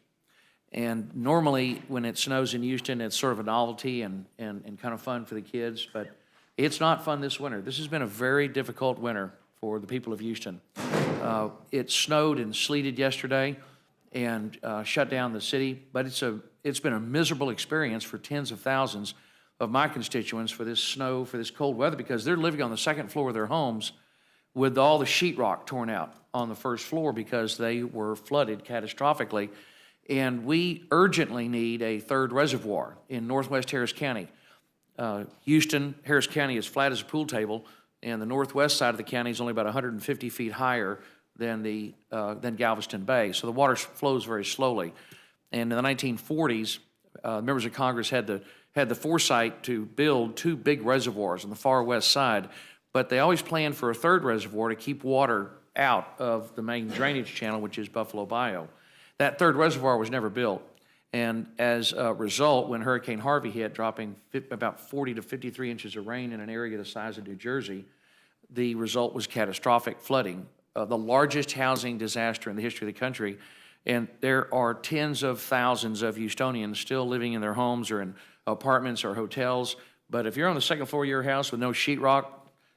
And normally, when it snows in Houston, it's sort of a novelty and kind of fun for the kids, but it's not fun this winter. This has been a very difficult winter for the people of Houston. It snowed and sleeted yesterday and shut down the city, but it's been a miserable experience for tens of thousands of my constituents for this snow, for this cold weather, because they're living on the second floor of their homes with all the sheetrock torn out on the first floor because they were flooded catastrophically. And we urgently need a third reservoir in northwest Harris County. Houston, Harris County is flat as a pool table, and the northwest side of the county is only about 150 feet higher than Galveston Bay. So the water flows very slowly. And in the 1940s, members of Congress had the foresight to build 2 big reservoirs on the far west side, but they always planned for a third reservoir to keep water out of the main drainage channel, which is Buffalo Bayou. That third reservoir was never built. And as a result, when Hurricane Harvey hit, dropping about 40 to 53 inches of rain in an area the size of New Jersey, the result was catastrophic flooding, the largest housing disaster in the history of the country. And there are tens of thousands of Houstonians still living in their homes or in apartments or hotels. But if you're on the second floor of your house with no sheetrock,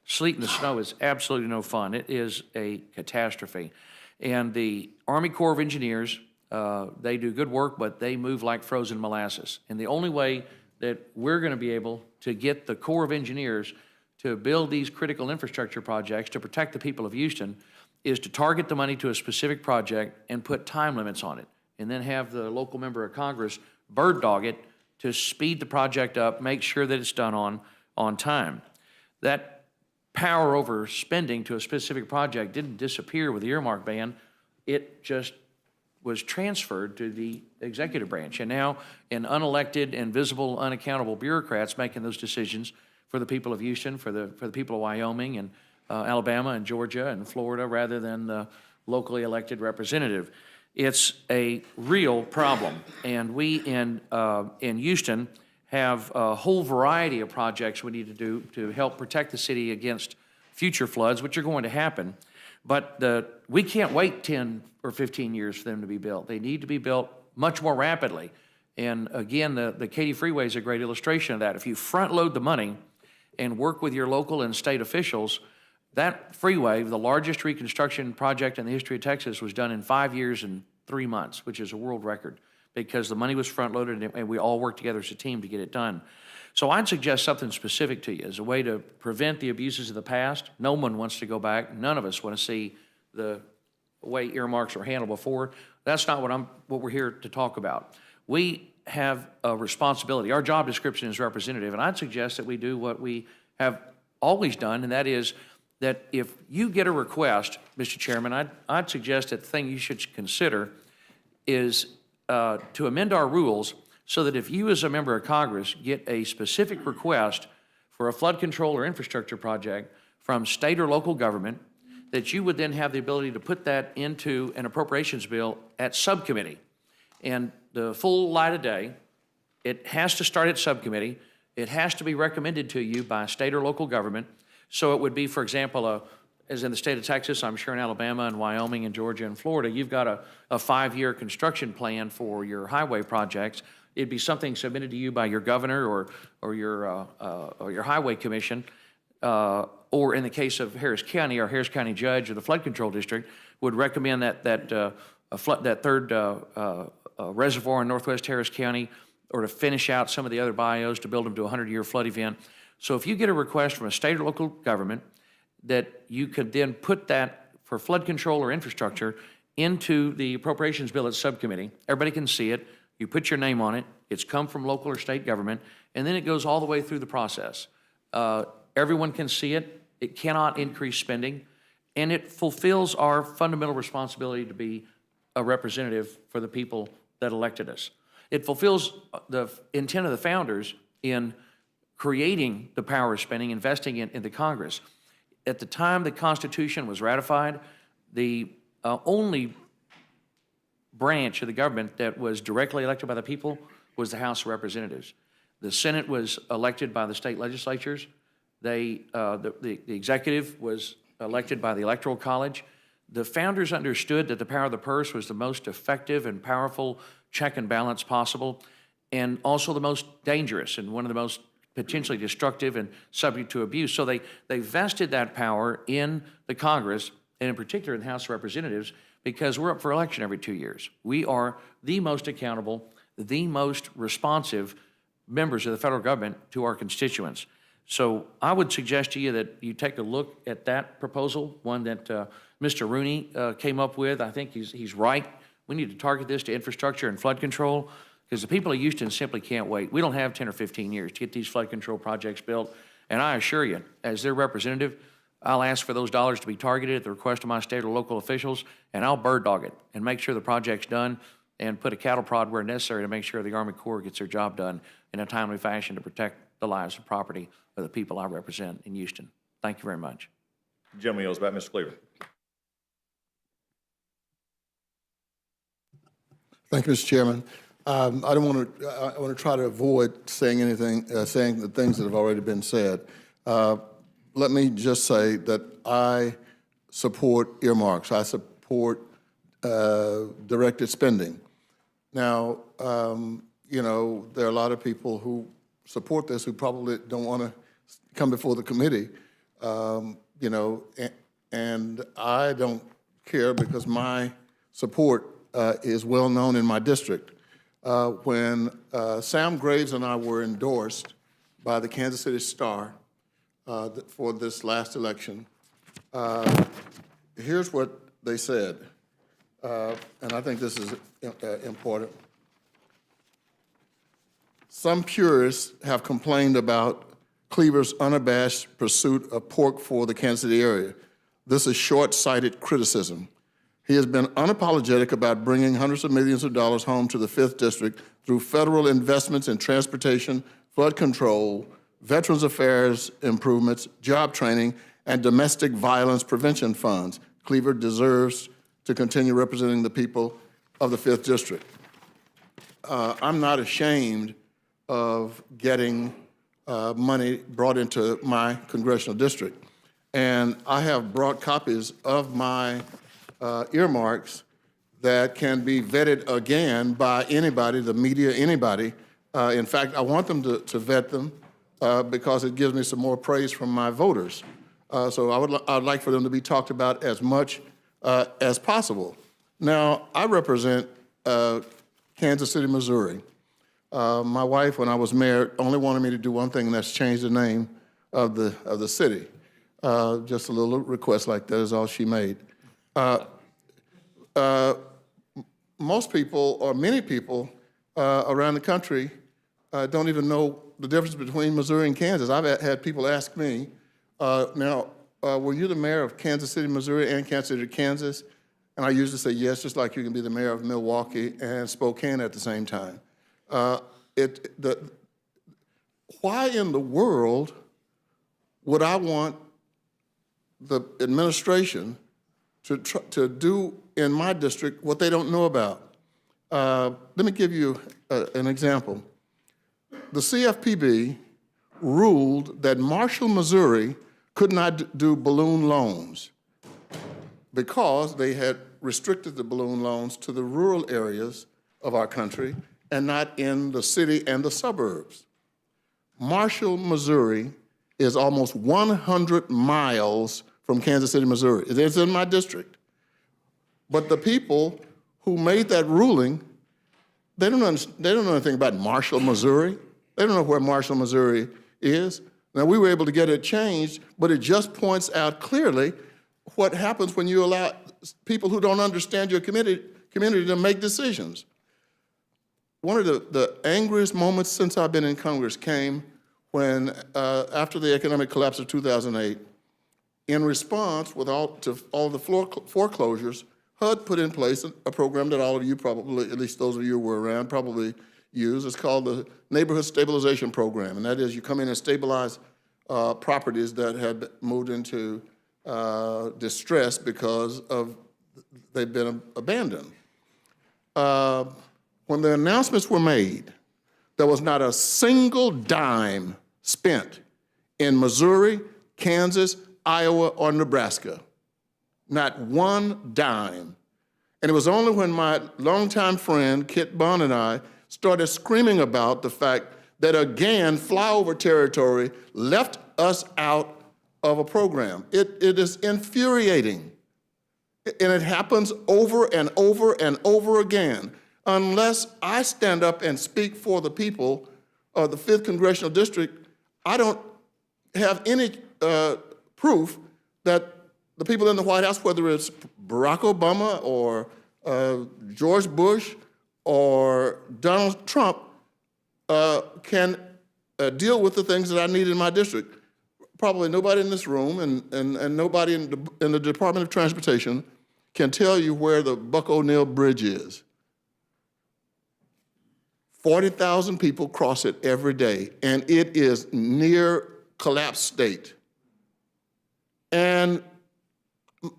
sleet and the snow is absolutely no fun. It is a catastrophe. And the Army Corps of Engineers, they do good work, but they move like frozen molasses. And the only way that we're going to be able to get the Corps of Engineers to build these critical infrastructure projects to protect the people of Houston is to target the money to a specific project and put time limits on it, and then have the local member of Congress bird dog it to speed the project up, make sure that it's done on time. That power over spending to a specific project didn't disappear with the earmark ban. It just was transferred to the executive branch. And now an unelected, invisible, unaccountable bureaucrats making those decisions for the people of Houston, for the people of Wyoming and Alabama and Georgia and Florida, rather than the locally elected representative. It's a real problem. And we in Houston have a whole variety of projects we need to do to help protect the city against future floods, which are going to happen. But we can't wait 10 or 15 years for them to be built. They need to be built much more rapidly. And again, the Katy Freeway is a great illustration of that. If you front load the money and work with your local and state officials, that freeway, the largest reconstruction project in the history of Texas, was done in 5 years and 3 months, which is a world record, because the money was front-loaded and we all worked together as a team to get it done. So I'd suggest something specific to you as a way to prevent the abuses of the past. No one wants to go back. None of us want to see the way earmarks were handled before. That's not what we're here to talk about. We have a responsibility. Our job description is representative, and I'd suggest that we do what we have always done, and that is that if you get a request, Mr. Chairman, I'd suggest that the thing you should consider is to amend our rules so that if you as a member of Congress get a specific request for a flood control or infrastructure project from state or local government, that you would then have the ability to put that into an appropriations bill at subcommittee. And the full light of day, it has to start at subcommittee. It has to be recommended to you by state or local government. So it would be, for example, as in the state of Texas, I'm sure in Alabama and Wyoming and Georgia and Florida, you've got a 5-year construction plan for your highway projects. It'd be something submitted to you by your governor or your highway commission, or in the case of Harris County, our Harris County judge or the flood control district would recommend that third reservoir in northwest Harris County, or to finish out some of the other bios to build them to a 100-year flood event. So if you get a request from a state or local government, that you could then put that for flood control or infrastructure into the appropriations bill at subcommittee. Everybody can see it. You put your name on it. It's come from local or state government, and then it goes all the way through the process. Everyone can see it. It cannot increase spending, and it fulfills our fundamental responsibility to be a representative for the people that elected us. It fulfills the intent of the founders in creating the power of spending, investing in the Congress. At the time the Constitution was ratified, the only branch of the government that was directly elected by the people was the House of Representatives. The Senate was elected by the state legislatures. The executive was elected by the Electoral College. The founders understood that the power of the purse was the most effective and powerful check and balance possible, and also the most dangerous and one of the most potentially destructive and subject to abuse. So they vested that power in the Congress, and in particular in the House of Representatives, because we're up for election every 2 years. We are the most accountable, the most responsive members of the federal government to our constituents. So I would suggest to you that you take a look at that proposal, one that Mr. Rooney came up with. I think he's right. We need to target this to infrastructure and flood control, because the people of Houston simply can't wait. We don't have 10 or 15 years to get these flood control projects built. And I assure you, as their representative, I'll ask for those dollars to be targeted at the request of my state or local officials, and I'll bird dog it and make sure the project's done and put a cattle prod where necessary to make sure the Army Corps gets their job done in a timely fashion to protect the lives and property of the people I represent in Houston. Thank you very much. Gentleman yields back, Mr. Cleaver. Thank you, Mr. Chairman. I want to try to avoid saying anything, saying the things that have already been said. Let me just say that I support earmarks. I support directed spending. Now, you know, there are a lot of people who support this who probably don't want to come before the committee, you know, and I don't care because my support is well known in my district. When Sam Graves and I were endorsed by the Kansas City Star for this last election, here's what they said, and I think this is important. Some purists have complained about Cleaver's unabashed pursuit of pork for the Kansas City area. This is short-sighted criticism. He has been unapologetic about bringing hundreds of millions of dollars home to the 5th District through federal investments in transportation, flood control, Veterans Affairs improvements, job training, and domestic violence prevention funds. Cleaver deserves to continue representing the people of the 5th District. I'm not ashamed of getting money brought into my congressional district. And I have brought copies of my earmarks that can be vetted again by anybody, the media, anybody. In fact, I want them to vet them because it gives me some more praise from my voters. So I'd like for them to be talked about as much as possible. Now, I represent Kansas City, Missouri. My wife, when I was mayor, only wanted me to do one thing, and that's change the name of the city. Just a little request like that is all she made. Most people, or many people around the country, don't even know the difference between Missouri and Kansas. I've had people ask me, were you the mayor of Kansas City, Missouri and Kansas City, Kansas? And I usually say yes, just like you can be the mayor of Milwaukee and Spokane at the same time. Why in the world would I want the administration to do in my district what they don't know about? Let me give you an example. The CFPB ruled that Marshall, Missouri could not do balloon loans because they had restricted the balloon loans to the rural areas of our country and not in the city and the suburbs. Marshall, Missouri is almost 100 miles from Kansas City, Missouri. It's in my district. But the people who made that ruling, they don't know anything about Marshall, Missouri. They don't know where Marshall, Missouri is. Now, we were able to get it changed, but it just points out clearly what happens when you allow people who don't understand your community to make decisions. One of the angriest moments since I've been in Congress came when, after the economic collapse of 2008, in response to all the foreclosures, HUD put in place a program that all of you probably, at least those of you who were around, probably use. It's called the Neighborhood Stabilization Program, and that is you come in and stabilize properties that had moved into distress because they've been abandoned. When the announcements were made, there was not a single dime spent in Missouri, Kansas, Iowa, or Nebraska. Not one dime. And it was only when my longtime friend, Kit Bond, and I started screaming about the fact that, again, flyover territory left us out of a program. It is infuriating. And it happens over and over and over again. Unless I stand up and speak for the people of the 5th Congressional District, I don't have any proof that the people in the White House, whether it's Barack Obama or George Bush or Donald Trump, can deal with the things that I need in my district. Probably nobody in this room and nobody in the Department of Transportation can tell you where the Buck O'Neill Bridge is. 40,000 people cross it every day, and it is near collapse state. And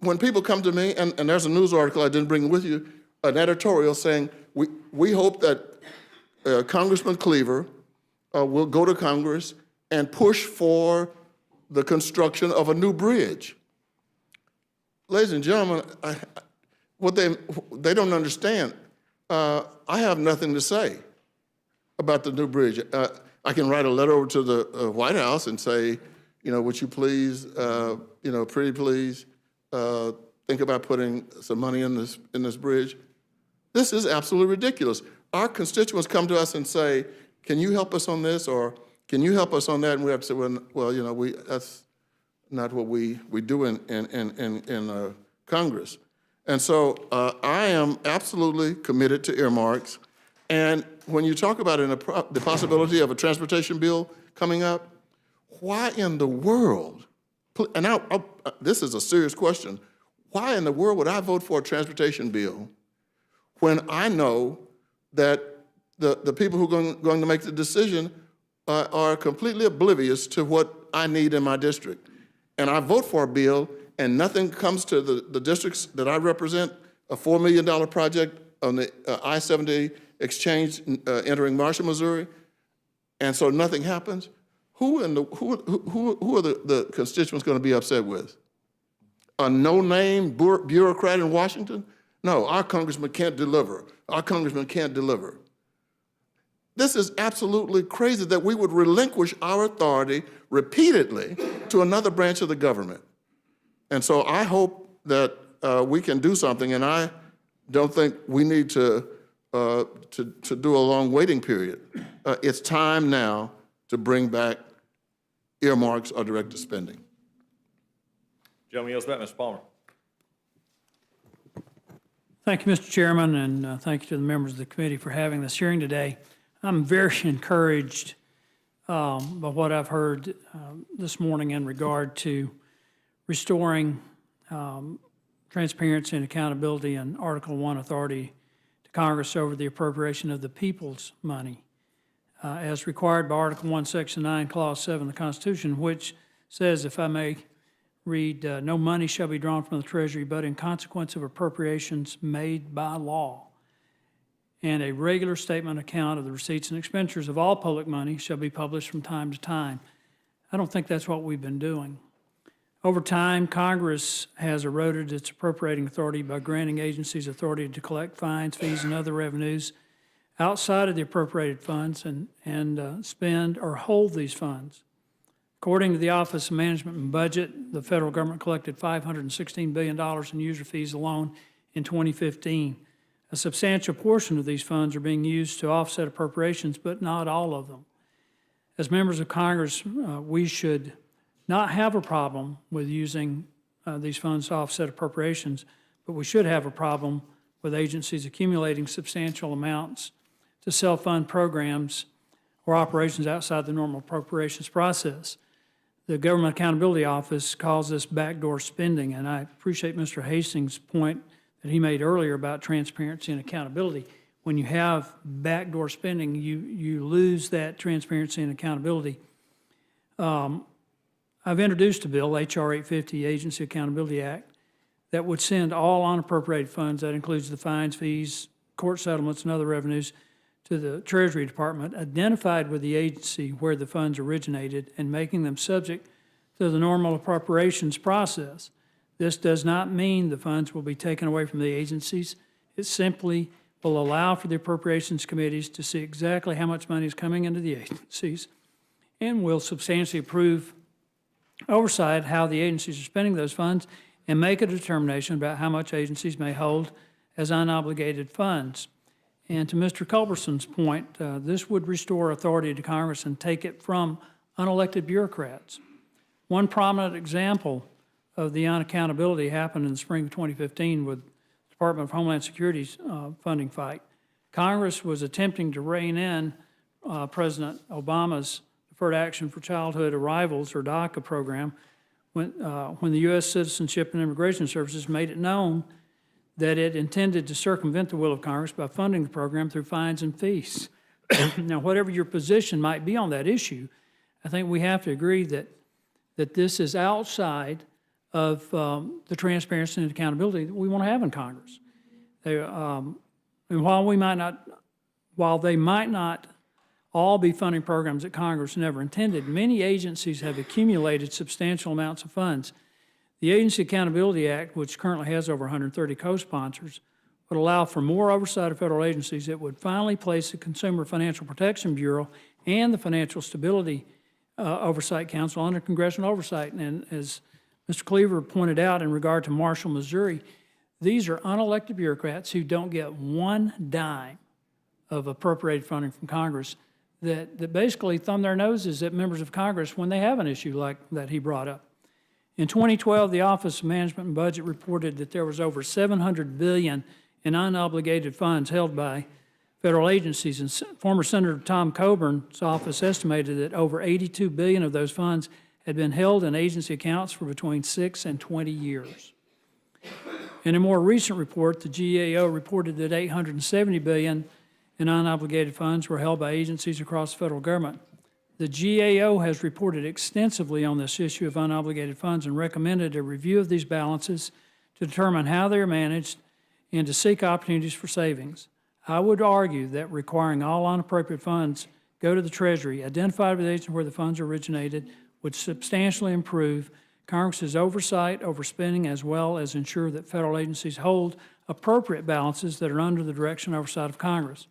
when people come to me, and there's a news article I didn't bring with you, an editorial saying, we hope that Congressman Cleaver will go to Congress and push for the construction of a new bridge. Ladies and gentlemen, what they don't understand, I have nothing to say about the new bridge. I can write a letter over to the White House and say, would you please, pretty please, think about putting some money in this bridge. This is absolutely ridiculous. Our constituents come to us and say, can you help us on this, or can you help us on that? And we have to say, well, that's not what we do in Congress. And so I am absolutely committed to earmarks. And when you talk about the possibility of a transportation bill coming up, why in the world, and this is a serious question, why in the world would I vote for a transportation bill when I know that the people who are going to make the decision are completely oblivious to what I need in my district? And I vote for a bill and nothing comes to the districts that I represent, a $4 million project on the I-70 exchange entering Marshall, Missouri, and so nothing happens. Who are the constituents going to be upset with? A no-name bureaucrat in Washington? No, our congressman can't deliver. Our congressman can't deliver. This is absolutely crazy that we would relinquish our authority repeatedly to another branch of the government. And so I hope that we can do something, and I don't think we need to do a long waiting period. It's time now to bring back earmarks or directed spending. Gentleman yields back, Mr. Palmer. Thank you, Mr. Chairman, and thank you to the members of the committee for having this hearing today. I'm very encouraged by what I've heard this morning in regard to restoring transparency and accountability and Article 1 authority to Congress over the appropriation of the people's money, as required by Article 1, Section 9, Clause 7 of the Constitution, which says, if I may read, no money shall be drawn from the Treasury but in consequence of appropriations made by law. And a regular statement account of the receipts and expenditures of all public money shall be published from time to time. I don't think that's what we've been doing. Over time, Congress has eroded its appropriating authority by granting agencies authority to collect fines, fees, and other revenues outside of the appropriated funds and spend or hold these funds. According to the Office of Management and Budget, the federal government collected $516 billion in user fees alone in 2015. A substantial portion of these funds are being used to offset appropriations, but not all of them. As members of Congress, we should not have a problem with using these funds to offset appropriations, but we should have a problem with agencies accumulating substantial amounts to self-fund programs or operations outside the normal appropriations process. The Government Accountability Office calls this backdoor spending, and I appreciate Mr. Hastings' point that he made earlier about transparency and accountability. When you have backdoor spending, you lose that transparency and accountability. I've introduced a bill, H.R. 850, Agency Accountability Act, that would send all unappropriated funds, that includes the fines, fees, court settlements, and other revenues, to the Treasury Department, identified with the agency where the funds originated and making them subject to the normal appropriations process. This does not mean the funds will be taken away from the agencies. It simply will allow for the appropriations committees to see exactly how much money is coming into the agencies and will substantially improve oversight how the agencies are spending those funds and make a determination about how much agencies may hold as unobligated funds. And to Mr. Culberson's point, this would restore authority to Congress and take it from unelected bureaucrats. One prominent example of the unaccountability happened in the spring of 2015 with the Department of Homeland Security's funding fight. Congress was attempting to rein in President Obama's Deferred Action for Childhood Arrivals, or DACA program, when the U.S. Citizenship and Immigration Services made it known that it intended to circumvent the will of Congress by funding the program through fines and fees. Now, whatever your position might be on that issue, I think we have to agree that this is outside of the transparency and accountability that we want to have in Congress. And while they might not all be funding programs that Congress never intended, many agencies have accumulated substantial amounts of funds. The Agency Accountability Act, which currently has over 130 co-sponsors, would allow for more oversight of federal agencies. It would finally place the Consumer Financial Protection Bureau and the Financial Stability Oversight Council under congressional oversight. And as Mr. Cleaver pointed out in regard to Marshall, Missouri, these are unelected bureaucrats who don't get one dime of appropriated funding from Congress that basically thumb their noses at members of Congress when they have an issue like that he brought up. In 2012, the Office of Management and Budget reported that there was over $700 billion in unobligated funds held by federal agencies, and former Senator Tom Coburn's office estimated that over $82 billion of those funds had been held in agency accounts for between 6 and 20 years. In a more recent report, the GAO reported that $870 billion in unobligated funds were held by agencies across the federal government. The GAO has reported extensively on this issue of unobligated funds and recommended a review of these balances to determine how they are managed and to seek opportunities for savings. I would argue that requiring all unappropriated funds go to the Treasury, identified with the agency where the funds originated, would substantially improve Congress's oversight over spending, as well as ensure that federal agencies hold appropriate balances that are under the direction and oversight of Congress.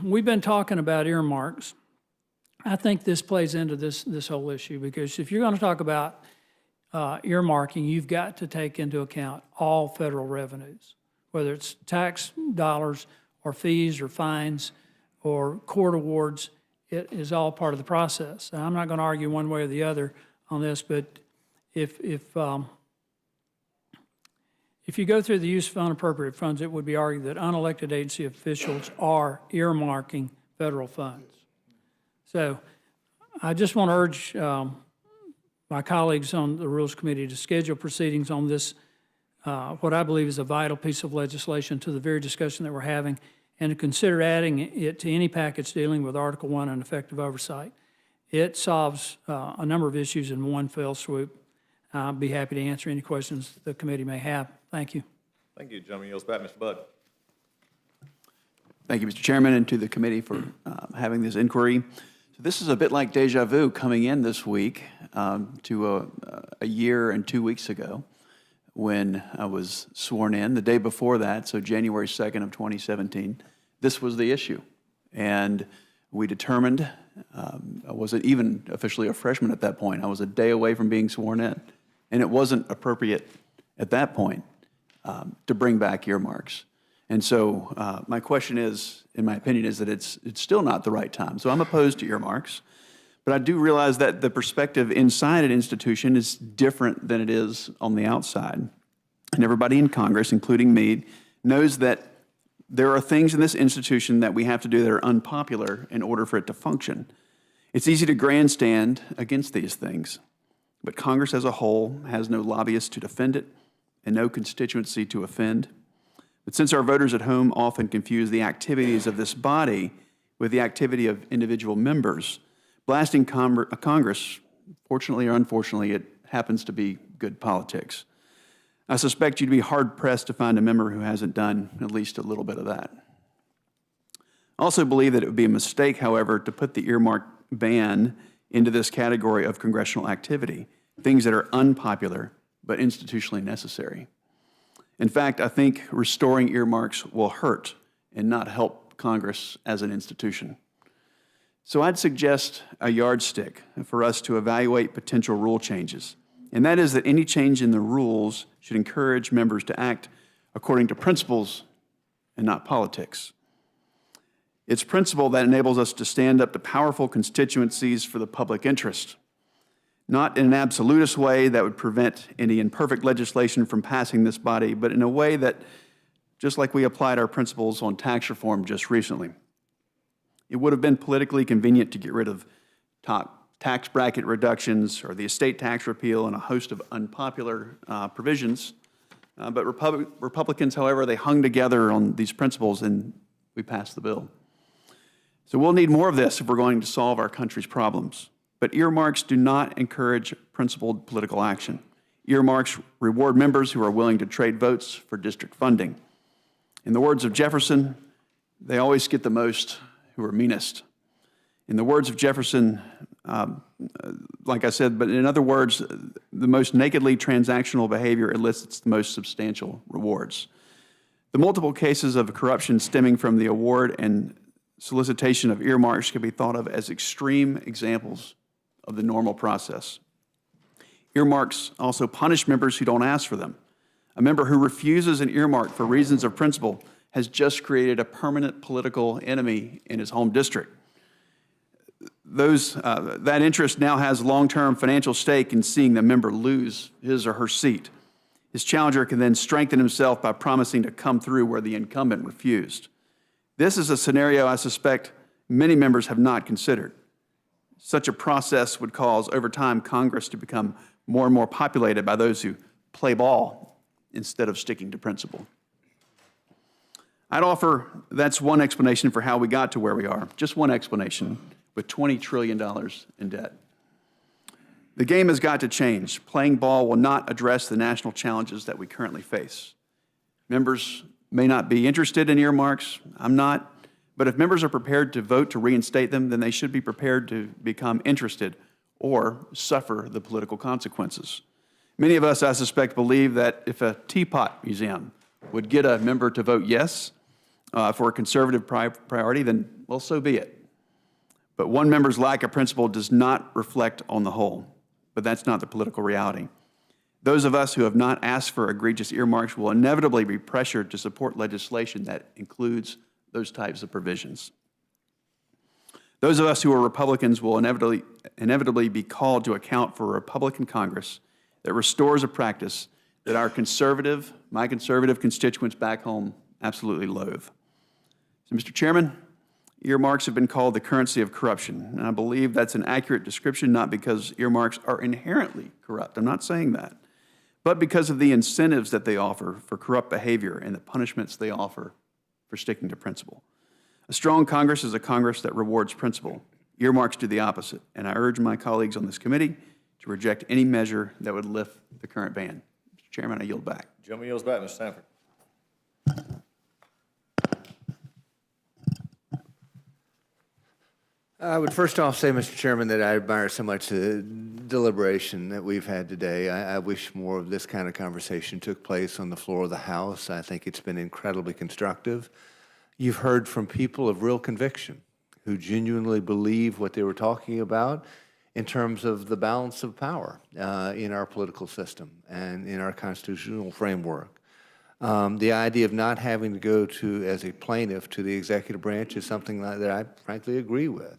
We've been talking about earmarks. I think this plays into this whole issue, because if you're going to talk about earmarking, you've got to take into account all federal revenues, whether it's tax dollars or fees or fines or court awards. It is all part of the process. And I'm not going to argue one way or the other on this, but if you go through the use of unappropriated funds, it would be argued that unelected agency officials are earmarking federal funds. So I just want to urge my colleagues on the Rules Committee to schedule proceedings on this, what I believe is a vital piece of legislation, to the very discussion that we're having, and to consider adding it to any package dealing with Article 1 and effective oversight. It solves a number of issues in one fell swoop. I'll be happy to answer any questions the committee may have. Thank you. Thank you. Gentleman yields back. Mr. Budd. Thank you, Mr. Chairman, and to the committee for having this inquiry. So this is a bit like deja vu coming in this week to a year and 2 weeks ago when I was sworn in. The day before that, so January 2nd of 2017, this was the issue. And we determined, I wasn't even officially a freshman at that point. I was a day away from being sworn in. And it wasn't appropriate at that point to bring back earmarks. And so my question is, in my opinion, is that it's still not the right time. So I'm opposed to earmarks, but I do realize that the perspective inside an institution is different than it is on the outside. And everybody in Congress, including me, knows that there are things in this institution that we have to do that are unpopular in order for it to function. It's easy to grandstand against these things, but Congress as a whole has no lobbyists to defend it and no constituency to offend. But since our voters at home often confuse the activities of this body with the activity of individual members, blasting Congress, fortunately or unfortunately, it happens to be good politics. I suspect you'd be hard-pressed to find a member who hasn't done at least a little bit of that. I also believe that it would be a mistake, however, to put the earmark ban into this category of congressional activity, things that are unpopular but institutionally necessary. In fact, I think restoring earmarks will hurt and not help Congress as an institution. So I'd suggest a yardstick for us to evaluate potential rule changes, and that is that any change in the rules should encourage members to act according to principles and not politics. It's principle that enables us to stand up to powerful constituencies for the public interest, not in an absolutist way that would prevent any imperfect legislation from passing this body, but in a way that, just like we applied our principles on tax reform just recently, it would have been politically convenient to get rid of tax bracket reductions or the estate tax repeal and a host of unpopular provisions. But Republicans, however, they hung together on these principles and we passed the bill. So we'll need more of this if we're going to solve our country's problems. But earmarks do not encourage principled political action. Earmarks reward members who are willing to trade votes for district funding. In the words of Jefferson, they always get the most who are meanest. In the words of Jefferson, like I said, but in other words, the most nakedly transactional behavior elicits the most substantial rewards. The multiple cases of corruption stemming from the award and solicitation of earmarks can be thought of as extreme examples of the normal process. Earmarks also punish members who don't ask for them. A member who refuses an earmark for reasons of principle has just created a permanent political enemy in his home district. That interest now has long-term financial stake in seeing the member lose his or her seat. His challenger can then strengthen himself by promising to come through where the incumbent refused. This is a scenario I suspect many members have not considered. Such a process would cause, over time, Congress to become more and more populated by those who play ball instead of sticking to principle. I'd offer that's one explanation for how we got to where we are, just one explanation, with $20 trillion in debt. The game has got to change. Playing ball will not address the national challenges that we currently face. Members may not be interested in earmarks. I'm not. But if members are prepared to vote to reinstate them, then they should be prepared to become interested or suffer the political consequences. Many of us, I suspect, believe that if a teapot museum would get a member to vote yes for a conservative priority, then, well, so be it. But one member's lack of principle does not reflect on the whole. But that's not the political reality. Those of us who have not asked for egregious earmarks will inevitably be pressured to support legislation that includes those types of provisions. Those of us who are Republicans will inevitably be called to account for a Republican Congress that restores a practice that my conservative constituents back home absolutely loathe. So, Mr. Chairman, earmarks have been called the currency of corruption, and I believe that's an accurate description, not because earmarks are inherently corrupt. I'm not saying that, but because of the incentives that they offer for corrupt behavior and the punishments they offer for sticking to principle. A strong Congress is a Congress that rewards principle. Earmarks do the opposite, and I urge my colleagues on this committee to reject any measure that would lift the current ban. Mr. Chairman, I yield back. Gentleman yields back, Mr. Sanford. I would first off say, Mr. Chairman, that I admire so much the deliberation that we've had today. I wish more of this kind of conversation took place on the floor of the House. I think it's been incredibly constructive. You've heard from people of real conviction who genuinely believe what they were talking about in terms of the balance of power in our political system and in our constitutional framework. The idea of not having to go to, as a plaintiff, to the executive branch is something that I frankly agree with.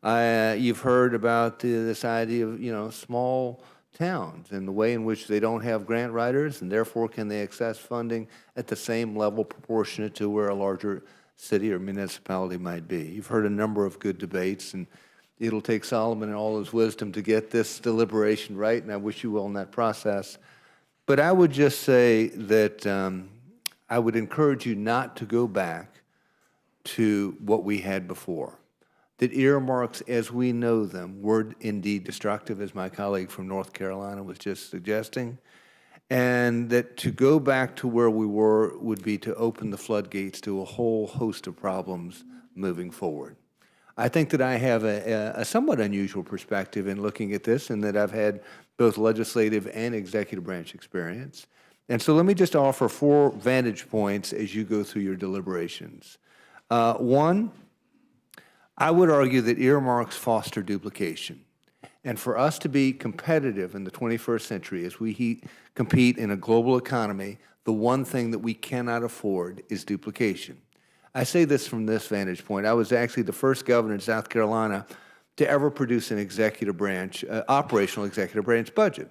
You've heard about this idea of, small towns and the way in which they don't have grant writers, and therefore can they access funding at the same level proportionate to where a larger city or municipality might be. You've heard a number of good debates, and it'll take Solomon and all his wisdom to get this deliberation right, and I wish you well in that process. But I would just say that I would encourage you not to go back to what we had before. That earmarks, as we know them, were indeed destructive, as my colleague from North Carolina was just suggesting, and that to go back to where we were would be to open the floodgates to a whole host of problems moving forward. I think that I have a somewhat unusual perspective in looking at this, and that I've had both legislative and executive branch experience. And so let me just offer 4 vantage points as you go through your deliberations. One, I would argue that earmarks foster duplication. And for us to be competitive in the 21st century as we compete in a global economy, the one thing that we cannot afford is duplication. I say this from this vantage point. I was actually the first governor in South Carolina to ever produce an executive branch, operational executive branch budget.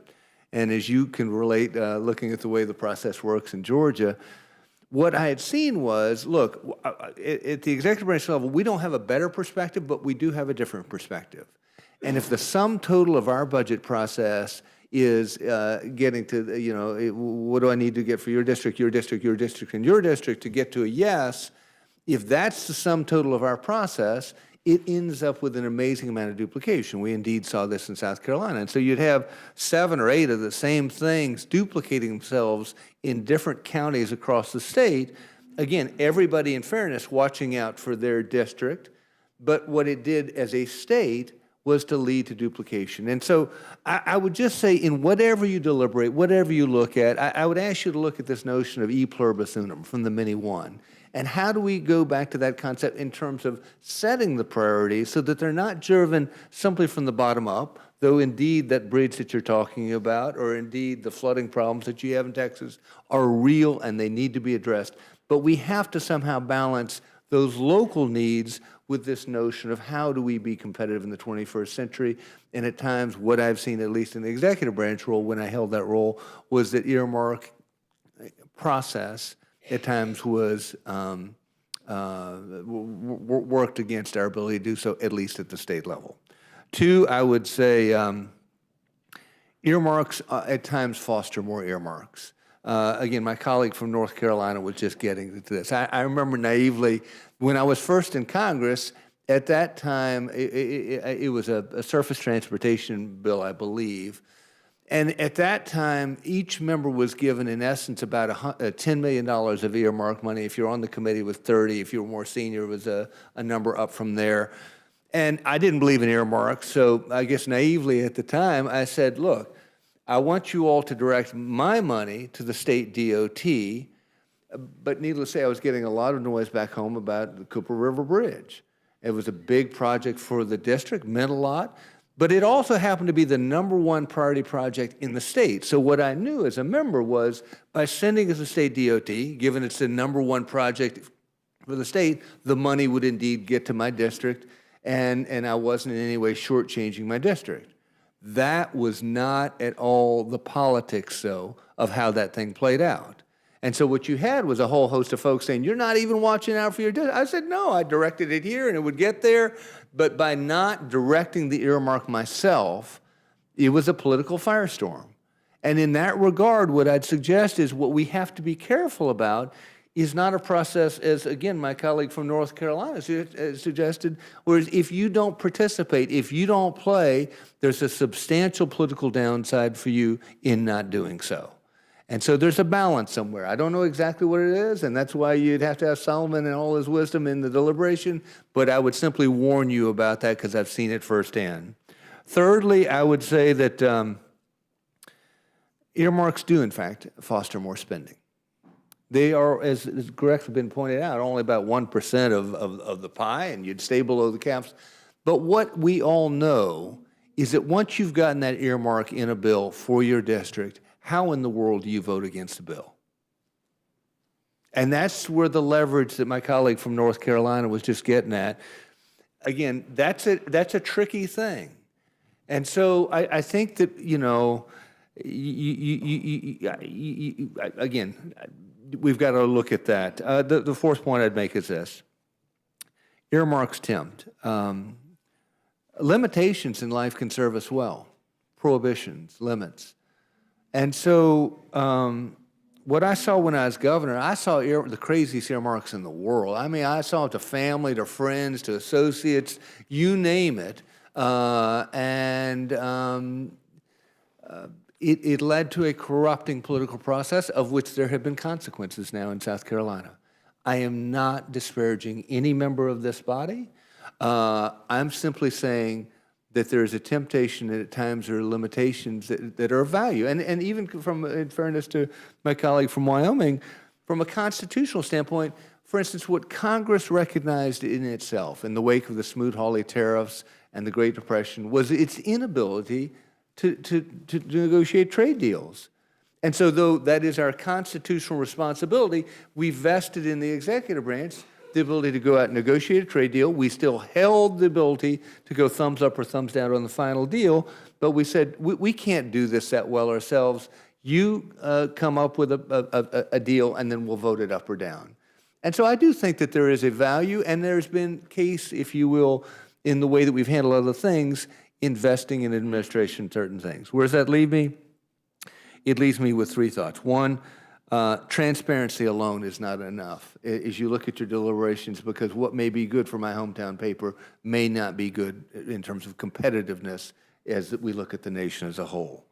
And as you can relate, looking at the way the process works in Georgia, what I had seen was, look, at the executive branch level, we don't have a better perspective, but we do have a different perspective. And if the sum total of our budget process is getting to, what do I need to get for your district, your district, your district, and your district to get to a yes, if that's the sum total of our process, it ends up with an amazing amount of duplication. We indeed saw this in South Carolina. And so you'd have 7 or 8 of the same things duplicating themselves in different counties across the state. Again, everybody in fairness watching out for their district, but what it did as a state was to lead to duplication. And so I would just say, in whatever you deliberate, whatever you look at, I would ask you to look at this notion of e pluribus unum, from the many one. And how do we go back to that concept in terms of setting the priorities so that they're not driven simply from the bottom up, though indeed that bridge that you're talking about, or indeed the flooding problems that you have in Texas, are real and they need to be addressed. But we have to somehow balance those local needs with this notion of how do we be competitive in the 21st century. And at times, what I've seen, at least in the executive branch role, when I held that role, was that earmark process at times was worked against our ability to do so, at least at the state level. 2, I would say earmarks at times foster more earmarks. Again, my colleague from North Carolina was just getting to this. I remember naively, when I was first in Congress, at that time, it was a surface transportation bill, I believe. And at that time, each member was given, in essence, about $10 million of earmark money. If you're on the committee, it was 30. If you were more senior, it was a number up from there. And I didn't believe in earmarks, so I guess naively at the time, I said, look, I want you all to direct my money to the state DOT. But needless to say, I was getting a lot of noise back home about the Cooper River Bridge. It was a big project for the district, meant a lot, but it also happened to be the #1 priority project in the state. So what I knew as a member was by sending it to the state DOT, given it's the #1 project for the state, the money would indeed get to my district, and I wasn't in any way shortchanging my district. That was not at all the politics, though, of how that thing played out. And so what you had was a whole host of folks saying, you're not even watching out for your district. I said, no, I directed it here and it would get there. But by not directing the earmark myself, it was a political firestorm. And in that regard, what I'd suggest is what we have to be careful about is not a process, as again, my colleague from North Carolina suggested, whereas if you don't participate, if you don't play, there's a substantial political downside for you in not doing so. And so there's a balance somewhere. I don't know exactly what it is, and that's why you'd have to have Solomon and all his wisdom in the deliberation, but I would simply warn you about that because I've seen it firsthand. Thirdly, I would say that earmarks do, in fact, foster more spending. They are, as correctly been pointed out, only about 1% of the pie, and you'd stay below the caps. But what we all know is that once you've gotten that earmark in a bill for your district, how in the world do you vote against a bill? And that's where the leverage that my colleague from North Carolina was just getting at. Again, that's a tricky thing. And so I think that, you know, again, we've got to look at that. The fourth point I'd make is this. Earmarks tempt. Limitations in life can serve us well. Prohibitions, limits. And so what I saw when I was governor, I saw the craziest earmarks in the world. I mean, I saw it to family, to friends, to associates, you name it. It led to a corrupting political process of which there have been consequences now in South Carolina. I am not disparaging any member of this body. I'm simply saying that there is a temptation and at times there are limitations that are of value. And even from, in fairness to my colleague from Wyoming, from a constitutional standpoint, for instance, what Congress recognized in itself in the wake of the Smoot-Hawley tariffs and the Great Depression was its inability to negotiate trade deals. And so though that is our constitutional responsibility, we vested in the executive branch the ability to go out and negotiate a trade deal. We still held the ability to go thumbs up or thumbs down on the final deal, but we said, we can't do this that well ourselves. You come up with a deal and then we'll vote it up or down. And so I do think that there is a value, and there's been case, if you will, in the way that we've handled other things, investing in administration certain things. Where does that leave me? It leaves me with three thoughts. One, transparency alone is not enough as you look at your deliberations, because what may be good for my hometown paper may not be good in terms of competitiveness as we look at the nation as a whole.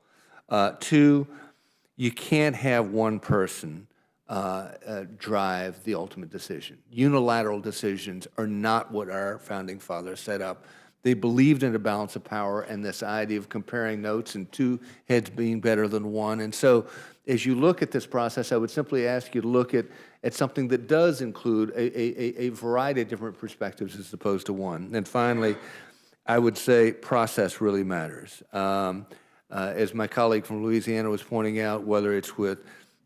Two, you can't have one person drive the ultimate decision. Unilateral decisions are not what our founding fathers set up. They believed in a balance of power and this idea of comparing notes and two heads being better than one. And so as you look at this process, I would simply ask you to look at something that does include a variety of different perspectives as opposed to one. And finally, I would say process really matters. As my colleague from Louisiana was pointing out, whether it's with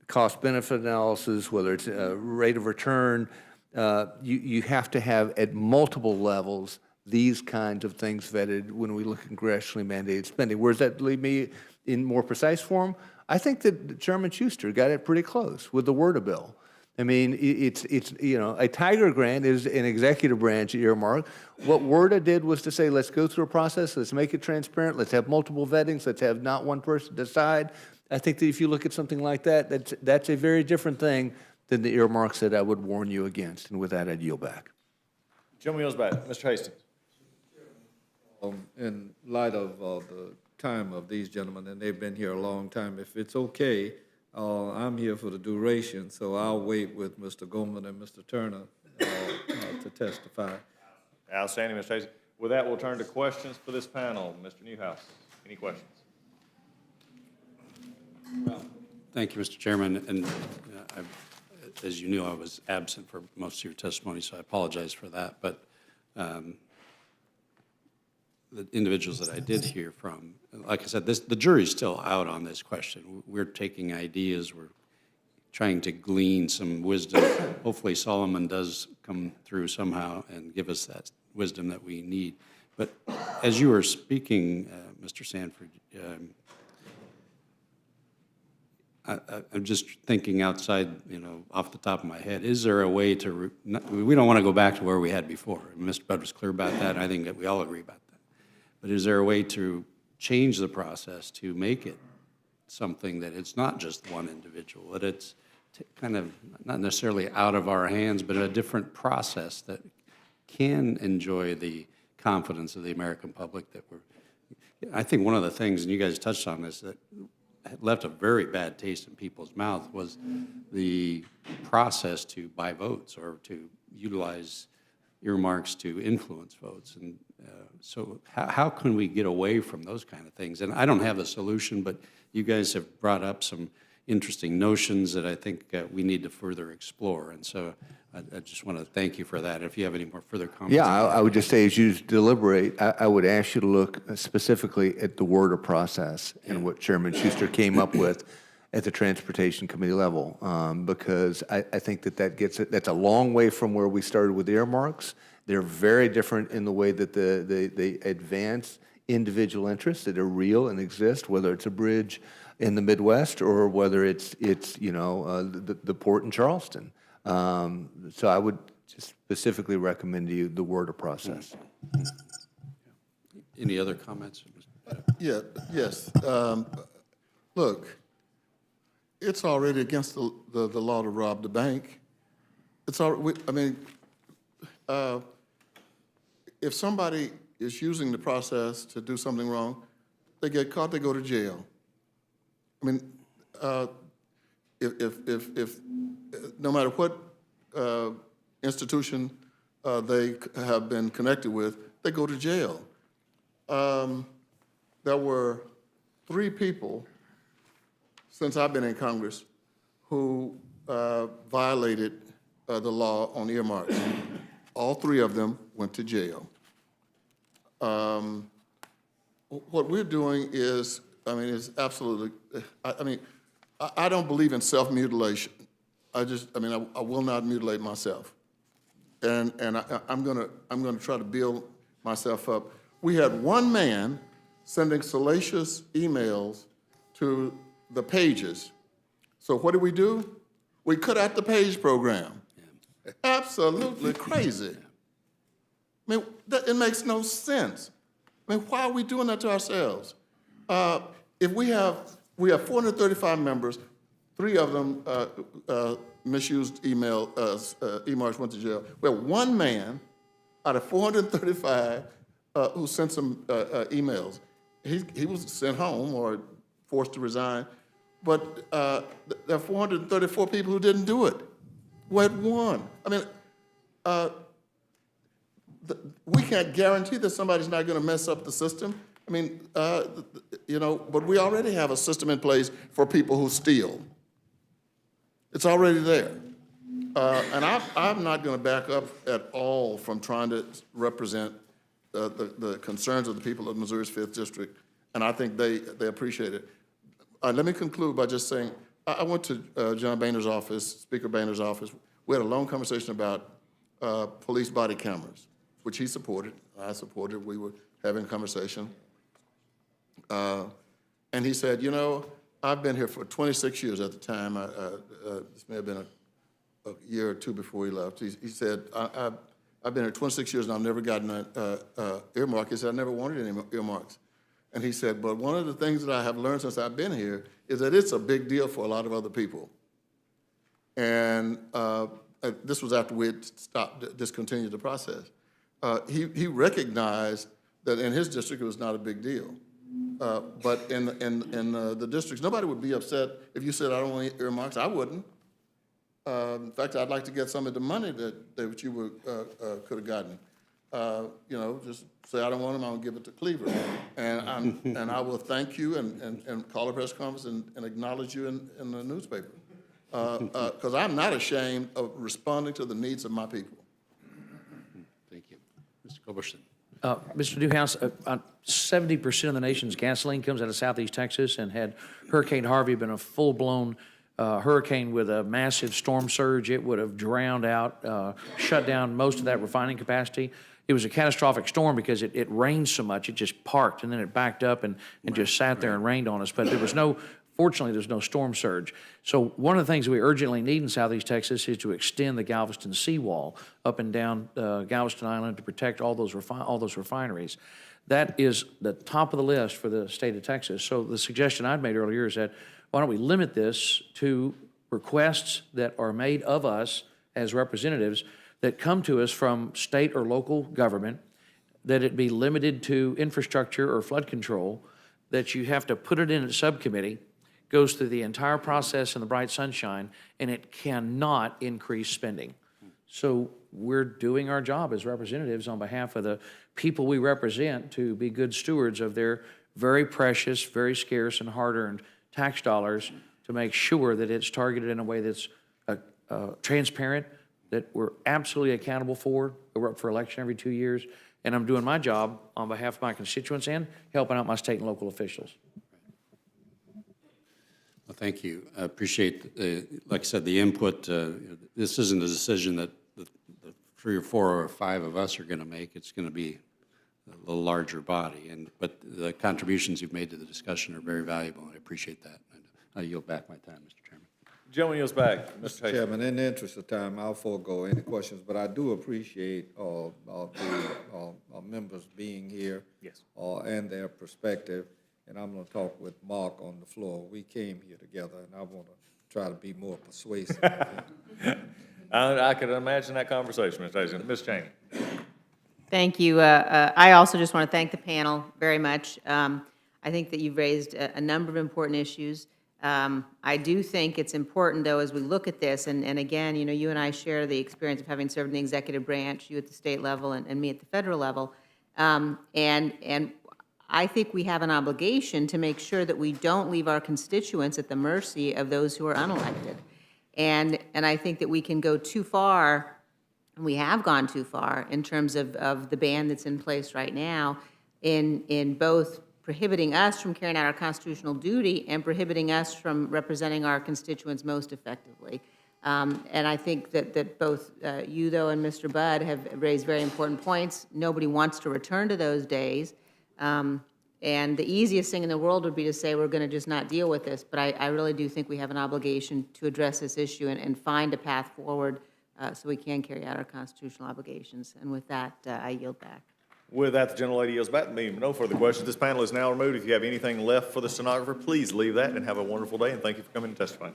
cost-benefit analysis, whether it's rate of return, you have to have at multiple levels these kinds of things vetted when we look at congressionally mandated spending. Where does that leave me in more precise form? I think that Chairman Schuster got it pretty close with the WERDA bill. I mean, it's you know, a Tiger grant is an executive branch earmark. What WERDA did was to say, let's go through a process, let's make it transparent, let's have multiple vettings, let's have not one person decide. I think that if you look at something like that, that's a very different thing than the earmarks that I would warn you against. And with that, I'd yield back. Jim Wheels back. Mr. Hastings. In light of the time of these gentlemen, and they've been here a long time, if it's okay, I'm here for the duration, so I'll wait with Mr. Goldman and Mr. Turner to testify. Outstanding, Mr. Hastings. With that, we'll turn to questions for this panel. Mr. Newhouse, any questions? Thank you, Mr. Chairman. And as you knew, I was absent for most of your testimony, so I apologize for that. But the individuals that I did hear from, like I said, the jury's still out on this question. We're taking ideas. We're trying to glean some wisdom. Hopefully Solomon does come through somehow and give us that wisdom that we need. But as you were speaking, Mr. Sanford, I'm just thinking outside, off the top of my head. Is there a way to, we don't want to go back to where we had before. Mr. Budd was clear about that, and I think that we all agree about that. But is there a way to change the process to make it something that it's not just one individual, that it's kind of not necessarily out of our hands, but a different process that can enjoy the confidence of the American public that I think one of the things, and you guys touched on this, that left a very bad taste in people's mouth was the process to buy votes or to utilize earmarks to influence votes. And so how can we get away from those kind of things? And I don't have the solution, but you guys have brought up some interesting notions that I think we need to further explore. And so I just want to thank you for that. If you have any more further comments. Yeah, I would just say as you deliberate, I would ask you to look specifically at the word or process and what Chairman Schuster came up with at the Transportation Committee level, because I think that's a long way from where we started with earmarks. They're very different in the way that they advance individual interests that are real and exist, whether it's a bridge in the Midwest or whether it's the port in Charleston. So I would just specifically recommend to you the word or process. Any other comments? Yes. Look, it's already against the law to rob the bank. It's already, if somebody is using the process to do something wrong, they get caught, they go to jail. I mean, if no matter what institution they have been connected with, they go to jail. There were 3 people since I've been in Congress who violated the law on earmarks. All 3 of them went to jail. What we're doing is, is absolutely, I don't believe in self-mutilation. I will not mutilate myself. And I'm gonna try to build myself up. We had one man sending salacious emails to the pages. So what do? We cut out the page program. Absolutely crazy. It makes no sense. Why are we doing that to ourselves? If we have 435 members, 3 of them misused earmarks, went to jail. We have one man out of 435 who sent some emails. He was sent home or forced to resign, but there are 434 people who didn't do it. We had one. We can't guarantee that somebody's not going to mess up the system. But we already have a system in place for people who steal. It's already there. And I'm not going to back up at all from trying to represent the concerns of the people of Missouri's 5th District, and I think they appreciate it. Let me conclude by just saying, I went to John Boehner's office, Speaker Boehner's office. We had a long conversation about police body cameras, which he supported, I supported. We were having a conversation. And he said, I've been here for 26 years at the time. This may have been a year or 2 before he left. He said, I've been here 26 years and I've never gotten an earmark. He said, I never wanted any earmarks. And he said, but one of the things that I have learned since I've been here is that it's a big deal for a lot of other people. And this was after we had discontinued the process. He recognized that in his district it was not a big deal. But in the districts, nobody would be upset if you said, I don't want earmarks. I wouldn't. In fact, I'd like to get some of the money that you could have gotten. just say, I don't want them, I'll give it to Cleaver. And I will thank you and call a press conference and acknowledge you in the newspaper. Because I'm not ashamed of responding to the needs of my people. Thank you. Mr. Culberson. Mr. Newhouse, 70% of the nation's gasoline comes out of southeast Texas, and had Hurricane Harvey been a full-blown hurricane with a massive storm surge, it would have drowned out, shut down most of that refining capacity. It was a catastrophic storm because it rained so much, it just parked, and then it backed up and just sat there and rained on us. But there was fortunately, there's no storm surge. So one of the things that we urgently need in southeast Texas is to extend the Galveston seawall up and down Galveston Island to protect all those refineries. That is the top of the list for the state of Texas. So the suggestion I'd made earlier is that why don't we limit this to requests that are made of us as representatives that come to us from state or local government, that it be limited to infrastructure or flood control, that you have to put it in a subcommittee, goes through the entire process in the bright sunshine, and it cannot increase spending. So we're doing our job as representatives on behalf of the people we represent to be good stewards of their very precious, very scarce, and hard-earned tax dollars to make sure that it's targeted in a way that's transparent, that we're absolutely accountable for. We're up for election every 2 years, and I'm doing my job on behalf of my constituents and helping out my state and local officials. Well, thank you. I appreciate, like I said, the input. This isn't a decision that the 3 or 4 or 5 of us are going to make. It's going to be a little larger body. But the contributions you've made to the discussion are very valuable, and I appreciate that. I yield back my time, Mr. Chairman. Gentleman yields back. Mr. Chairman, in the interest of time, I'll forego any questions, but I do appreciate all the members being here. Yes. And their perspective. And I'm going to talk with Mark on the floor. We came here together, and I want to try to be more persuasive. I could imagine that conversation, Ms. Hazen. Ms. Cheney. Thank you. I also just want to thank the panel very much. I think that you've raised a number of important issues. I do think it's important, though, as we look at this, and again, you and I share the experience of having served in the executive branch, you at the state level and me at the federal level, and I think we have an obligation to make sure that we don't leave our constituents at the mercy of those who are unelected. And I think that we can go too far, and we have gone too far in terms of the ban that's in place right now in both prohibiting us from carrying out our constitutional duty and prohibiting us from representing our constituents most effectively. And I think that both you, though, and Mr. Budd have raised very important points. Nobody wants to return to those days. And the easiest thing in the world would be to say we're going to just not deal with this, but I really do think we have an obligation to address this issue and find a path forward so we can carry out our constitutional obligations. And with that, I yield back. With that, the gentlelady yields back. No further questions. This panel is now removed. If you have anything left for the stenographer, please leave that and have a wonderful day, and thank you for coming and testifying.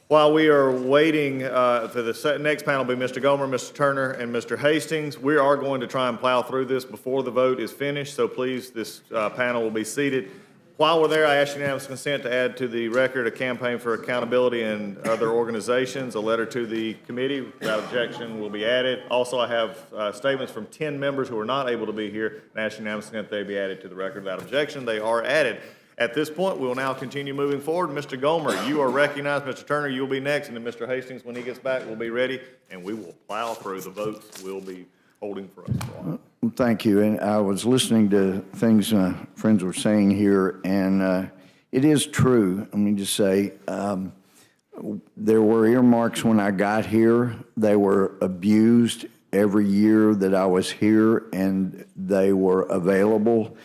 While we are waiting for the next panel, will be Mr. Gomer, Mr. Turner, and Mr. Hastings. We are going to try and plow through this before the vote is finished, so please, this panel will be seated. While we're there, I ask unanimous consent to add to the record a campaign for accountability and other organizations. A letter to the committee without objection will be added. Also, I have statements from 10 members who are not able to be here, and ask unanimous consent they be added to the record without objection. They are added. At this point, we will now continue moving forward. Mr. Gomer, you are recognized. Mr. Turner, you'll be next, and then Mr. Hastings, when he gets back, will be ready, and we will plow through the votes we'll be holding for us. Thank you. And I was listening to things my friends were saying here, and it is true. Let me just say, there were earmarks when I got here. They were abused every year that I was here, and they were available.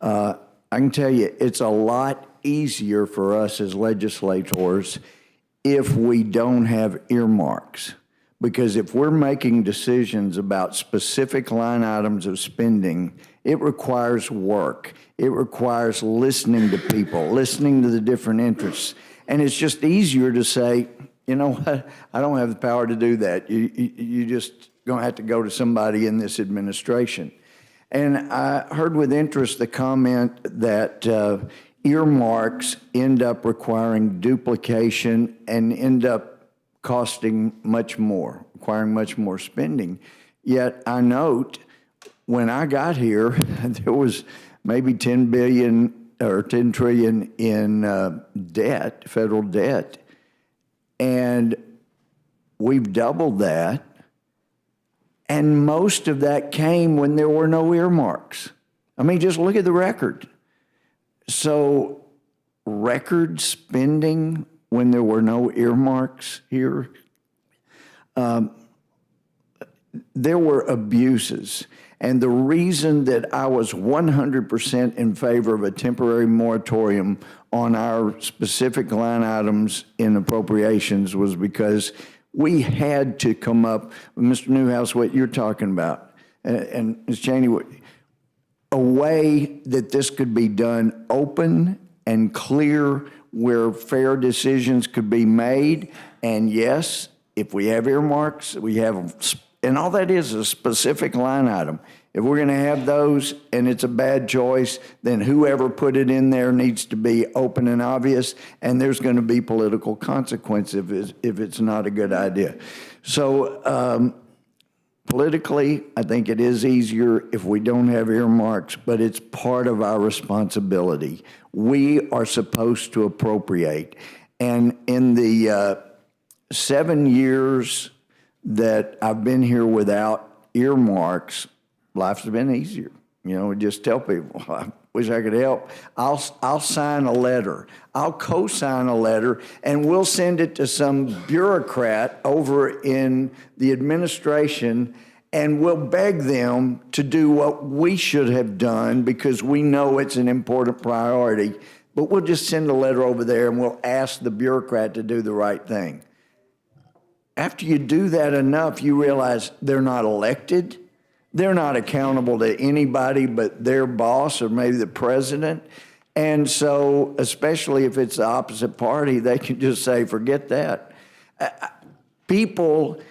I can tell you, it's a lot easier for us as legislators if we don't have earmarks. Because if we're making decisions about specific line items of spending, it requires work. It requires listening to people, listening to the different interests. And it's just easier to say, you know what, I don't have the power to do that. You just going to have to go to somebody in this administration. And I heard with interest the comment that earmarks end up requiring duplication and end up costing much more, requiring much more spending. Yet I note when I got here, there was maybe 10 billion or 10 trillion in debt, federal debt. And we've doubled that. And most of that came when there were no earmarks. I mean, just look at the record. So, record spending when there were no earmarks here. There were abuses. And the reason that I was 100% in favor of a temporary moratorium on our specific line items in appropriations was because we had to come up, Mr. Newhouse, what you're talking about, and Ms. Cheney, a way that this could be done open and clear where fair decisions could be made. And yes, if we have earmarks, we have, and all that is a specific line item. If we're going to have those and it's a bad choice, then whoever put it in there needs to be open and obvious, and there's going to be political consequences if it's not a good idea. So politically, I think it is easier if we don't have earmarks, but it's part of our responsibility. We are supposed to appropriate. And in the 7 years that I've been here without earmarks, life's been easier. You know, we just tell people, I wish I could help. I'll sign a letter. I'll co-sign a letter, and we'll send it to some bureaucrat over in the administration, and we'll beg them to do what we should have done because we know it's an important priority. But we'll just send a letter over there, and we'll ask the bureaucrat to do the right thing. After you do that enough, you realize they're not elected. They're not accountable to anybody but their boss or maybe the president. And so, especially if it's the opposite party, they can just say, forget that. People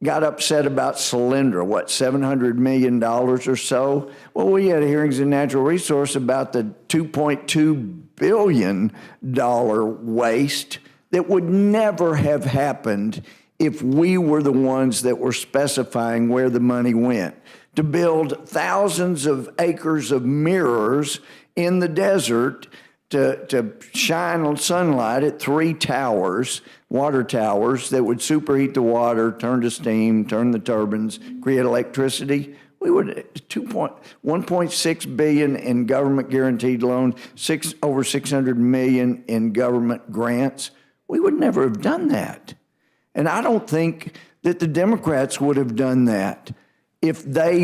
got upset about Solyndra, what, $700 million or so? Well, we had hearings in Natural Resource about the $2.2 billion waste that would never have happened if we were the ones that were specifying where the money went. To build thousands of acres of mirrors in the desert to shine on sunlight at 3 towers, water towers that would superheat the water, turn to steam, turn the turbines, create electricity. We would $1.6 billion in government guaranteed loans, over $600 million in government grants. We would never have done that. And I don't think that the Democrats would have done that if they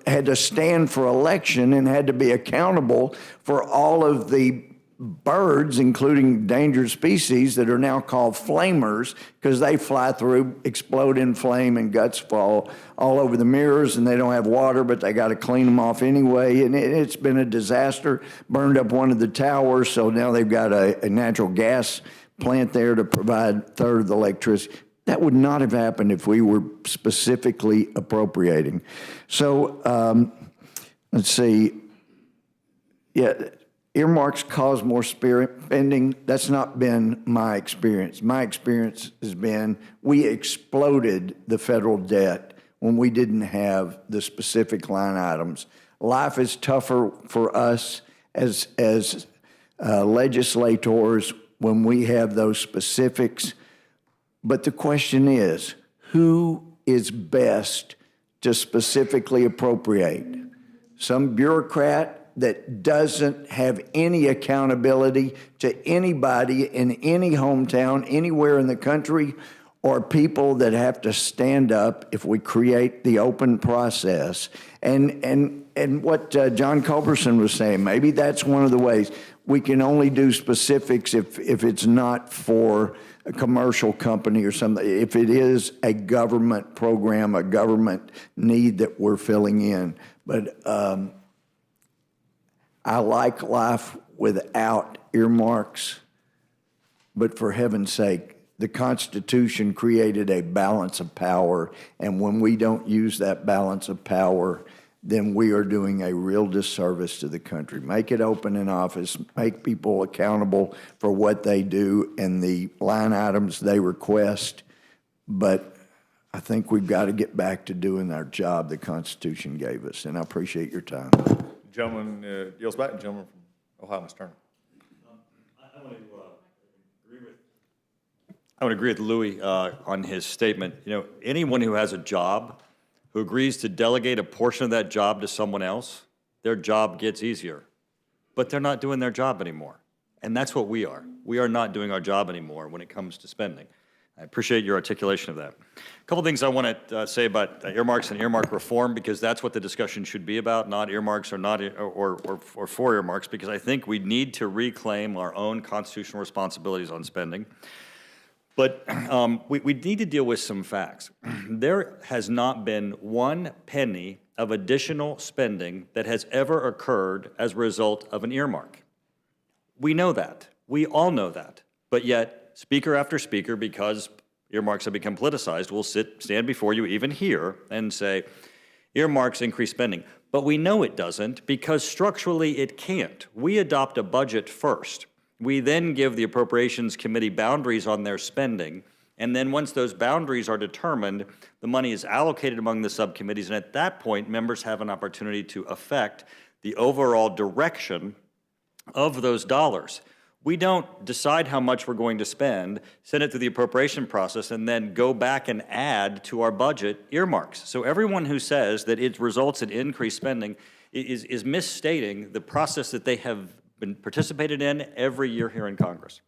had to stand for election and had to be accountable for all of the birds, including endangered species, that are now called flamers because they fly through, explode in flame, and guts fall all over the mirrors, and they don't have water, but they got to clean them off anyway. And it's been a disaster. Burned up one of the towers, so now they've got a natural gas plant there to provide a third of the electricity. That would not have happened if we were specifically appropriating. So let's see. Yeah, earmarks cause more spending. That's not been my experience. My experience has been we exploded the federal debt when we didn't have the specific line items. Life is tougher for us as legislators when we have those specifics. But the question is, who is best to specifically appropriate? Some bureaucrat that doesn't have any accountability to anybody in any hometown, anywhere in the country, or people that have to stand up if we create the open process. And what John Culberson was saying, maybe that's one of the ways. We can only do specifics if it's not for a commercial company or something. If it is a government program, a government need that we're filling in. But I like life without earmarks. But for heaven's sake, the Constitution created a balance of power, and when we don't use that balance of power, then we are doing a real disservice to the country. Make it open in office, make people accountable for what they do and the line items they request. But I think we've got to get back to doing our job the Constitution gave us, and I appreciate your time. Gentleman yields back. Gentleman from Ohio, Mr. Turner. I would agree with Louis on his statement. You know, anyone who has a job, who agrees to delegate a portion of that job to someone else, their job gets easier. But they're not doing their job anymore. And that's what we are. We are not doing our job anymore when it comes to spending. I appreciate your articulation of that. A couple things I want to say about earmarks and earmark reform, because that's what the discussion should be about, not earmarks or not or for earmarks, because I think we need to reclaim our own constitutional responsibilities on spending. But we need to deal with some facts. There has not been one penny of additional spending that has ever occurred as a result of an earmark. We know that. We all know that. But yet, speaker after speaker, because earmarks have become politicized, will stand before you even here and say, earmarks increase spending. But we know it doesn't, because structurally it can't. We adopt a budget first. We then give the Appropriations Committee boundaries on their spending, and then once those boundaries are determined, the money is allocated among the subcommittees, and at that point, members have an opportunity to affect the overall direction of those dollars. We don't decide how much we're going to spend, send it through the appropriation process, and then go back and add to our budget earmarks. So everyone who says that it results in increased spending is misstating the process that they have been participated in every year here in Congress.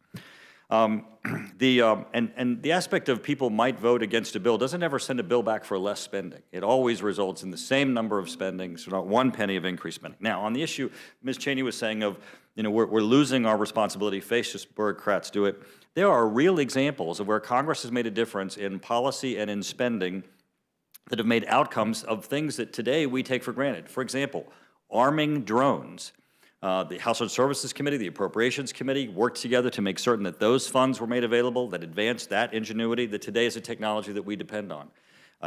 The aspect of people might vote against a bill doesn't ever send a bill back for less spending. It always results in the same number of spending, so not one penny of increased spending. Now, on the issue Ms. Cheney was saying of, you know, we're losing our responsibility, fascist bureaucrats do it. There are real examples of where Congress has made a difference in policy and in spending that have made outcomes of things that today we take for granted. For example, arming drones. The Household Services Committee, the Appropriations Committee worked together to make certain that those funds were made available, that advanced that ingenuity that today is a technology that we depend on.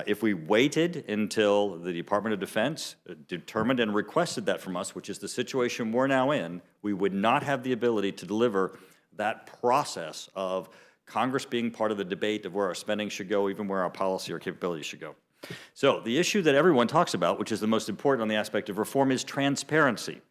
If we waited until the Department of Defense determined and requested that from us, which is the situation we're now in, we would not have the ability to deliver that process of Congress being part of the debate of where our spending should go, even where our policy or capabilities should go. So the issue that everyone talks about, which is the most important on the aspect of reform, is transparency.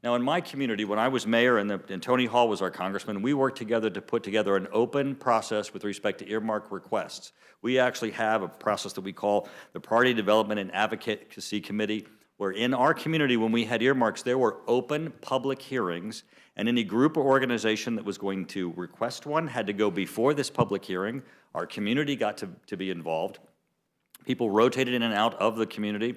Now, in my community, when I was mayor and Tony Hall was our congressman, we worked together to put together an open process with respect to earmark requests. We actually have a process that we call the Priority Development and Advocacy Committee, where in our community, when we had earmarks, there were open public hearings, and any group or organization that was going to request one had to go before this public hearing. Our community got to be involved. People rotated in and out of the community.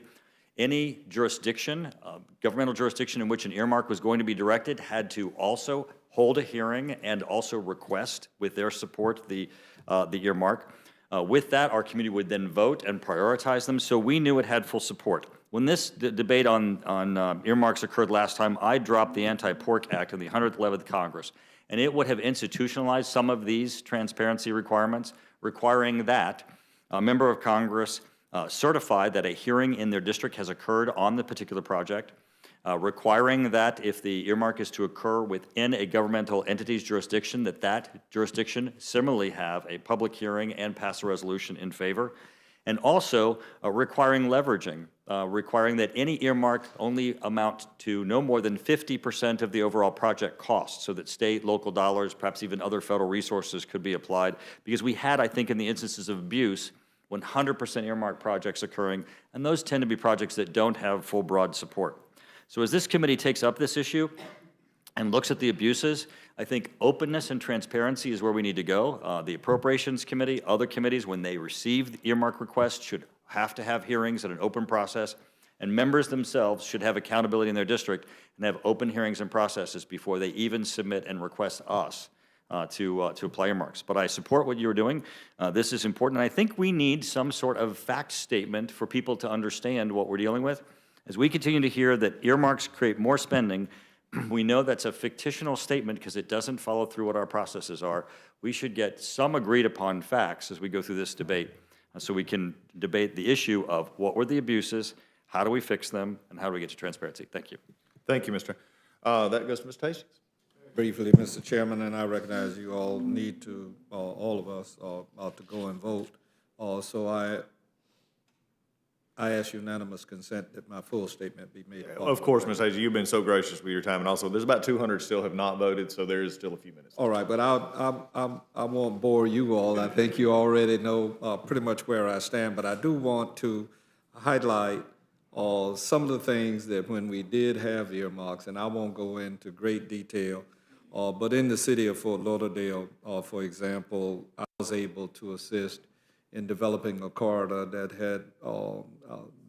Any jurisdiction, governmental jurisdiction in which an earmark was going to be directed had to also hold a hearing and also request with their support the earmark. With that, our committee would then vote and prioritize them, so we knew it had full support. When this debate on earmarks occurred last time, I dropped the Anti-Pork Act in the 111th Congress, and it would have institutionalized some of these transparency requirements, requiring that a member of Congress certify that a hearing in their district has occurred on the particular project, requiring that if the earmark is to occur within a governmental entity's jurisdiction, that jurisdiction similarly have a public hearing and pass a resolution in favor, and also requiring leveraging, requiring that any earmark only amount to no more than 50% of the overall project cost, so that state, local dollars, perhaps even other federal resources could be applied, because we had, I think, in the instances of abuse, 100% earmark projects occurring, and those tend to be projects that don't have full broad support. So as this committee takes up this issue and looks at the abuses, I think openness and transparency is where we need to go. The Appropriations Committee, other committees, when they receive the earmark requests, should have to have hearings and an open process, and members themselves should have accountability in their district and have open hearings and processes before they even submit and request us to apply earmarks. But I support what you're doing. This is important, and I think we need some sort of fact statement for people to understand what we're dealing with. As we continue to hear that earmarks create more spending, we know that's a fictional statement because it doesn't follow through what our processes are. We should get some agreed upon facts as we go through this debate so we can debate the issue of what were the abuses, how do we fix them, and how do we get to transparency. Thank you. Thank you, Mr. That goes to Mr. Hastings. Briefly, Mr. Chairman, and I recognize you all need to, all of us, to go and vote. So I I ask unanimous consent that my full statement be made. Of course, Ms. Hazy, you've been so gracious with your time, and also, there's about 200 still have not voted, so there is still a few minutes. All right, but I won't bore you all. I think you already know pretty much where I stand, but I do want to highlight some of the things that when we did have earmarks, and I won't go into great detail, but in the city of Fort Lauderdale, for example, I was able to assist in developing a corridor that had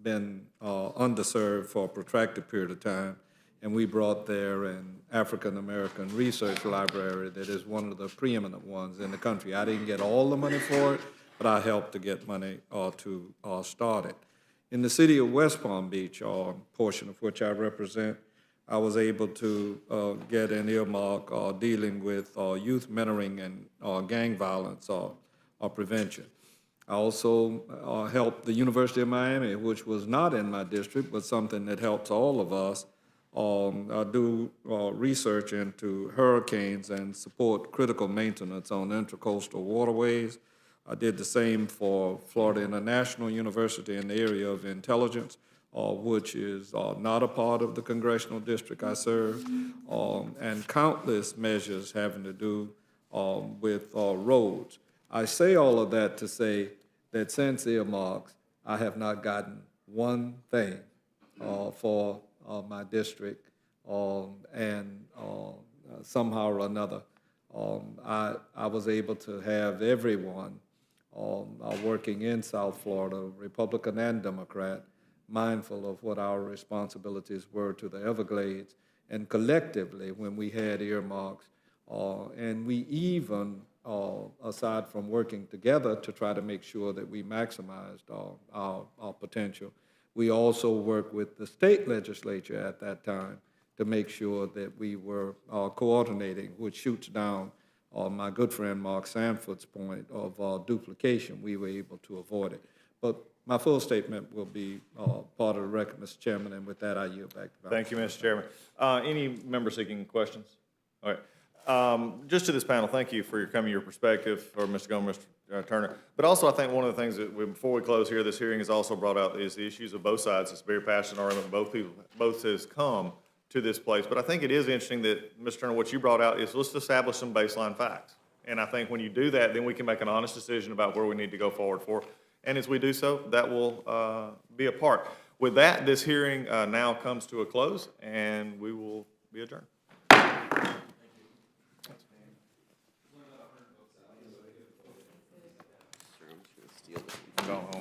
been underserved for a protracted period of time. And we brought there an African-American research library that is one of the preeminent ones in the country. I didn't get all the money for it, but I helped to get money to start it. In the city of West Palm Beach, portion of which I represent, I was able to get an earmark dealing with youth mentoring and gang violence prevention. I also helped the University of Miami, which was not in my district, but something that helps all of us, do research into hurricanes and support critical maintenance on intracoastal waterways. I did the same for Florida International University in the area of intelligence, which is not a part of the congressional district I serve, and countless measures having to do with roads. I say all of that to say that since earmarks, I have not gotten one thing for my district, and somehow or another, I was able to have everyone working in South Florida, Republican and Democrat, mindful of what our responsibilities were to the Everglades, and collectively, when we had earmarks, and we even aside from working together to try to make sure that we maximized our potential, we also worked with the state legislature at that time to make sure that we were coordinating, which shoots down my good friend Mark Sanford's point of duplication. We were able to avoid it. But my full statement will be part of the record, Mr. Chairman, and with that, I yield back to Thank you, Mr. Chairman. Any member seeking questions? All right. Just to this panel, thank you for your coming, your perspective, for Mr. Gomes, Mr. Turner. But also, I think one of the things that before we close here, this hearing has also brought out is the issues of both sides. It's a very passionate argument. Both has come to this place. But I think it is interesting that, Mr. Turner, what you brought out is let's establish some baseline facts. And I think when you do that, then we can make an honest decision about where we need to go forward for. And as we do so, that will be a part. With that, this hearing now comes to a close, and we will be adjourned. Go home.